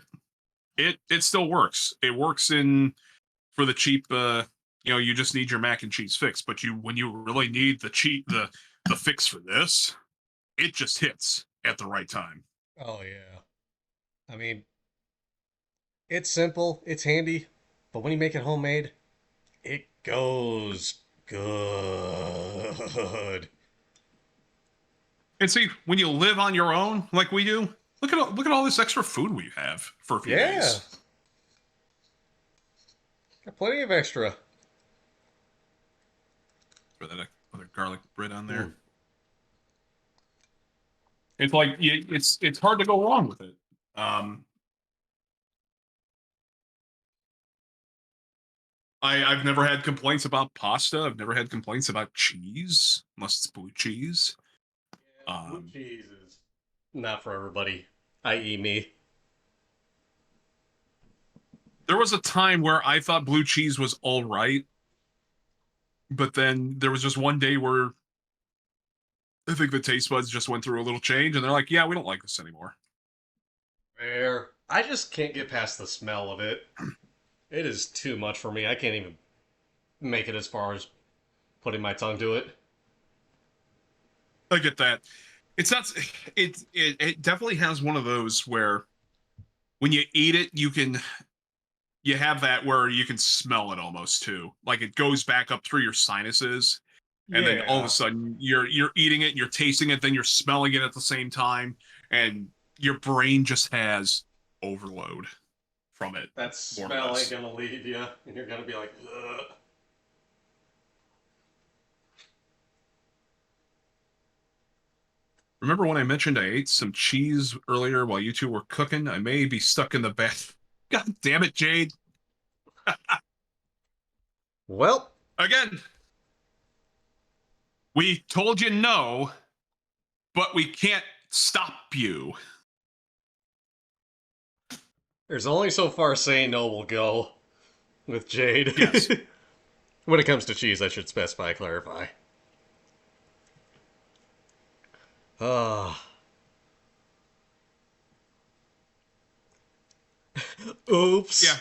it. It still works. It works in for the cheap. You just need your mac and cheese fix. But you when you really need the fix for this, it just hits at the right time. Oh yeah. I mean, it's simple, it's handy, but when you make it homemade, it goes good. And see, when you live on your own like we do, look at all this extra food we have for a few Yeah, days. got plenty of extra. Throw that other garlic bread on there. Mm. It's like it's hard to go wrong with it. Um, I've never had complaints about pasta. I've never had complaints about cheese, unless it's blue cheese. Yeah, blue Um, cheese is not for everybody, i.e., me. there was a time where I thought blue cheese was all right, but then there was just one day where I think the taste buds just went through a little change, and they're like, "Yeah, we don't like this anymore." Rare. I just can't get past the smell of it. It is too much for me. I can't even make it as far as putting my tongue to it. I get that. It's not. It definitely has one of those where when you eat it, you have that where you can smell it almost too. Like it goes back up through your sinuses, and then all of a Yeah, sudden you're eating it, you're tasting it, then you're smelling it at the same time, and your brain just has overload from it, that more or smell ain't less. gonna leave you, and you're gonna be like, ugh. Remember when I mentioned I ate some cheese earlier while you two were cooking? I may be stuck in the bath. God damn it, Jade. Well, Again, we told you no, but we can't stop you. there's only so far saying no will go with Yes. Jade. When it comes to cheese, I should specify, clarify. Ah, Yeah. oops,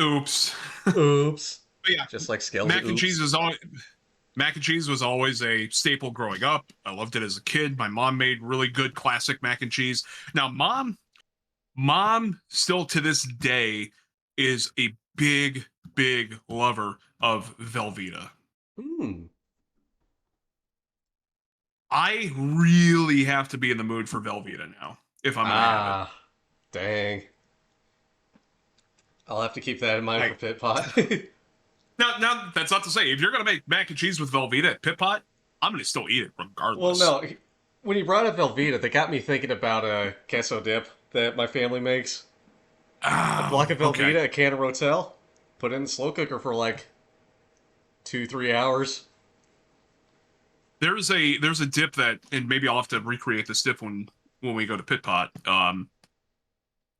Oops. oops. But yeah, Just like Skelly, mac and cheese oops. is always mac and cheese was always a staple growing up. I loved it as a kid. My mom made really good classic mac and cheese. Now, mom still to this day is a big lover of Velveeta. Hmm. I really have to be in the mood for Velveeta now if I'm gonna have it. Ah, dang. I'll have to keep that in mind for Like Pit Pot. now that's not to say if you're gonna make mac and cheese with Velveeta at Pit Pot, I'm gonna still eat it Well, regardless. no. When you brought up Velveeta, that got me thinking about a queso dip that my family makes. A block Oh, of okay. Velveeta, a can of Rotel, put it in the slow cooker for like 2, 3 hours. There's a dip that, and maybe I'll have to recreate this dip when we go to Pit Pot.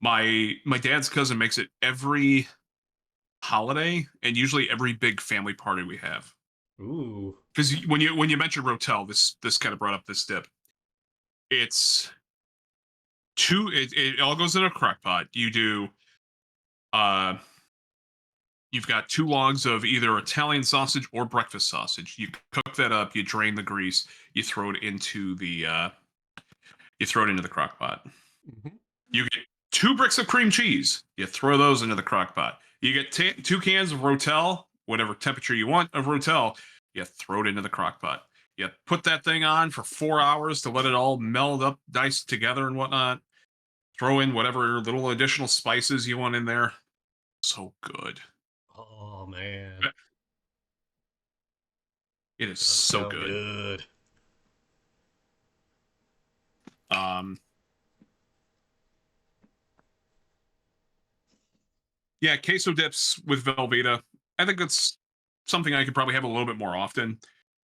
My dad's cousin makes it every holiday and usually every big family party we have. Ooh. Because when you mentioned Rotel, this kind of brought up this dip. It's it all goes in a crock pot. Uh you've got two logs of either Italian sausage or breakfast sausage. You cook that up, you drain the grease, you throw it into the crock pot. Mhm. You get two bricks of cream cheese. You throw those into the crock pot. You get two cans of Rotel, whatever temperature you want of Rotel. You throw it into the crock pot. You put that thing on for 4 hours to let it all meld up nice together and whatnot. Throw in whatever little additional spices you want in there. So good. Oh man, It is does so sound good. good. Um, yeah, queso dips with Velveeta. I think that's something I could probably have a little bit more often.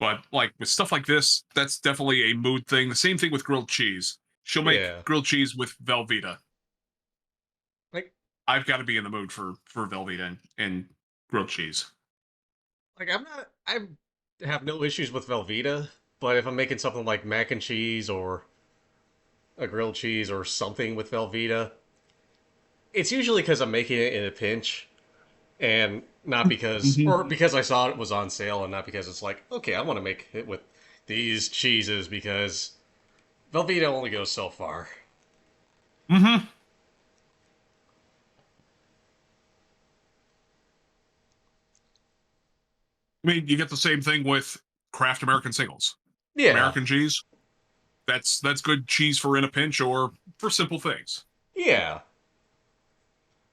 But like with stuff like this, that's definitely a mood thing. The same thing with grilled cheese. She'll make Yeah, grilled cheese with Velveeta. like I've got to be in the mood for Velveeta and grilled cheese. I have no issues with Velveeta, but if I'm making something like mac and cheese or a grilled cheese or something with Velveeta, it's usually because I'm making it in a pinch and not because, Mm-hmm. or because I saw it was on sale and not because it's like, okay, I want to make it with these cheeses because Velveeta only goes so far. Mm-hmm. I mean, you get the same thing with Kraft American singles. Yeah, American cheese. That's good cheese for in a pinch or for simple things. yeah,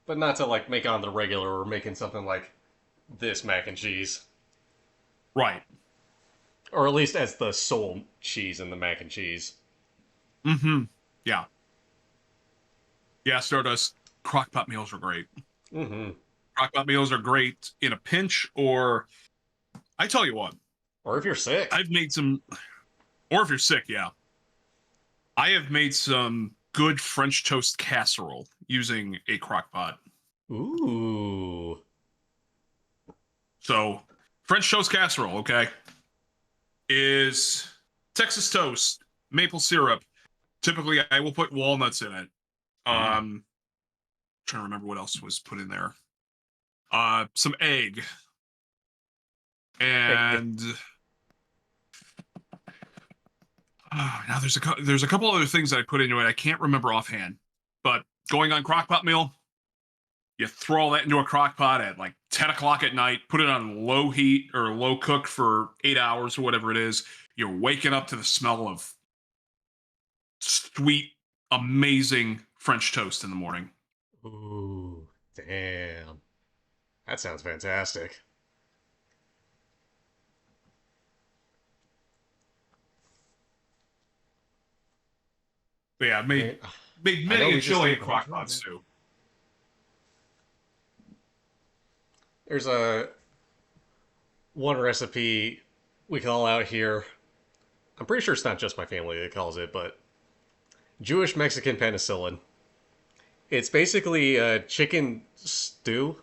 but not to like make on the regular or making something like this mac and cheese, Right. or at least as the sole cheese in the mac and cheese. Mm-hmm. Yeah. Yeah, Stardust crockpot meals are great. Mm-hmm. Crockpot meals are great in a pinch, or I tell you what, Or if you're sick. I've made some, or if you're sick, yeah, I have made some good French toast casserole using a crockpot. Ooh. So, French toast casserole, okay, is Texas toast, maple syrup. Typically, I will put walnuts in it. Trying to remember what else was put in there. Some egg Egg. and now there's a couple other things that I put into it. I can't remember offhand, but going on crockpot meal, you throw all that into a crock pot at like 10 o'clock at night, put it on low heat or low cook for 8 hours or whatever it is. You're waking up to the smell of sweet, amazing French toast in the morning. Ooh. Damn. That sounds fantastic. But yeah, I mean, made I know many a we just chili ate and the whole crock time, pots man. too. There's a one recipe we call out here. I'm pretty sure it's not just my family that calls it, but Jewish Mexican penicillin. It's basically a chicken stew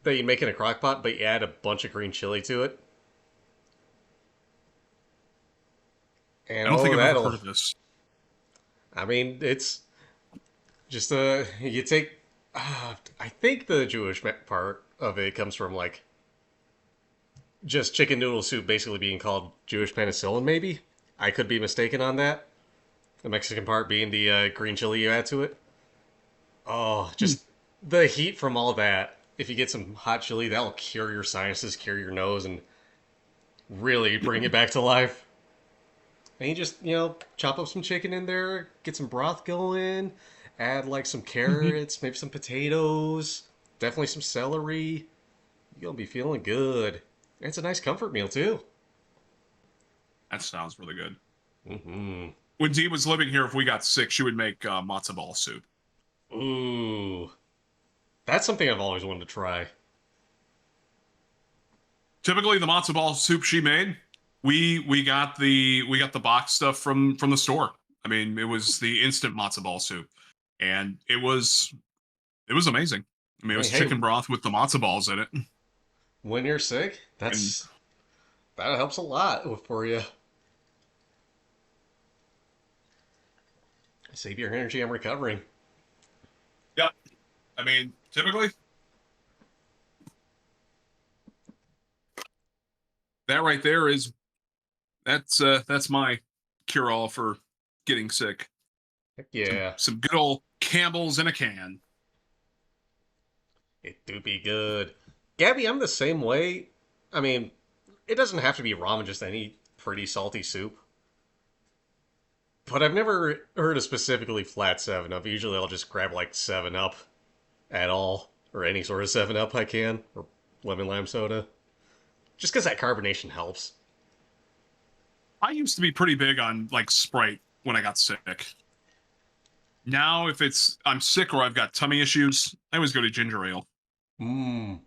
that you make in a crock pot, but you add a bunch of green chili to it. And I don't think oh, I've ever that'll. heard of this. I mean, it's just you take. I think the Jewish part of it comes from like just chicken noodle soup basically being called Jewish penicillin, maybe. I could be mistaken on that. The Mexican part being the green chili you add to it. Oh, Hmm. just the heat from all that. If you get some hot chili, that'll cure your sinuses, cure your nose, and really bring it back to life. And you just, chop up some chicken in there, get some broth going, add like some carrots, maybe some potatoes, definitely some celery. You're gonna be feeling good. And it's a nice comfort meal too. That sounds really good. Mm-hmm. When Dee was living here, if we got sick, she would make matzo ball soup. Ooh, that's something I've always wanted to try. Typically, the matzo ball soup she made, we got the box stuff from the store. I mean, it was the instant matzo ball soup, and it was amazing. I mean, it I was mean, hey, chicken broth with the matzo balls in it. when you're sick, And that helps a lot for you. Save your energy. I'm recovering. yeah, I mean, typically that right there is that's my cure all for getting sick. Heck yeah, Some good old Campbell's in a can. it do be good. Gabby, I'm the same way. I mean, it doesn't have to be ramen, just any pretty salty soup. But I've never heard of specifically flat 7 Up. Usually I'll just grab like 7 Up at all, or any sort of 7 Up I can, or lemon lime soda. Just because that carbonation helps. I used to be pretty big on like Sprite when I got sick. Now, if it's I'm sick or I've got tummy issues, I always go to ginger ale. Mmm.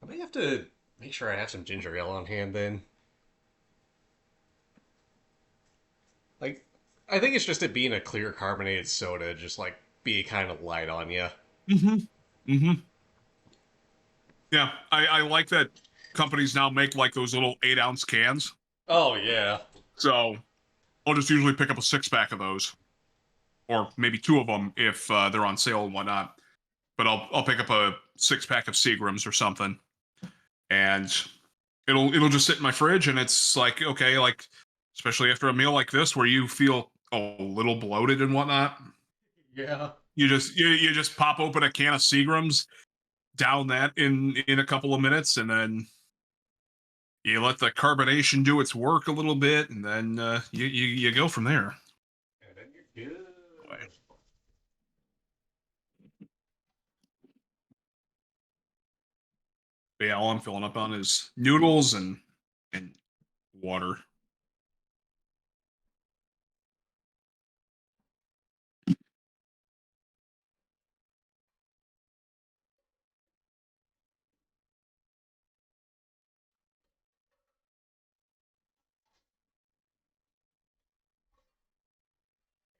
I may have to make sure I have some ginger ale on hand then. Like, I think it's just it being a clear carbonated soda, just like be kind of light on you. Mm-hmm. Mm-hmm. Yeah, I like that companies now make like those little 8-ounce cans. Oh yeah. So I'll just usually pick up a 6-pack of those, or maybe 2 of them if they're on sale and whatnot. But I'll pick up a 6-pack of Seagrams or something, and it'll just sit in my fridge, and it's like okay, like especially after a meal like this where you feel a little bloated and whatnot, Yeah. you just pop open a can of Seagrams, down that in a couple of minutes, and then you let the carbonation do its work a little bit, and then you go from there. And then you're good. But yeah, all I'm filling up on is noodles and water.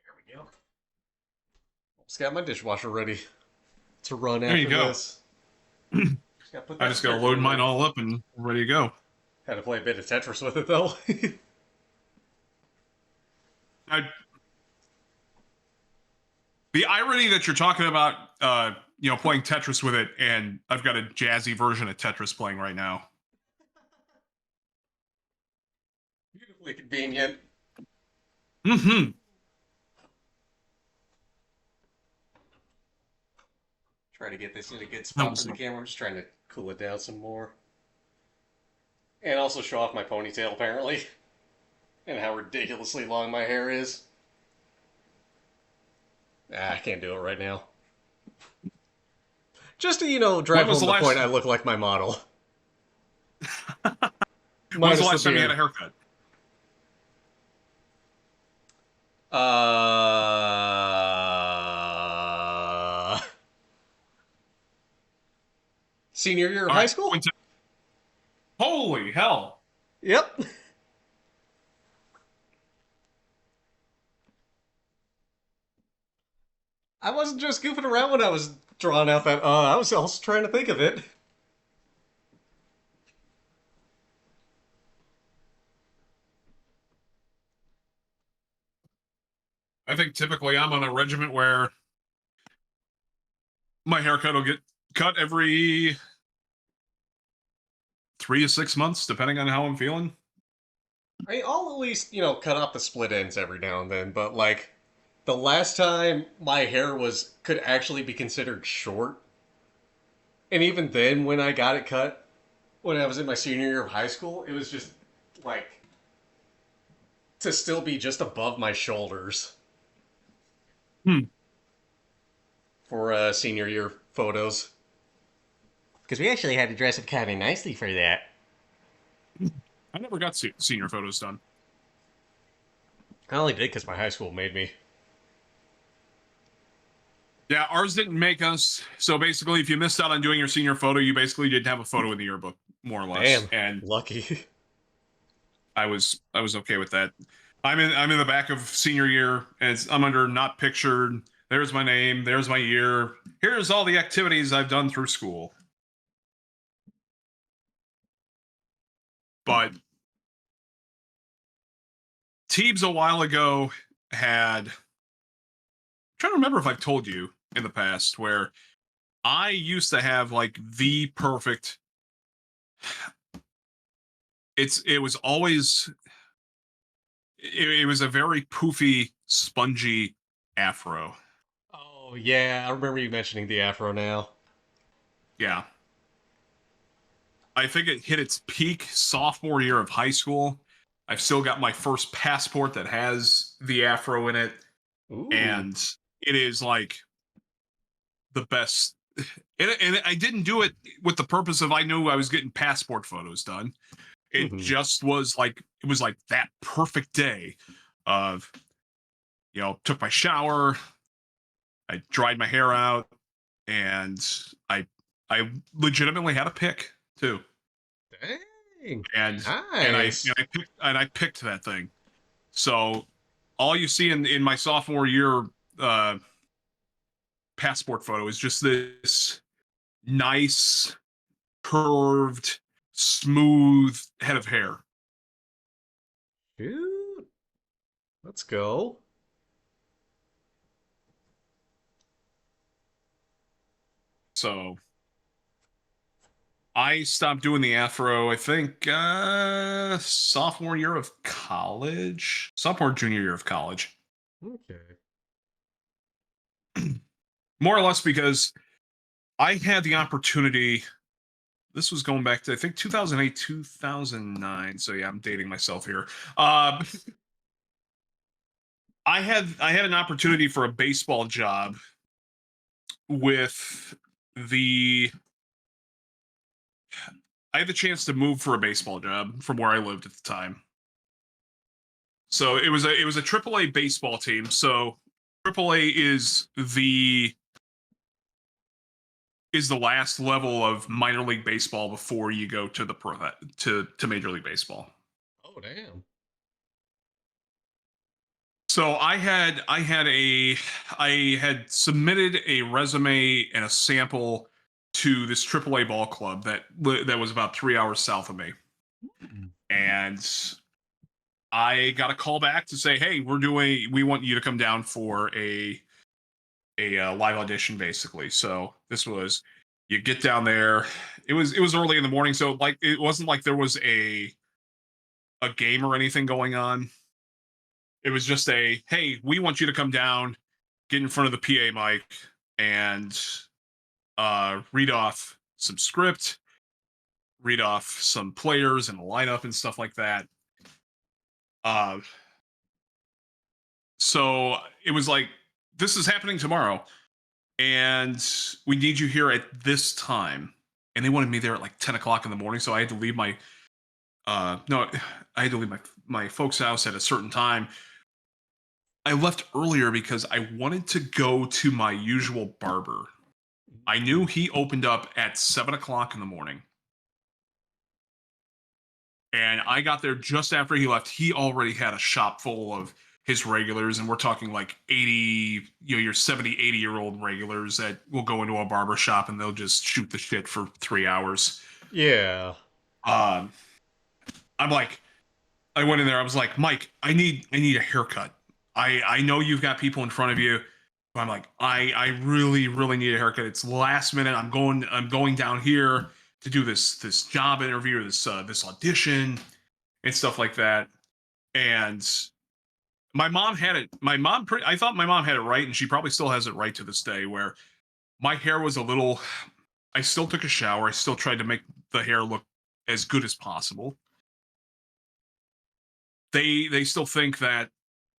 There we go. Just got my dishwasher ready to run There you after go. this. Just gotta put I that just gotta spare load fluid mine in. all up and ready to go. Had to play a bit of Tetris with it though. I, the irony that you're talking about, playing Tetris with it, and I've got a jazzy version of Tetris playing right now. Beautifully convenient. Mm-hmm. Try to get this in a good That spot for was the camera. I'm just trying to cool it down some more. And also show off my ponytail, apparently. And how ridiculously long my hair is. I can't do it right now. Just to, when drive was home the the point last I look like my model. when was the Minus the last time you had a beard. haircut? Uh... Senior year of All high right, school? Quinta. Holy hell! Yep. I wasn't just goofing around when I was drawing out that. I was also trying to think of it. I think typically I'm on a regiment where my haircut will get cut every 3 to 6 months, depending on how I'm feeling. I mean, I'll at least, cut off the split ends every now and then, but like the last time my hair could actually be considered short, and even then when I got it cut when I was in my senior year of high school, it was just like to still be just above my shoulders Hmm. for senior year photos. Because we actually had to dress up kind of nicely for that. I never got senior photos done. I only did because my high school made me. Yeah, ours didn't make us. So basically, if you missed out on doing your senior photo, you basically didn't have a photo in the yearbook, more or less. Damn, And lucky. I was okay with that. I'm in the back of senior year, and I'm under not pictured. There's my name. There's my year. Here's all the activities I've done through school. But Teebs a while ago had. I'm trying to remember if I've told you in the past where I used to have like the perfect. It was always it was a very poofy, spongy afro. Oh yeah, I remember you mentioning the afro now. Yeah. I think it hit its peak sophomore year of high school. I've still got my first passport that has the afro in it, Ooh. and it is like the best. And I didn't do it with the purpose of I knew I was getting passport photos done. It Hmm. just was like it was like that perfect day of took my shower, I dried my hair out, and I I legitimately had a pick too. Dang. And Nice. I picked that thing. So all you see in my sophomore year uh, passport photo is just this nice, curved, smooth head of hair. Shoot. Let's go. So I stopped doing the afro, I think, sophomore year of college, sophomore, junior year of college. Okay. More or less because I had the opportunity. This was going back to, I think, 2008, 2009. So yeah, I'm dating myself here. Uh, I had an opportunity for a baseball job with the I had the chance to move for a baseball job from where I lived at the time. So it was a AAA baseball team. So AAA is the last level of minor league baseball before you go to the pro to Major League Baseball. Oh damn. So I had submitted a resume and a sample to this AAA ball club that was about 3 hours south of me, Hmm. and I got a call back to say, "Hey, we want you to come down for a live audition, basically." So this was you get down there. It was early in the morning, so like it wasn't like there was a game or anything going on. It was just a, "Hey, we want you to come down, get in front of the PA mic, and read off some script, read off some players and a lineup and stuff like that." Uh, so it was like, "This is happening tomorrow, and we need you here at this time." And they wanted me there at like 10 o'clock in the morning, so I had to leave my no, I had to leave my folks' house at a certain time. I left earlier because I wanted to go to my usual barber. I knew he opened up at 7 o'clock in the morning. And I got there just after he left. He already had a shop full of his regulars, and we're talking like 80, your 70, 80-year-old regulars that will go into a barber shop and they'll just shoot the shit for 3 hours. Yeah. Um, I'm like, I went in there. I was like, "Mike, I need a haircut. I know you've got people in front of you, but I'm like, I really really need a haircut. It's last minute. I'm going down here to do this job interview, or this audition and stuff like that." And my mom had it. I thought my mom had it right, and she probably still has it right to this day. Where my hair was a little. I still took a shower. I still tried to make the hair look as good as possible. They still think that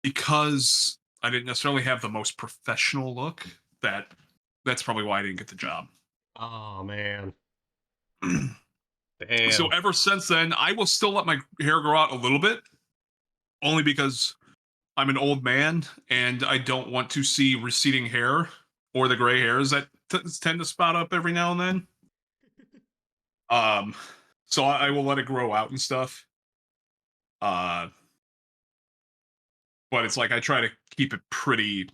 because I didn't necessarily have the most professional look, that's probably why I didn't get the job. Oh man. So Damn. ever since then, I will still let my hair grow out a little bit, only because I'm an old man and I don't want to see receding hair or the gray hairs that tend to spout up every now and then. Um, so I will let it grow out and stuff. Uh, but it's like I try to keep it pretty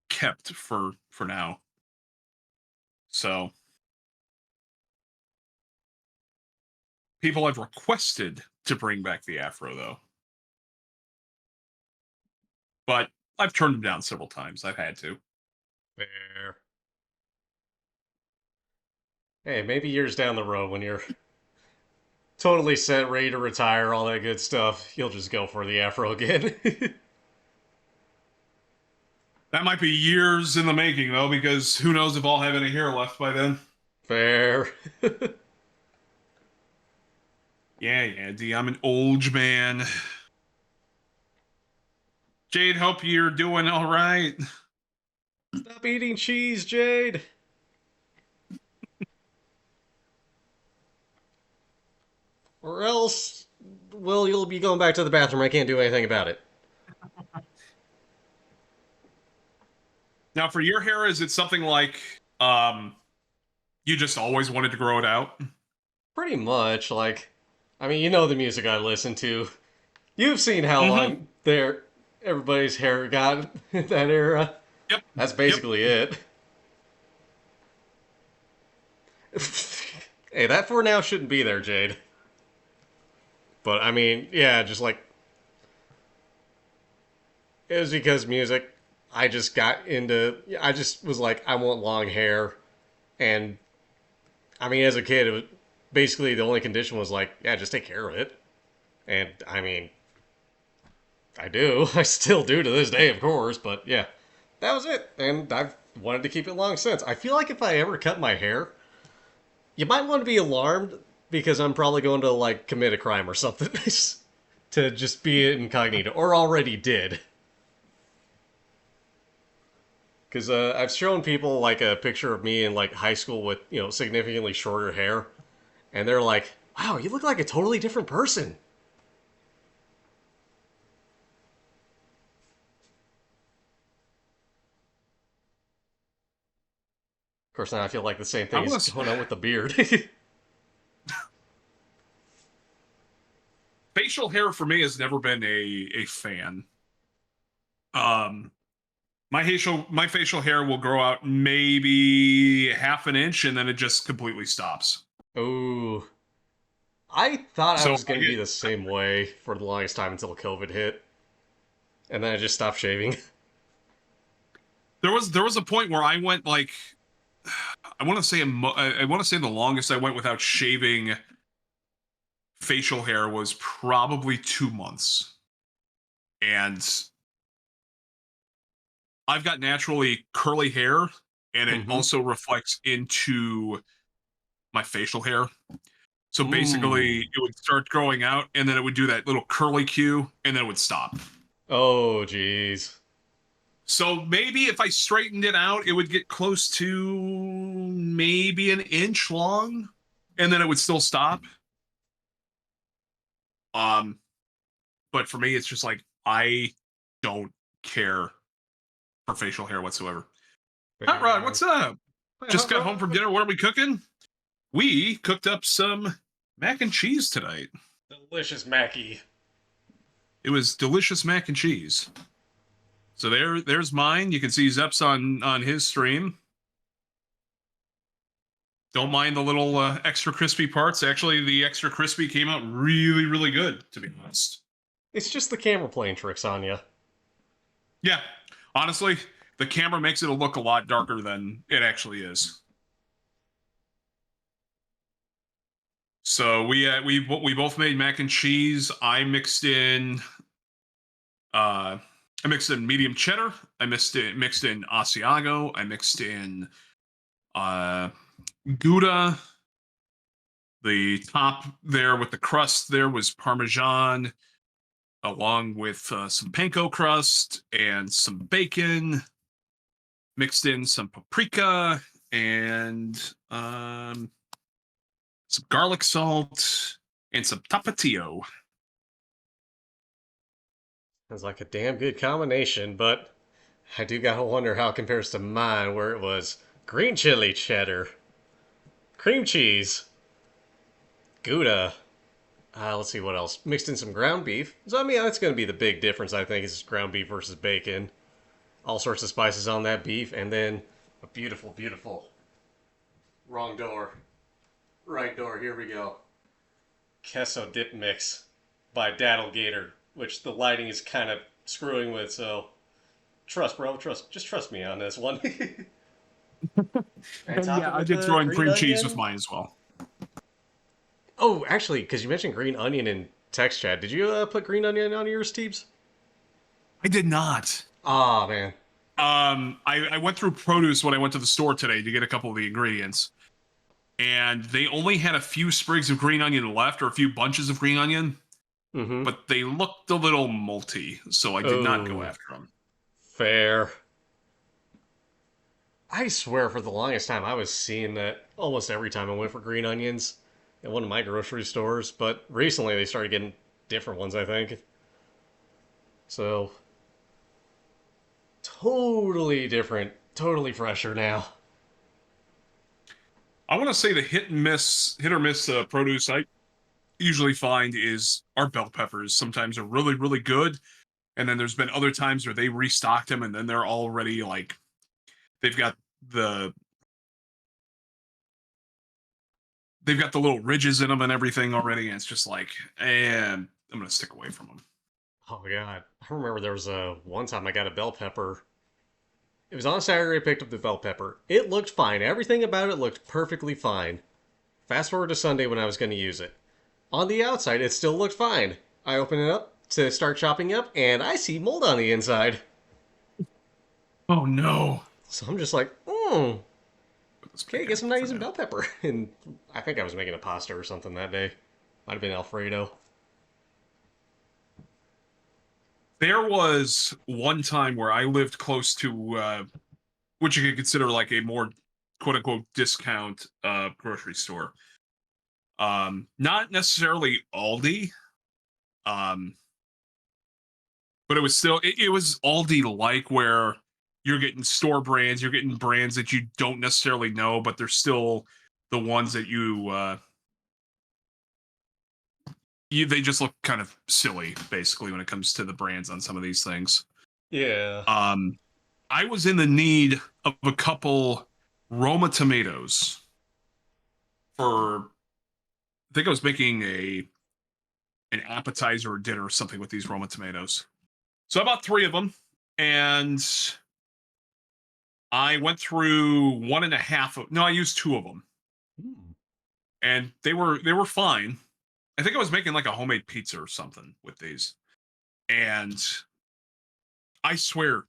kept for now. So people have requested to bring back the afro though, but I've turned them down several times. I've had to. Fair. Hey, maybe years down the road when you're totally set, ready to retire, all that good stuff, you'll just go for the afro again. That might be years in the making though, because who knows if I'll have any hair left by then. Fair. Yeah, yeah, D. I'm an old man. Jade, hope you're doing all right. Stop eating cheese, Jade. Or else, well, you'll be going back to the bathroom. I can't do anything about it. Now, for your hair, is it something like you just always wanted to grow it out? Pretty much, like, I mean, you know the music I listen to. You've seen how Mm-hmm. long everybody's hair got in that era. Yep. That's Yep. basically it. Hey, that for now shouldn't be there, Jade. But I mean, yeah, just like it was because music. I just got into. I just was like, I want long hair, and I mean, as a kid, it was basically the only condition was like, yeah, just take care of it. And I mean, I do. I still do to this day, of course. But yeah, that was it. And I've wanted to keep it long since. I feel like if I ever cut my hair, you might want to be alarmed because I'm probably going to like commit a crime or something to just be incognito, or already did. Because I've shown people like a picture of me in like high school with significantly shorter hair, and they're like, "Wow, you look like a totally different person." Of course, now I feel like the same I thing is want to. going on with the beard. Facial hair for me has never been a fan. Um, my facial hair will grow out maybe half an inch, and then it just completely stops. Ooh, I thought I So was I going to be get the same way for the longest time until COVID hit, and then I just stopped shaving. there was a point where I went like I want to say the longest I went without shaving facial hair was probably 2 months, and I've got naturally curly hair, and it Mm-hmm. also reflects into my facial hair. So basically, Mmm. it would start growing out, and then it would do that little curly cue, and then it would stop. Oh, jeez. So maybe if I straightened it out, it would get close to maybe an inch long, and then it would still stop. Um, but for me, it's just like I don't care for facial hair whatsoever. Hot Rod, Fair. what's up? Hi, Just Hot got home from Rod. dinner. What are we cooking? We cooked up some mac and cheese tonight. Delicious Mackie. It was delicious mac and cheese. So there's mine. You can see Zeps on his stream. Don't mind the little extra crispy parts. Actually, the extra crispy came out really, really good, to be honest. It's just the camera playing tricks on you. Yeah, honestly, the camera makes it look a lot darker than it actually is. So we both made mac and cheese. Uh, I mixed in medium cheddar. I mixed in Asiago. I mixed in uh, Gouda. The top there with the crust there was Parmesan, along with some panko crust and some bacon. Mixed in some paprika and some garlic salt and some tapatio. Sounds like a damn good combination, but I do gotta wonder how it compares to mine, where it was green chili cheddar, cream cheese, Gouda. Let's see what else. Mixed in some ground beef. So I mean, that's gonna be the big difference. I think is ground beef versus bacon. all sorts of spices on that beef, and then a beautiful, beautiful wrong door, right door. Here we go. Queso dip mix by Daddlegator, which the lighting is kind of screwing with. So trust, bro, trust. Just trust me on this one. And And top yeah, it I with did the throw in green cream cheese with onion. mine as well. Oh, actually, because you mentioned green onion in text chat, did you put green onion on yours, Teebs? I did not. Ah, man. I went through produce when I went to the store today to get a couple of the ingredients, and they only had a few sprigs of green onion left, or a few bunches of green onion, Mm-hmm. but they looked a little multy, so I did not go Oh, after them. fair. I swear for the longest time I was seeing that almost every time I went for green onions at one of my grocery stores, but recently they started getting different ones, I think. So, totally different, totally fresher now. I want to say the hit or miss produce I usually find is our bell peppers. Sometimes are really, really good, and then there's been other times where they restocked them, and then they're already like they've got the they've got the little ridges in them and everything already, and it's just like, and I'm gonna stick away from them. Oh god, I remember there was a one time I got a bell pepper. It was on Saturday. I picked up the bell pepper. It looked fine. Everything about it looked perfectly fine. Fast forward to Sunday when I was going to use it. On the outside, it still looked fine. I open it up to start chopping up, and I see mold on the inside. Oh no! So I'm just like, Put this okay, I back in guess I'm not for using now. bell pepper. And I think I was making a pasta or something that day. Might have been Alfredo. There was one time where I lived close to what you could consider like a more quote unquote discount grocery store. Not necessarily Aldi, um, but it was Aldi like where you're getting store brands, you're getting brands that you don't necessarily know, but they're still the ones that you they just look kind of silly basically when it comes to the brands on some of these things. Yeah. Um, I was in the need of a couple Roma tomatoes for I think I was making a an appetizer or dinner or something with these Roma tomatoes. So I bought three of them, and I went through one and a half of. No, I used two of them, Hmm. and they were fine. I think I was making like a homemade pizza or something with these, and I swear,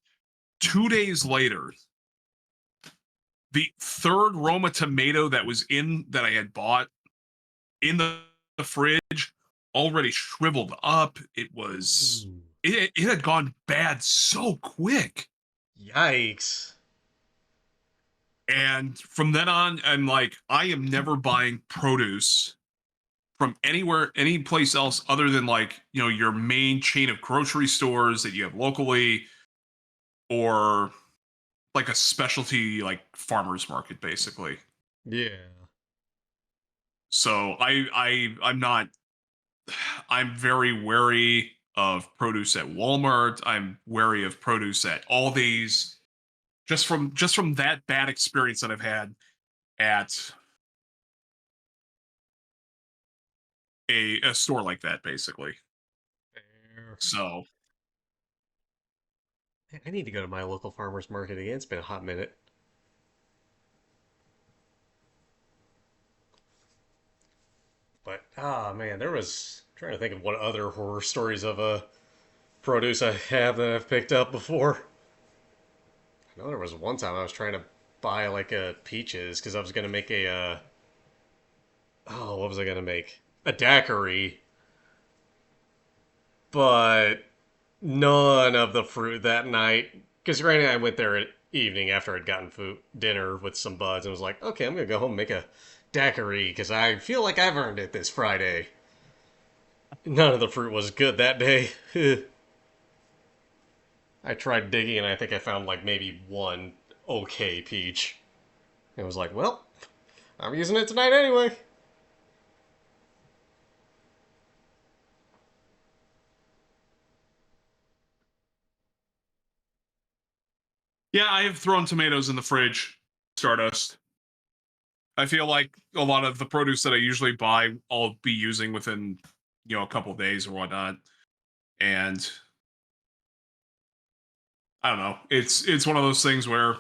2 days later, the third Roma tomato that was in that I had bought in the fridge already shriveled up. Ooh. It had gone bad so quick. Yikes. And from then on, I'm like, I am never buying produce from anywhere, any place else other than like, your main chain of grocery stores that you have locally or like a specialty like farmers market basically. Yeah. So I'm not I'm very wary of produce at Walmart. I'm wary of produce at Aldi's just from that bad experience that I've had at a store like that basically. Fair. So I need to go to my local farmer's market again. It's been a hot minute. But man, there was I'm trying to think of what other horror stories of produce I have that I've picked up before. I know there was one time I was trying to buy like a peaches because I was gonna make a what was I gonna make? A daiquiri, but none of the fruit that night. Because granted, I went there at evening after I'd gotten food dinner with some buds and was like, okay, I'm gonna go home and make a daiquiri because I feel like I've earned it this Friday. None of the fruit was good that day. I tried digging and I think I found like maybe one okay peach. It was like, well, I'm using it tonight anyway. Yeah, I have thrown tomatoes in the fridge. Stardust. I feel like a lot of the produce that I usually buy, I'll be using within, a couple of days or whatnot. And I don't know. It's one of those things where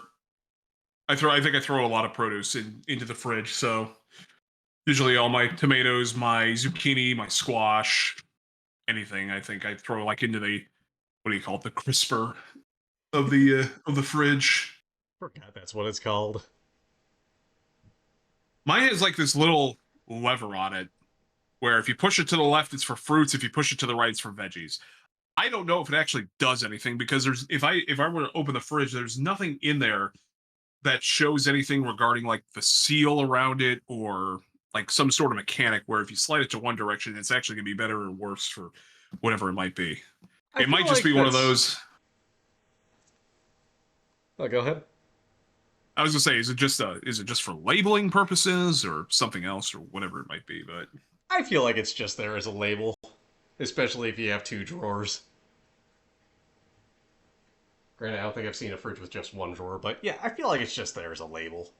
I think I throw a lot of produce into the fridge. So usually all my tomatoes, my zucchini, my squash, anything I think I throw like into the, what do you call it, the crisper of the fridge. Forgot that's what it's called. Mine has like this little lever on it where if you push it to the left, it's for fruits. If you push it to the right, it's for veggies. I don't know if it actually does anything because there's if I were to open the fridge, there's nothing in there that shows anything regarding like the seal around it or like some sort of mechanic where if you slide it to one direction, it's actually gonna be better or worse for whatever it might be. I It feel might just like be one of that's. those. Oh, go ahead. I was gonna say, is it just for labeling purposes or something else or whatever it might be? But I feel like it's just there as a label, especially if you have two drawers. Granted, I don't think I've seen a fridge with just one drawer, but yeah, I feel like it's just there as a label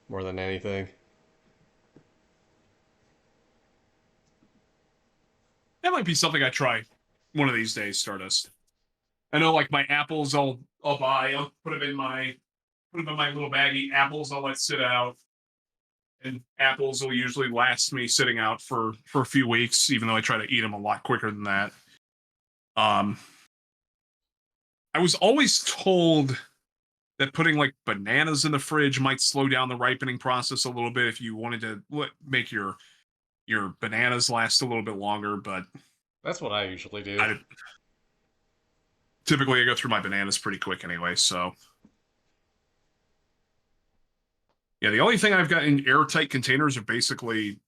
more than anything. that might be something I try one of these days, Stardust. I know like my apples I'll buy, I'll put them in my little baggie. Apples I'll let sit out. And apples will usually last me sitting out for a few weeks, even though I try to eat them a lot quicker than that. Um, I was always told that putting like bananas in the fridge might slow down the ripening process a little bit if you wanted to make your bananas last a little bit longer. But That's what I usually do. I typically I go through my bananas pretty quick anyway. So yeah, the only thing I've got in airtight containers are basically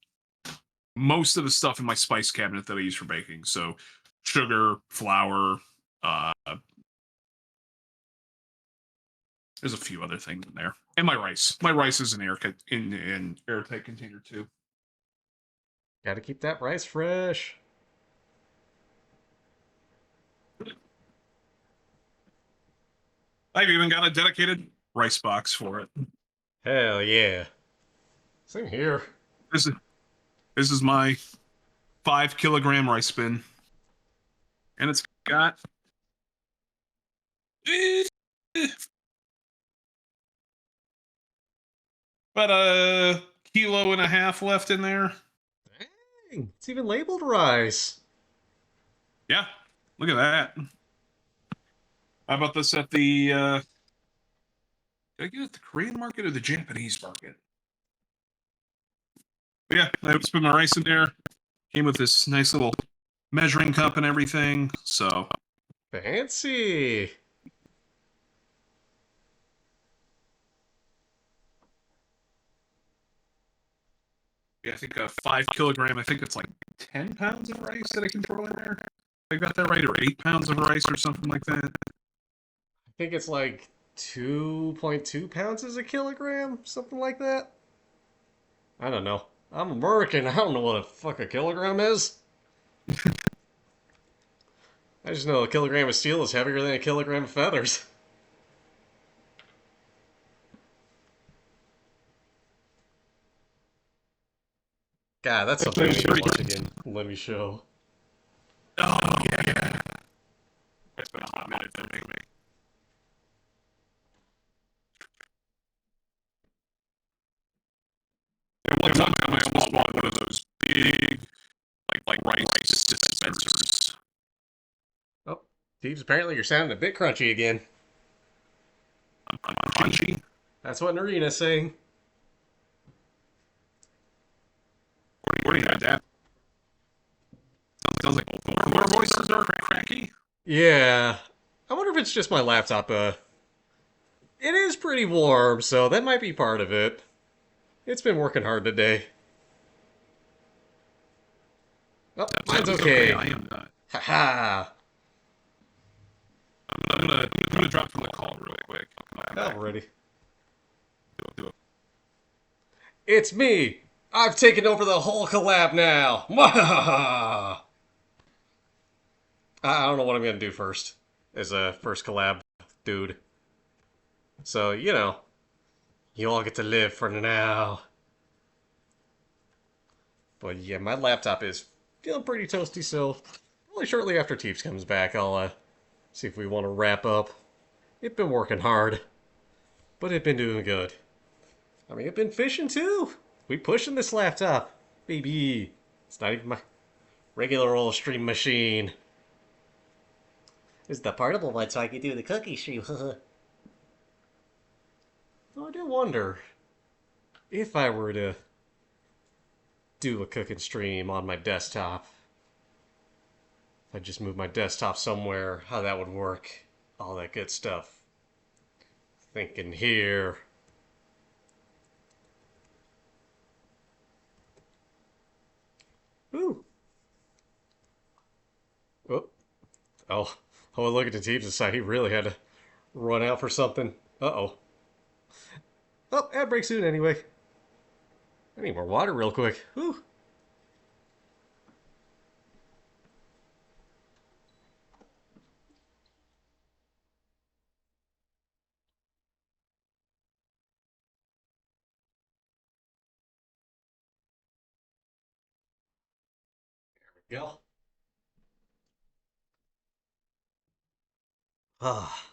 most of the stuff in my spice cabinet that I use for baking. So sugar, flour, uh, there's a few other things in there, and my rice. My rice is in airtight container too. Gotta keep that rice fresh. I've even got a dedicated rice box for it. Hell yeah. Same here. This is this is my 5 kilogram rice bin, and it's got eh, about a kilo and a half left in there. Dang, it's even labeled rice. Yeah, look at that. How about this at the? Did I get it at the Korean market or the Japanese market? But yeah, I just put my rice in there. Came with this nice little measuring cup and everything. So Fancy. yeah, I think a 5 kilogram. I think it's like 10 pounds of rice that I can throw in there. I got that right, or 8 pounds of rice or something like that. I think it's like 2.2 pounds is a kilogram, something like that. I don't know. I'm American. I don't know what a fuck a kilogram is. I just know a kilogram of steel is heavier than a kilogram of feathers. God, that's something I need to watch again. Let me show. Oh yeah. It's been a hot minute for me. And one time I almost bought one of those big like rice dispensers. Oh, Teebs, apparently you're sounding a bit crunchy again. I'm crunchy. That's what Narina's saying. What are you doing, Dad? Sounds like our voices are cracky. Yeah. I wonder if it's just my laptop, it is pretty warm, so that might be part of it. It's been working hard today. Oh, mine's okay. I am not. Haha. I'm gonna drop from the call real quick. I'll come back. Already. Do it. It's me! I've taken over the whole collab now! Mwahaha! I don't know what I'm gonna do first. As a first collab dude. So, you all get to live for now. But yeah, my laptop is feeling pretty toasty, so really shortly after Teebs comes back, I'll see if we want to wrap up. It's been working hard, but it's been doing good. I mean, it's been fishing too. We pushing this laptop, baby. It's not even my regular old stream machine. It's the portable one, so I can do the cookie stream. I do wonder if I were to do a cooking stream on my desktop. If I just move my desktop somewhere, how that would work. All that good stuff. Thinking here. Ooh. Oh. Oh. Oh, look at the Teebs side. He really had to run out for something. Uh-oh. Oh, ad break soon anyway. I need more water real quick. Whew. Go. Ah.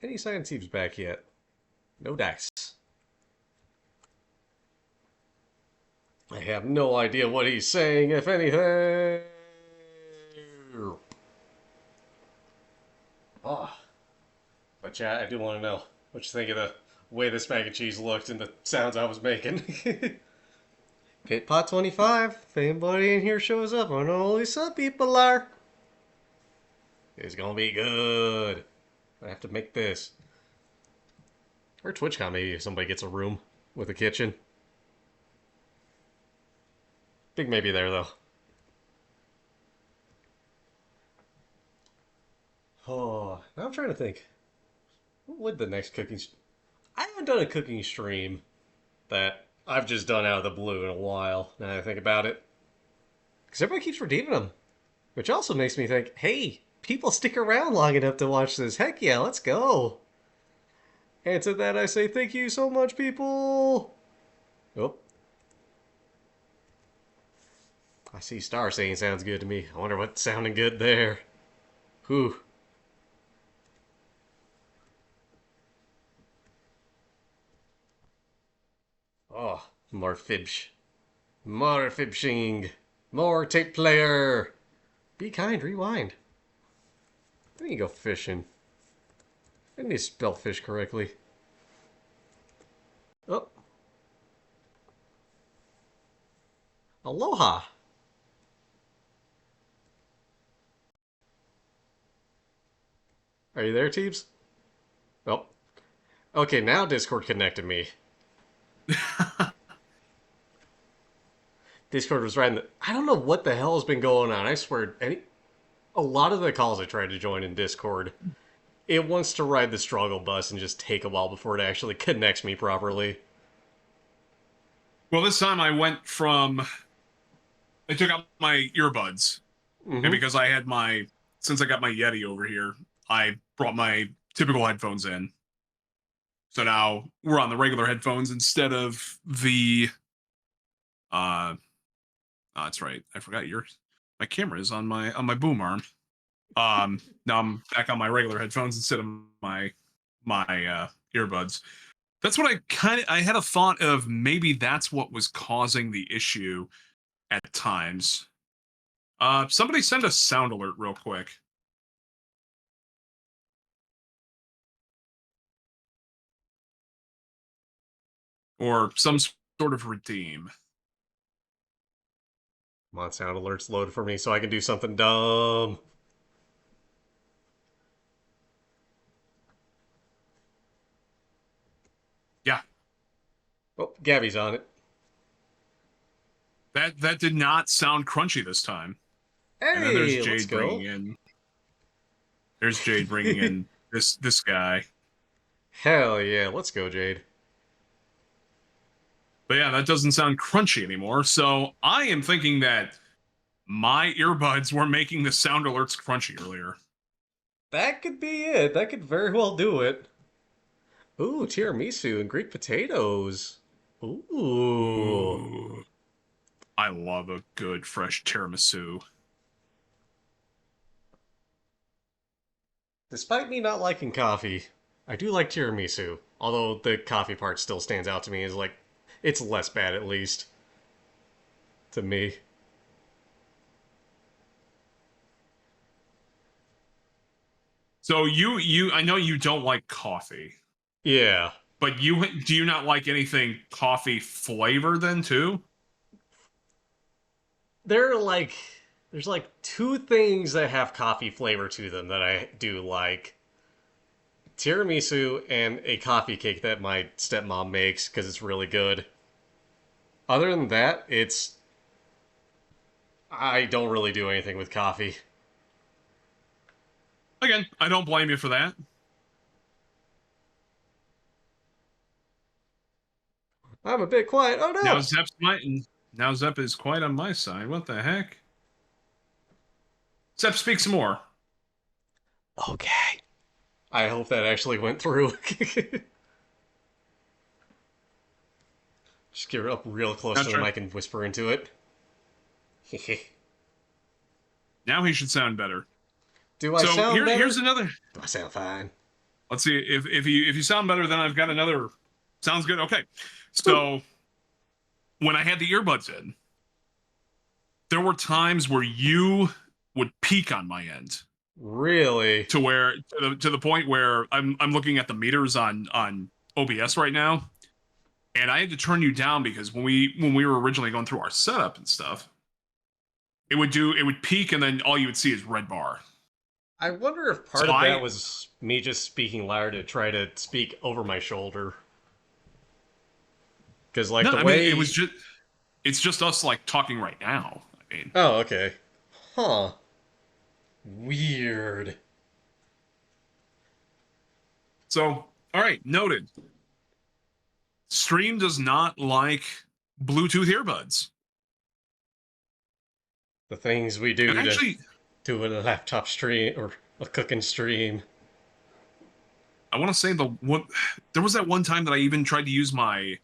Any sign Teebs back yet? No dice. I have no idea what he's saying, if anything. Oh. But yeah, I do want to know what you think of the way this mac and cheese looked and the sounds I was making. Pit Pot 25. If anybody in here shows up, I know only some people are. It's gonna be good. I have to make this. Or TwitchCon, maybe if somebody gets a room with a kitchen. Big maybe there, though. Oh, now I'm trying to think. What would the next cooking... I haven't done a cooking stream that I've just done out of the blue in a while, now that I think about it. Because everybody keeps redeeming them. Which also makes me think, hey, people stick around long enough to watch this. Heck yeah, let's go. And to that I say thank you so much, people. Oh. I see Star saying sounds good to me. I wonder what's sounding good there. Whew. Oh, more fibsh. More fibshing. More tape player. Be kind, rewind. Then you go fishing. I need to spell fish correctly. Oh. Aloha. Are you there, Teebs? Oh. Okay, now Discord connected me. Discord was riding the... I don't know what the hell has been going on. I swear, a lot of the calls I tried to join in Discord, it wants to ride the struggle bus and just take a while before it actually connects me properly. Well, this time I went from. I took out my earbuds, and Mm-hmm. because I had my. Since I got my Yeti over here, I brought my typical headphones in. So now we're on the regular headphones instead of the. Oh, that's right. I forgot yours. My camera is on my boom arm. Now I'm back on my regular headphones instead of my earbuds. That's what I had a thought of, maybe that's what was causing the issue at times. Somebody send a sound alert real quick. Or some sort of redeem. Come on, sound alerts load for me so I can do something dumb. Yeah, Oh, Gabby's on it. that did not sound crunchy this time. And then there's Hey, let's Jade bringing go. in. There's Jade bringing in this guy. Hell yeah, let's go, Jade. But yeah, that doesn't sound crunchy anymore. So I am thinking that my earbuds were making the sound alerts crunchy earlier. That could be it. That could very well do it. Ooh, tiramisu and Greek potatoes. Ooh. Ooh, I love a good fresh tiramisu. Despite me not liking coffee, I do like tiramisu. Although the coffee part still stands out to me as like, it's less bad at least to me. So I know you don't like coffee, Yeah. but do you not like anything coffee flavor then too? There are like, there's like two things that have coffee flavor to them that I do like: tiramisu and a coffee cake that my stepmom makes because it's really good. Other than that, it's I don't really do anything with coffee. Again, I don't blame you for that. I'm a bit quiet. Oh Now no! Now Zep is quite on my side. What the heck? Zep, speak some more. Okay. I hope that actually went through. Just get up real close Not to the sure. mic and whisper into it. Now he should sound better. Do I So sound here's better? another. Do I sound fine? Let's see if you sound better, then I've got another. Sounds good. Okay. Woo. So when I had the earbuds in, there were times where you would peak on my end Really? to the point where I'm looking at the meters on OBS right now, and I had to turn you down because when we were originally going through our setup and stuff, it would peak and then all you would see is red bar. I wonder if So part of that I was me just speaking louder to try to speak over my shoulder. Because, like, no, the I mean it was way. just it's just us like talking right now. I mean, Oh, okay. Huh. Weird. so all right, noted. Stream does not like Bluetooth earbuds. The things we And do to actually, do a laptop stream or a cooking stream. I want to say there was that one time that I even tried to use my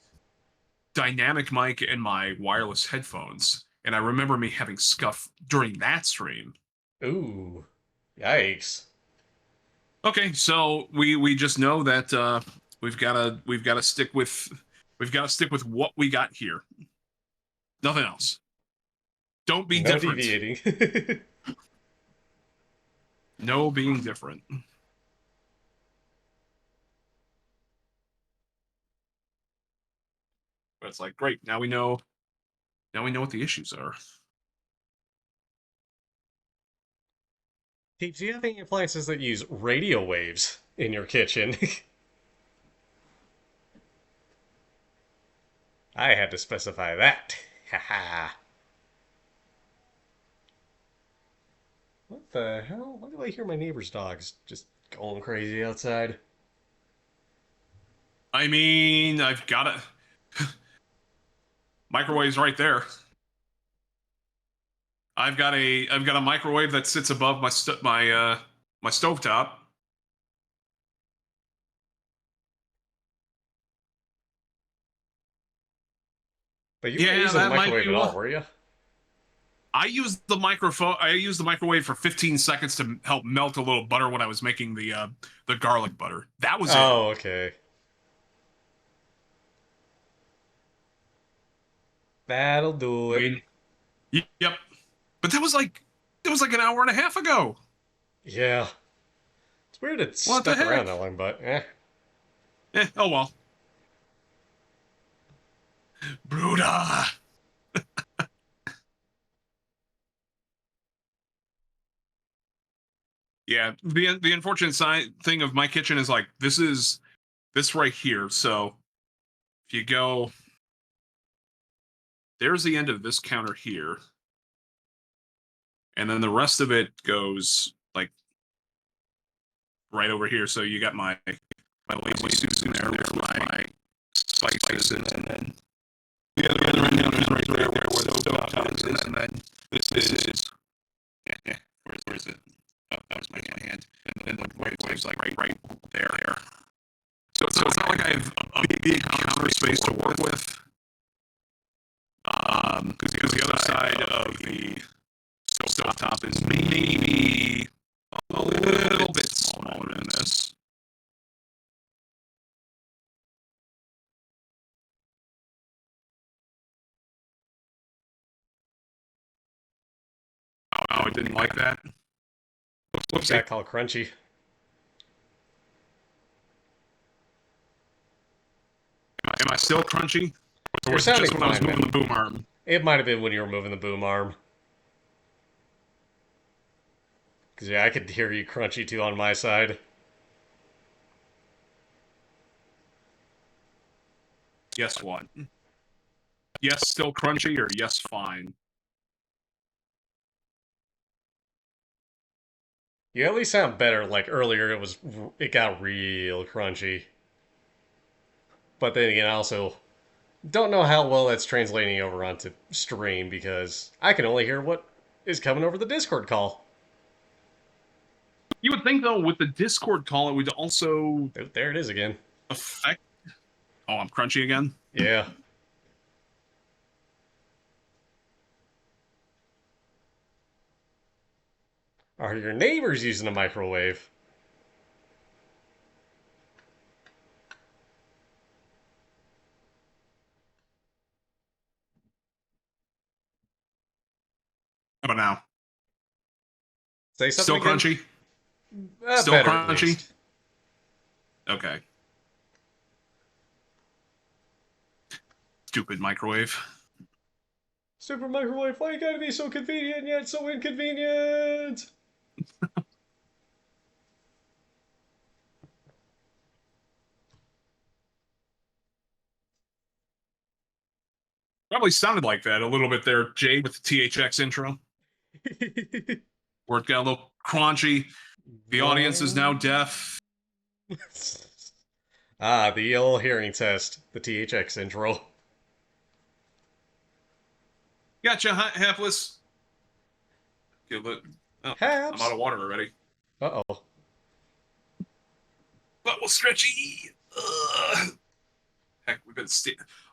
dynamic mic and my wireless headphones, and I remember me having scuff during that stream. Ooh. Yikes. Okay, so we just know that we've got to stick with what we got here. Nothing else. Don't be No different. deviating. No being different. But it's like, great, now we know. Now we know what the issues are. Teebs, do you have any appliances that use radio waves in your kitchen? I had to specify that. Haha. What the hell? Why do I hear my neighbor's dogs just going crazy outside? I mean, I've got it. Microwave's right there. I've got a microwave that sits above my stovetop. But you weren't Yeah, using the that might microwave be at all, one. were you? I used the microwave for 15 seconds to help melt a little butter when I was making the garlic butter. That was it. Oh, okay. That'll do I it. mean, yep. But that was like an hour and a half ago. Yeah. It's weird it What the stuck around heck? that long, but eh. Oh well. Bruda. Yeah, the unfortunate side thing of my kitchen is like this right here. So if you go, there's the end of this counter here, and then the rest of it goes like right over here. So you got my lazy Susan there with my spices, and then the other end is right there where the stove is, and then this is yeah. Where's it? Oh, that was my hand. And then the microwave's like right there. So it's not like I have a big counter space to work with. Because the other side of the stovetop is maybe a little bit smaller than this. Oh, I didn't like that. What's that called? Crunchy. Am I still crunchy? Or You're was it sounding just when I was fine, moving man. the boom arm? It might have been when you were moving the boom arm. Because, yeah, I could hear you crunchy too on my side. Yes, what? Yes, still crunchy, or yes, fine? You at least sound better. Like earlier, it got real crunchy. But then again, I also don't know how well that's translating over onto stream because I can only hear what is coming over the Discord call. You would think, though, with the Discord call, it would also There it is again. affect. Oh, I'm crunchy again? Yeah. Are your neighbors using a microwave? How about now? Say something Still again? crunchy? Still Better at crunchy? least. Okay. Stupid microwave. Super microwave, why you gotta be so convenient yet so inconvenient? Probably sounded like that a little bit there, Jade, with the THX intro, where it got a little crunchy. The audience is now deaf. The old hearing test, the THX intro. Gotcha, hapless. Okay, but, oh, I'm out Haps. of water already. Uh-oh. But we'll stretchy. Heck,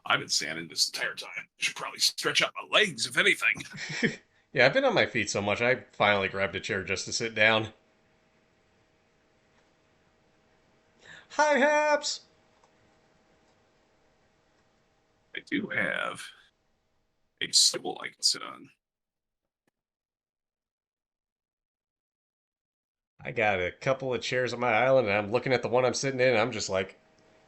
I've been standing this entire time. I should probably stretch out my legs, if anything. Yeah, I've been on my feet so much, I finally grabbed a chair just to sit down. Hi, Haps! I do have a stool I can sit on. I got a couple of chairs on my island, and I'm looking at the one I'm sitting in, and I'm just like,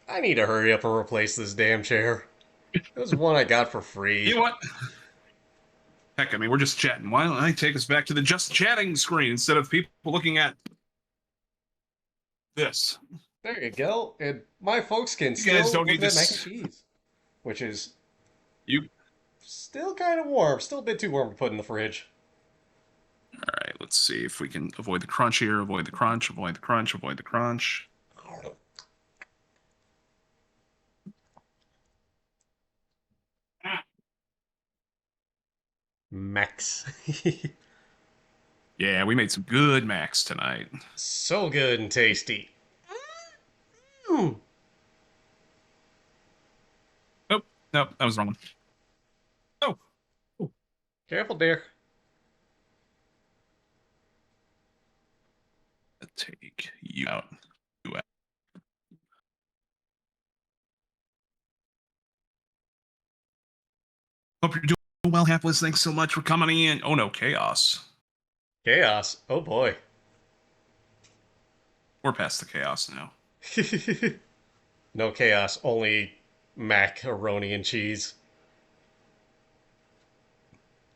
I need to hurry up and replace this damn chair. It was one I got for You free. know what? Heck, I mean, we're just chatting. Why don't I take us back to the just chatting screen instead of people looking at this? There you go. And my folks can You guys still don't look need at that mac and this. cheese, which is You. still kind of warm. Still a bit too warm to put in the fridge. All right, let's see if we can avoid the crunch here. Avoid the crunch. Avoid the crunch. Avoid the crunch. Max. Yeah, we made some good macs tonight. So good and tasty. Mm. Nope, nope, that was the wrong one. Oh, oh. Careful, dear. Take you out. You out. Hope you're doing well, Hapless. Thanks so much for coming in. Oh no, chaos. Chaos. Oh boy. We're past the chaos now. No chaos, only macaroni and cheese.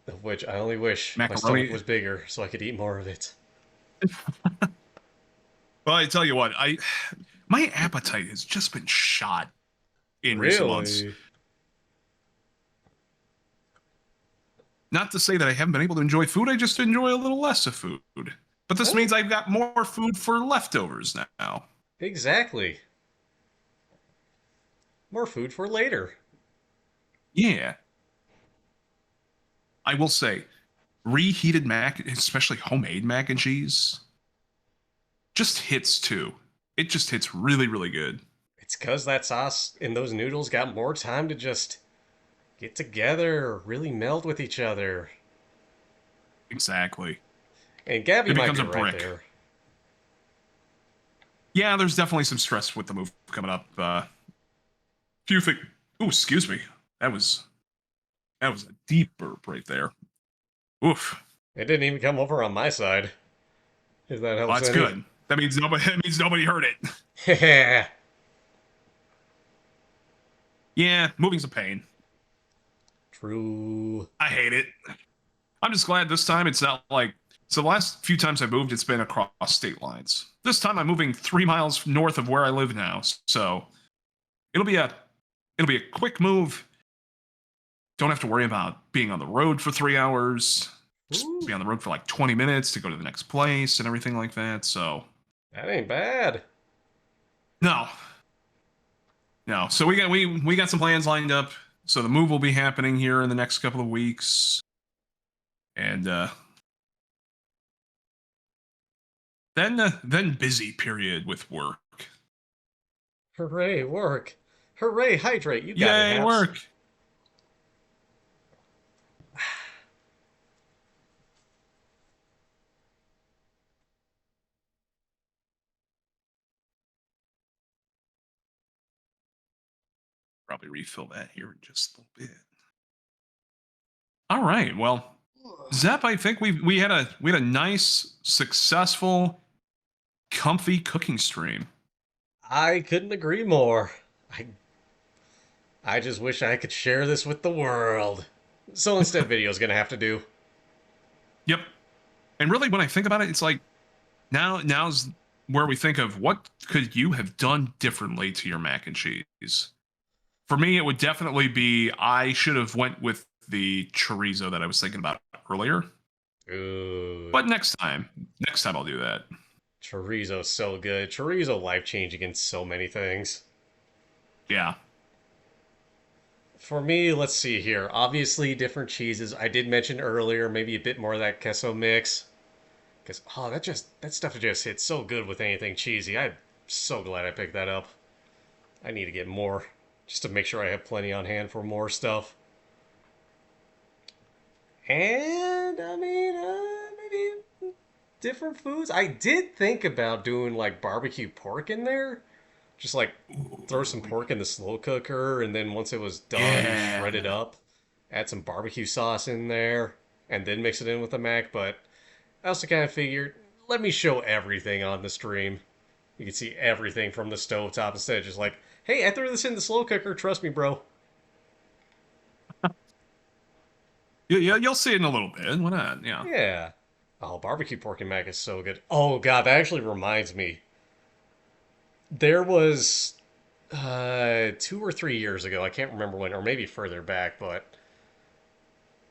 Of which I only wish my stomach Macaroni. was bigger so I could eat more of it. Well, I tell you what, my appetite has just been shot in recent months. Really? Not to say that I haven't been able to enjoy food, I just enjoy a little less of food. But this means I've got more food for leftovers now. Exactly. More food for later. Yeah. I will say, reheated mac, especially homemade mac and cheese, just hits too. It just hits really, really good. It's because that sauce and those noodles got more time to just get together, really meld with each other. Exactly. And Gabby It might becomes be a right brick. there. Yeah, there's definitely some stress with the move coming up. Few things. Oh, excuse me. That was that was a deep burp right there. Oof. It didn't even come over on my side, if that Oh, helps that's any. good. That means nobody. That means nobody heard it. Yeah. Yeah, moving's a pain. True. I hate it. I'm just glad this time it's not like. So the last few times I moved, it's been across state lines. This time I'm moving 3 miles north of where I live now, so it'll be a it'll be a quick move. Don't have to worry about being on the road for 3 hours. Just Ooh, be on the road for like 20 minutes to go to the next place and everything like that. So that ain't bad. no, no. So we got some plans lined up. So the move will be happening here in the next couple of weeks, and then busy period with work. Hooray, work. Hooray, hydrate. You got it, Yay, Haps. work! Probably refill that here in just a little bit. All right. Well, Zep, I think we had a nice, successful, comfy cooking stream. I couldn't agree more. I I just wish I could share this with the world. So instead, video's gonna have to do. Yep. And really, when I think about it, it's like now's where we think of what could you have done differently to your mac and cheese. For me, it would definitely be I should have went with the chorizo that I was thinking about earlier. Ooh, But next time I'll do that. chorizo's so good. Chorizo life changing in so many things. Yeah. For me, let's see here. Obviously, different cheeses. I did mention earlier, maybe a bit more of that queso mix. Because, oh, that stuff just hits so good with anything cheesy. I'm so glad I picked that up. I need to get more, just to make sure I have plenty on hand for more stuff. And, I mean, maybe different foods. I did think about doing, like, barbecue pork in there. Just, like, throw some Ooh, pork in the slow cooker, and then once it was done, yeah. shred it up, add some barbecue sauce in there, and then mix it in with the mac. But I also kind of figured, let me show everything on the stream. You can see everything from the stovetop instead of just like, hey, I threw this in the slow cooker. Trust me, bro. Yeah, you'll see it in a little bit. Why not? Yeah. Yeah. Oh, barbecue pork and mac is so good. Oh god, that actually reminds me. There was 2 or 3 years ago. I can't remember when, or maybe further back, but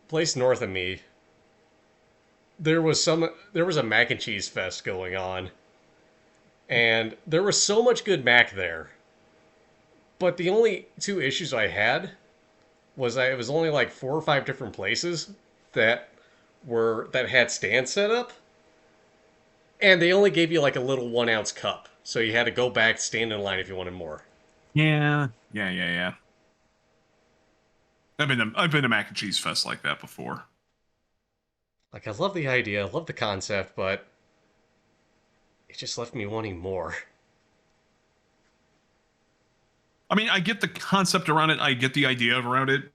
place north of me, there was a mac and cheese fest going on, and there was so much good mac there. But the only two issues I had was that it was only like 4 or 5 different places that that had stands set up, and they only gave you like a little 1 ounce cup, so you had to go back, stand in line if you wanted more. Yeah. I've been to mac and cheese fest like that before. Like I love the idea, I love the concept, but it just left me wanting more. I mean, I get the concept around it. I get the idea around it.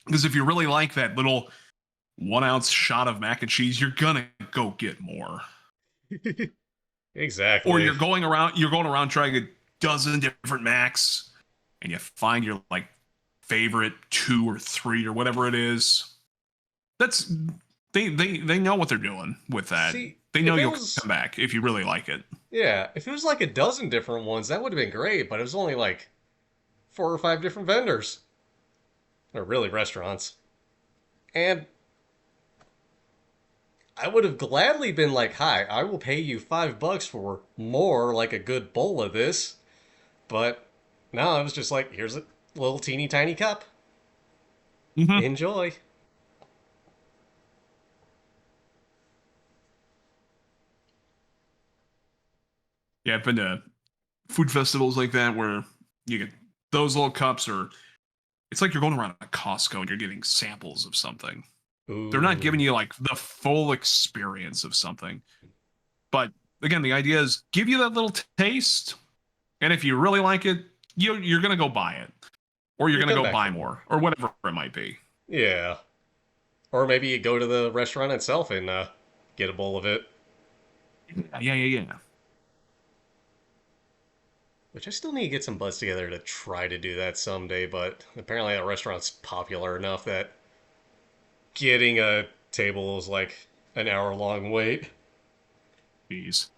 Because if you really like that little 1 ounce shot of mac and cheese, you're gonna go get more. Or Exactly. you're going around trying a dozen different macs, and you find your like favorite two or three or whatever it is. That's they know what they're doing with that. See, They know if it you'll was come back if you really like it. yeah, if it was like a dozen different ones, that would have been great, but it was only like 4 or 5 different vendors. Or really restaurants. And I would have gladly been like, hi, I will pay you $5 for more, like a good bowl of this. But no, I was just like, here's a little teeny tiny cup. Hmm. Enjoy. Yeah, I've been to food festivals like that where you get those little cups, or it's like you're going around a Costco and you're getting samples of something. They're not giving Ooh. you like the full experience of something. But again, the idea is give you that little taste, and if you really like it, you're gonna go buy it, or you're You gonna come go back buy for more. more, or whatever it might be. Yeah. Or maybe you go to the restaurant itself and get a bowl of it. Yeah. Which I still need to get some buds together to try to do that someday, but apparently that restaurant's popular enough that getting a table is like an hour long wait. Jeez.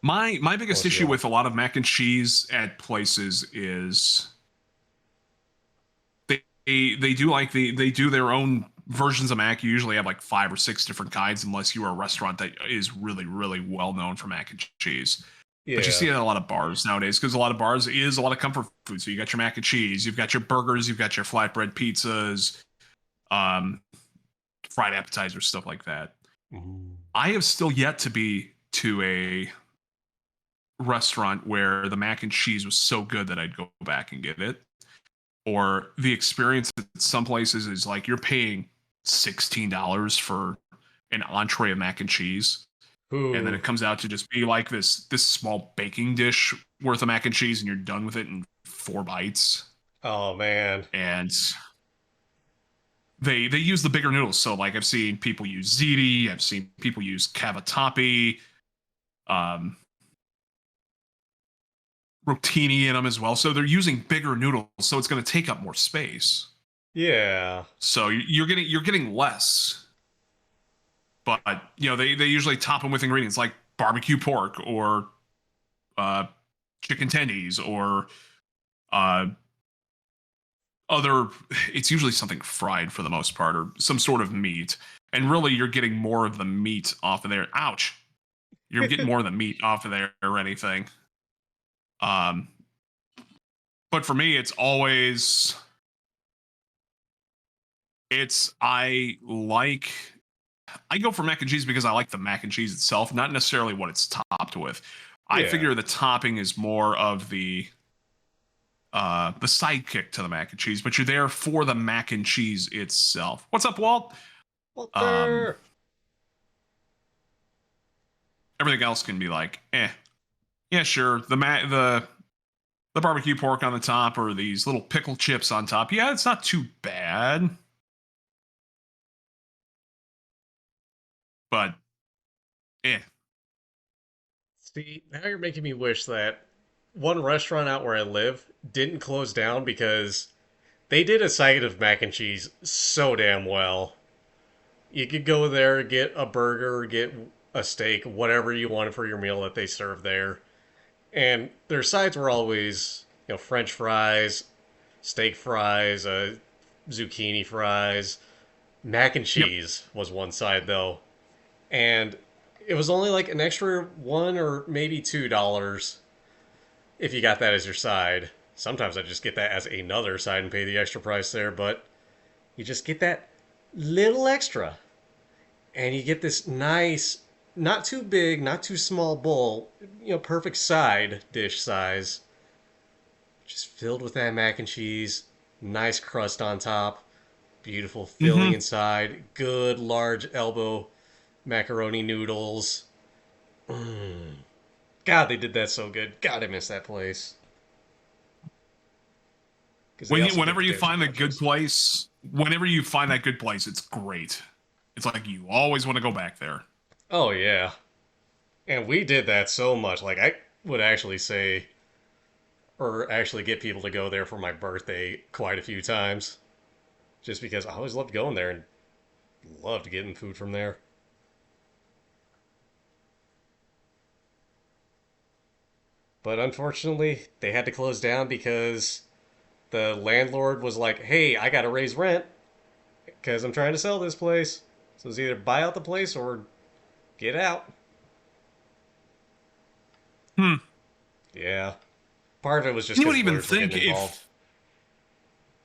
My biggest Unless you issue go. with a lot of mac and cheese at places is they do like they do their own versions of mac. You usually have like 5 or 6 different kinds, unless you are a restaurant that is really well known for mac and cheese. But you Yeah. see it at a lot of bars nowadays, because a lot of bars is a lot of comfort food. So you got your mac and cheese, you've got your burgers, you've got your flatbread pizzas, um, fried appetizers, stuff like that. Mm. I have still yet to be to a restaurant where the mac and cheese was so good that I'd go back and get it. Or the experience at some places is like you're paying $16 for an entree of mac and cheese, and then Ooh. it comes out to just be like this small baking dish worth of mac and cheese, and you're done with it in 4 bites. Oh man. And they use the bigger noodles. So like I've seen people use ziti, I've seen people use cavatappi, um, rotini in them as well. So they're using bigger noodles, so it's going to take up more space. Yeah. So you're getting less, but they usually top them with ingredients like barbecue pork, or uh, chicken tendies, or uh, other. It's usually something fried for the most part, or some sort of meat. And really, you're getting more of the meat off of there. Ouch! You're getting more of the meat off of there or anything. Um, but for me, it's I go for mac and cheese because I like the mac and cheese itself, not necessarily what it's topped with. I Yeah. figure the topping is more of the sidekick to the mac and cheese, but you're there for the mac and cheese itself. What's up, Walt? Um, Walter. Everything else can be like, yeah, sure. The barbecue pork on the top, or these little pickle chips on top. Yeah, it's not too bad, but eh. See, now you're making me wish that one restaurant out where I live didn't close down because they did a side of mac and cheese so damn well. You could go there, get a burger, get a steak, whatever you wanted for your meal that they served there. And their sides were always, French fries, steak fries, zucchini fries. Mac and Yep. cheese was one side though. And it was only like an extra $1 or maybe $2 if you got that as your side. Sometimes I just get that as another side and pay the extra price there, but you just get that little extra. And you get this nice, not too big, not too small bowl, perfect side dish size, just filled with that mac and cheese, nice crust on top, beautiful filling Mm-hmm. inside, good large elbow macaroni noodles. Mm. God, they did that so good. God, I miss that place. Because they also Whenever did you dinner find a good nachos. place, whenever you find that good place, it's great. It's like you always want to go back there. Oh, yeah. And we did that so much. Like, I would actually say, or actually get people to go there for my birthday quite a few times. Just because I always loved going there and loved getting food from there. But unfortunately, they had to close down because the landlord was like, hey, I gotta raise rent because I'm trying to sell this place. So it's either buy out the place or get out. Hmm. Yeah. Part of it was just You would because even lawyers were think getting involved. if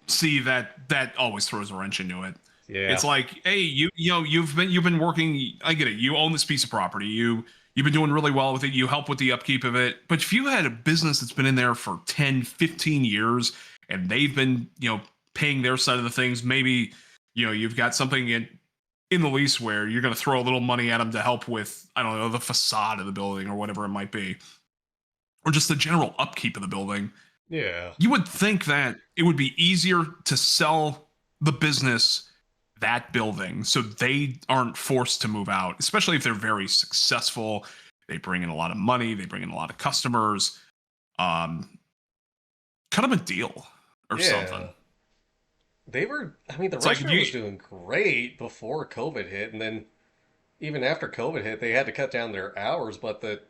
see that always throws a wrench into it. Yeah. It's like, hey, you've been working. I get it. You own this piece of property. You've been doing really well with it. You help with the upkeep of it. But if you had a business that's been in there for 10, 15 years and they've been, paying their side of the things, maybe, you've got something in the lease where you're going to throw a little money at them to help with, I don't know, the facade of the building or whatever it might be, or just the general upkeep of the building. Yeah. You would think that it would be easier to sell the business that building so they aren't forced to move out, especially if they're very successful. They bring in a lot of money, they bring in a lot of customers. Um, Cut them a deal or something. Yeah. I mean, the It's like if restaurant you, was doing great before COVID hit, and then even after COVID hit, they had to cut down their hours, but the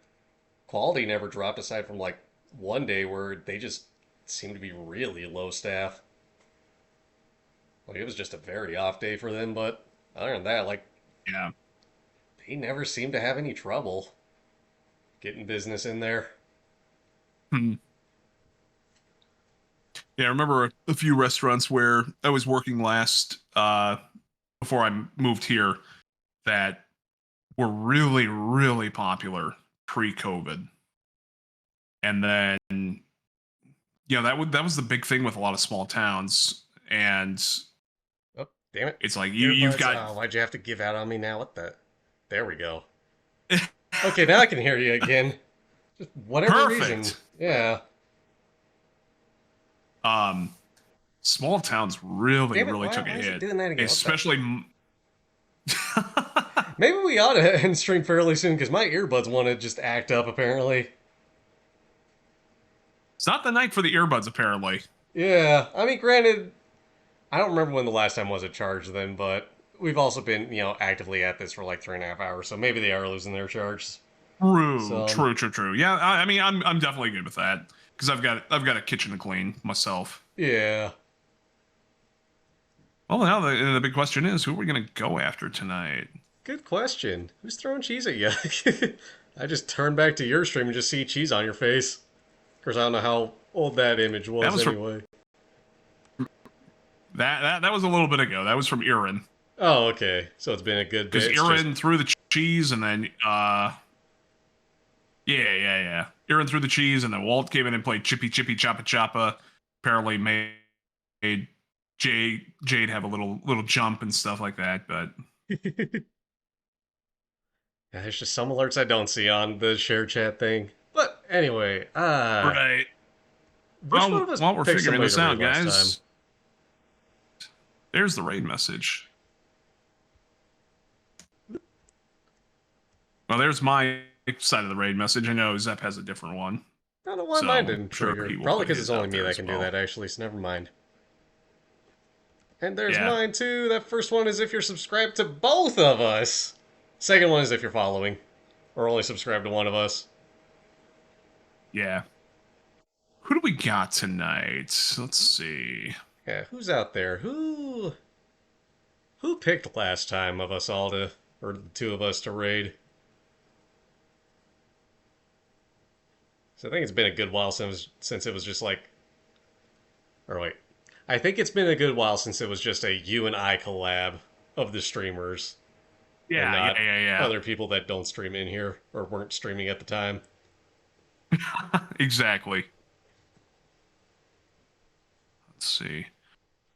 quality never dropped aside from like one day where they just seemed to be really low staff. Like it was just a very off day for them, but other than that, like yeah. they never seemed to have any trouble getting business in there. Hmm. Yeah, I remember a few restaurants where I was working last before I moved here that were really, really popular pre-COVID, and then that was the big thing with a lot of small towns, and Oh, damn it. it's like you've Earbuds. got Oh, why'd you have to give out on me now? What the? There we go. Okay, now I can hear you again. Just whatever reason. perfect. Yeah. Um, Small towns really, Damn it. really Why, took a why is it hit, doing that again? What the? especially. Maybe we ought to end stream fairly soon because my earbuds want to just act up apparently. It's not the night for the earbuds, apparently. Yeah. I mean, granted, I don't remember when the last time was a charge then, but we've also been, actively at this for like 3.5 hours, so maybe they are losing their charge. True, So, true, true, true. Yeah, I mean, I'm definitely good with that because I've got a kitchen to clean myself. yeah. Well, now the big question is, who are we gonna go after tonight? Good question. Who's throwing cheese at you? I just turned back to your stream and just see cheese on your face. Of course, I don't know how old that image That was was from anyway. that was a little bit ago. That was from Erin Oh, okay. So it's been a good because bit. It's just Erin threw the cheese and then yeah. Erin threw the cheese and then Walt came in and played Chippy Chippy Choppa Choppa. Apparently made Jade have a little jump and stuff like that, but. yeah, there's just some alerts I don't see on the share chat thing. But anyway, Right. which one of us While we're picked figuring somebody this to raid out, last time? guys, there's the raid message. Well, there's my side of the raid message. I know Zep has a different one, I don't know why so mine I'm didn't sure trigger. he will Probably put because it's his only out me there that as can do well. that, actually, so never mind. And there's Yeah. mine too. That first one is if you're subscribed to both of us. Second one is if you're following, or only subscribed to one of us. Yeah. Who do we got tonight? Let's see. Yeah, who's out there? Who picked last time of us all to, or the two of us to raid? So I think it's been a good while since it was just like, or wait, I think it's been a good while since it was just a you and I collab of the streamers, and not Yeah. other people that don't stream in here or weren't streaming at the time. Exactly. Let's see.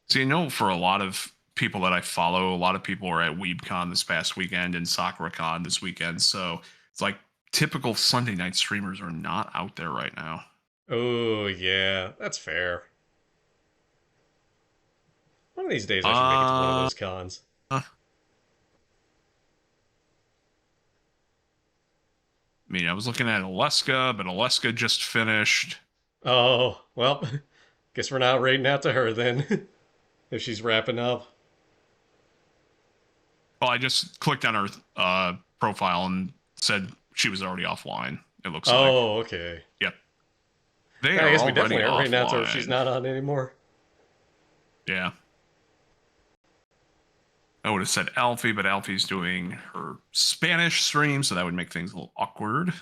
See, I know for a lot of people that I follow, a lot of people were at WeebCon this past weekend and SakuraCon this weekend. So it's like typical Sunday night streamers are not out there right now. Oh yeah, that's fair. One of these days I should make it to one of Uh, those cons. I mean, I was looking at Alaska, but Alaska just finished. Oh, well, guess we're not raiding out to her then, if she's wrapping up. Well, I just clicked on her profile and said she was already offline. It looks like. Oh, okay. Yep. They I are guess we already definitely aren't raiding out to her if she's offline. not on anymore. Yeah. I would have said Alfie, but Alfie's doing her Spanish stream, so that would make things a little awkward,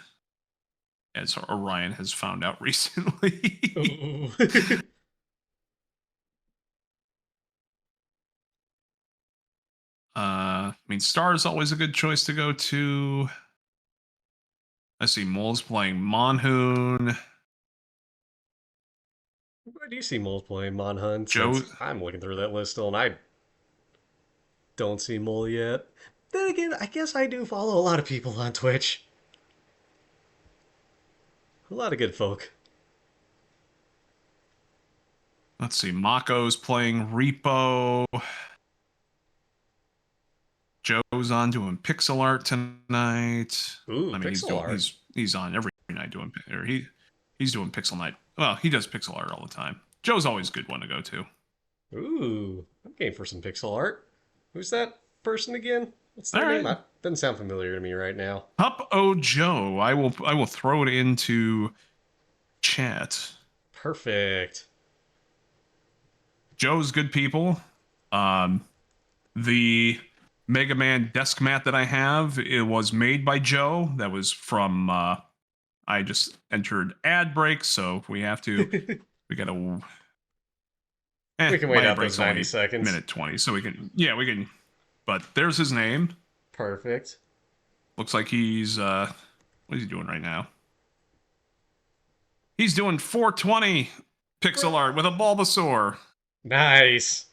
as Orion has found out recently. Ooh. I mean, Star is always a good choice to go to. I see Moles playing Monhoon. Why do you see Moles playing Monhun Joe. since I'm looking through that list still and I don't see Mole yet? Then again, I guess I do follow a lot of people on Twitch. A lot of good folk. Let's see. Mako's playing Repo. Joe's on doing pixel art tonight. Ooh, I mean, pixel art. he's on every night doing or he's doing pixel night. Well, he does pixel art all the time. Joe's always a good one to go to. Ooh, I'm game for some pixel art. Who's that person again? What's All their name? right, Doesn't sound familiar to me right now. Pup O Joe. I will throw it into chat. Perfect. Joe's good people. The Mega Man desk mat that I have, it was made by Joe. That was from I just entered ad break, so we have to we gotta We can wait my out break's those 90 only seconds. minute 20, so we can but there's his name. Perfect. Looks like he's what is he doing right now? He's doing 420 pixel art with a Bulbasaur. Nice.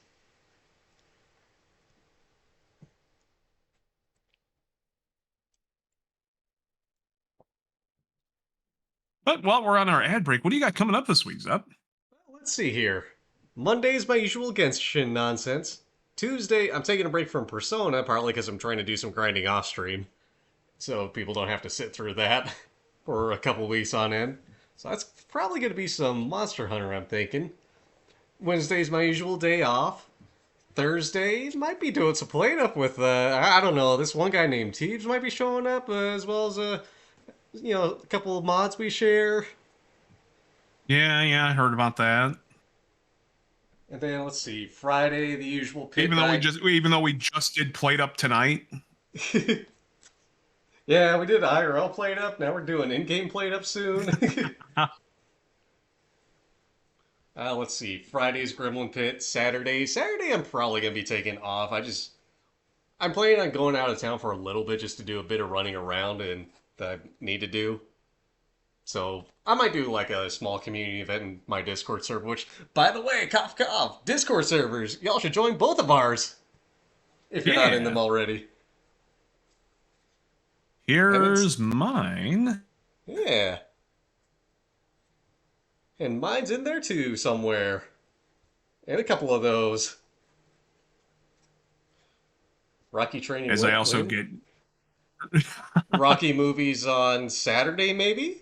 But while we're on our ad break, what do you got coming up this week, Zep? Let's see here. Monday's my usual Genshin nonsense. Tuesday, I'm taking a break from Persona, partly because I'm trying to do some grinding off stream. So people don't have to sit through that for a couple weeks on end. So that's probably going to be some Monster Hunter, I'm thinking. Wednesday's my usual day off. Thursday might be doing some playing up with, I don't know, this one guy named Teebs might be showing up, as well as, a couple of mods we share. Yeah, I heard about that. And then let's see, Friday, the usual pit Even though we just did Played Up tonight. Yeah, we did IRL played up. Now we're doing in-game played up soon. Let's see. Friday's Gremlin Pit. Saturday, I'm probably gonna be taking off. I'm planning on going out of town for a little bit just to do a bit of running around and that I need to do. So I might do like a small community event in my Discord server. Which, by the way, cough cough, Discord servers, y'all should join both of ours if you're not in them Yeah. already. Here's mine. Yeah. And mine's in there too, somewhere. And a couple of those. Rocky Training As I also get Rocky movies on Saturday, maybe?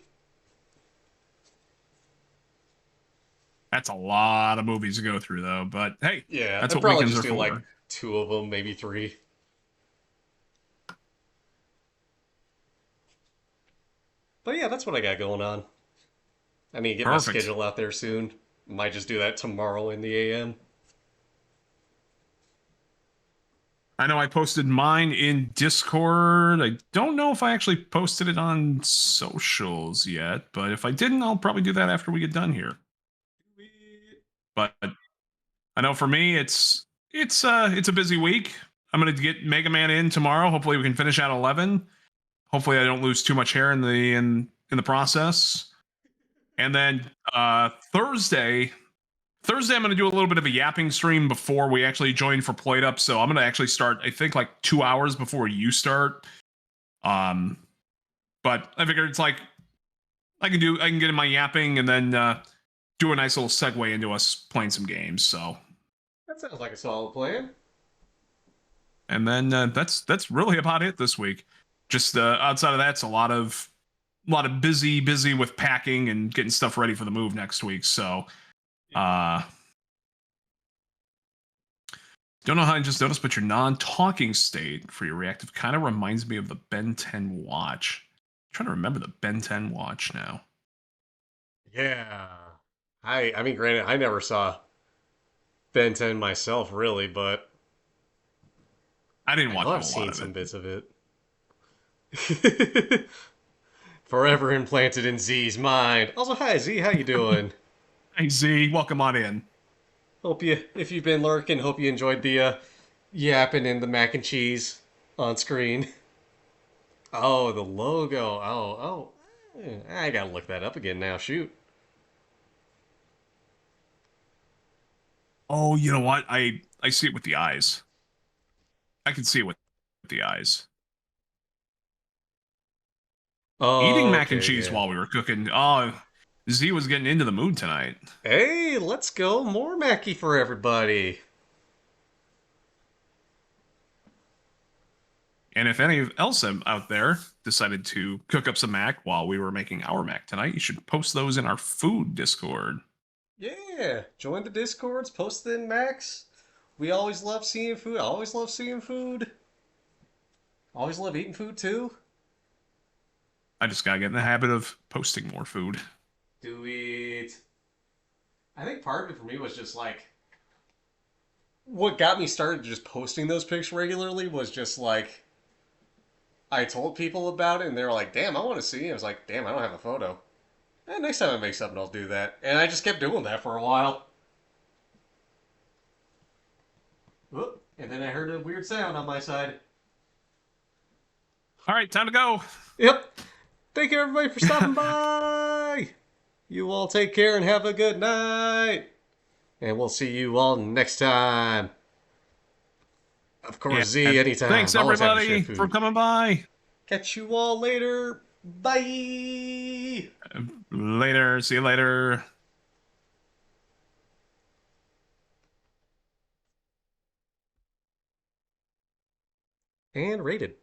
That's a lot of movies to go through, though. But hey, Yeah, that's I'd what probably weekends just are do like for. 2 of them, maybe 3. But yeah, that's what I got going on. I need to get my Perfect. schedule out there soon. Might just do that tomorrow in the AM. I know I posted mine in Discord. I don't know if I actually posted it on socials yet, but if I didn't, I'll probably do that after we get done here. But I know for me, it's a busy week. I'm gonna get Mega Man in tomorrow. Hopefully, we can finish at 11. Hopefully, I don't lose too much hair in the process. And then Thursday, I'm going to do a little bit of a yapping stream before we actually join for Played Up. So I'm going to actually start, I think, like 2 hours before you start. But I figured it's like I can get in my yapping and then do a nice little segue into us playing some games. So, That sounds like a solid plan. and then that's really about it this week. Just outside of that, it's a lot of busy with packing and getting stuff ready for the move next week. So, don't know how I just noticed, but your non-talking state for your reactive kind of reminds me of the Ben 10 watch. I'm trying to remember the Ben 10 watch now. Yeah. I mean, granted, I never saw Ben 10 myself, really, but I didn't I watch know a I've lot seen of some it. bits of it. Forever implanted in Z's mind. Also, hi Z, how you doing? Hey Z, welcome on in. Hope you, if you've been lurking, hope you enjoyed the yapping and the mac and cheese on screen. Oh, the logo. I gotta look that up again now. Shoot. Oh, you know what? I see it with the eyes. I can see it with the eyes. Eating mac and Okay, cheese yeah. while we were cooking. Oh, Z was getting into the mood tonight. Hey, let's go. More Mackie for everybody. And if any else out there decided to cook up some mac while we were making our mac tonight, you should post those in our food Discord. Yeah, join the Discords, post it in Max. We always love seeing food. I always love seeing food. Always love eating food too. I just gotta get in the habit of posting more food. Do it. I think part of it for me was just like what got me started just posting those pics regularly was just like I told people about it and they were like, "Damn, I want to see." I was like, "Damn, I don't have a photo." Next time I make something, I'll do that. And I just kept doing that for a while. Whoop. And then I heard a weird sound on my side. All right, time to go. Yep. Thank you everybody for stopping by. You all take care and have a good night. And we'll see you all next time. Of Yeah. course, Z, Thanks anytime. Always happy to share everybody for food. coming by. Catch you all later. Bye. Later. See you later. And rated.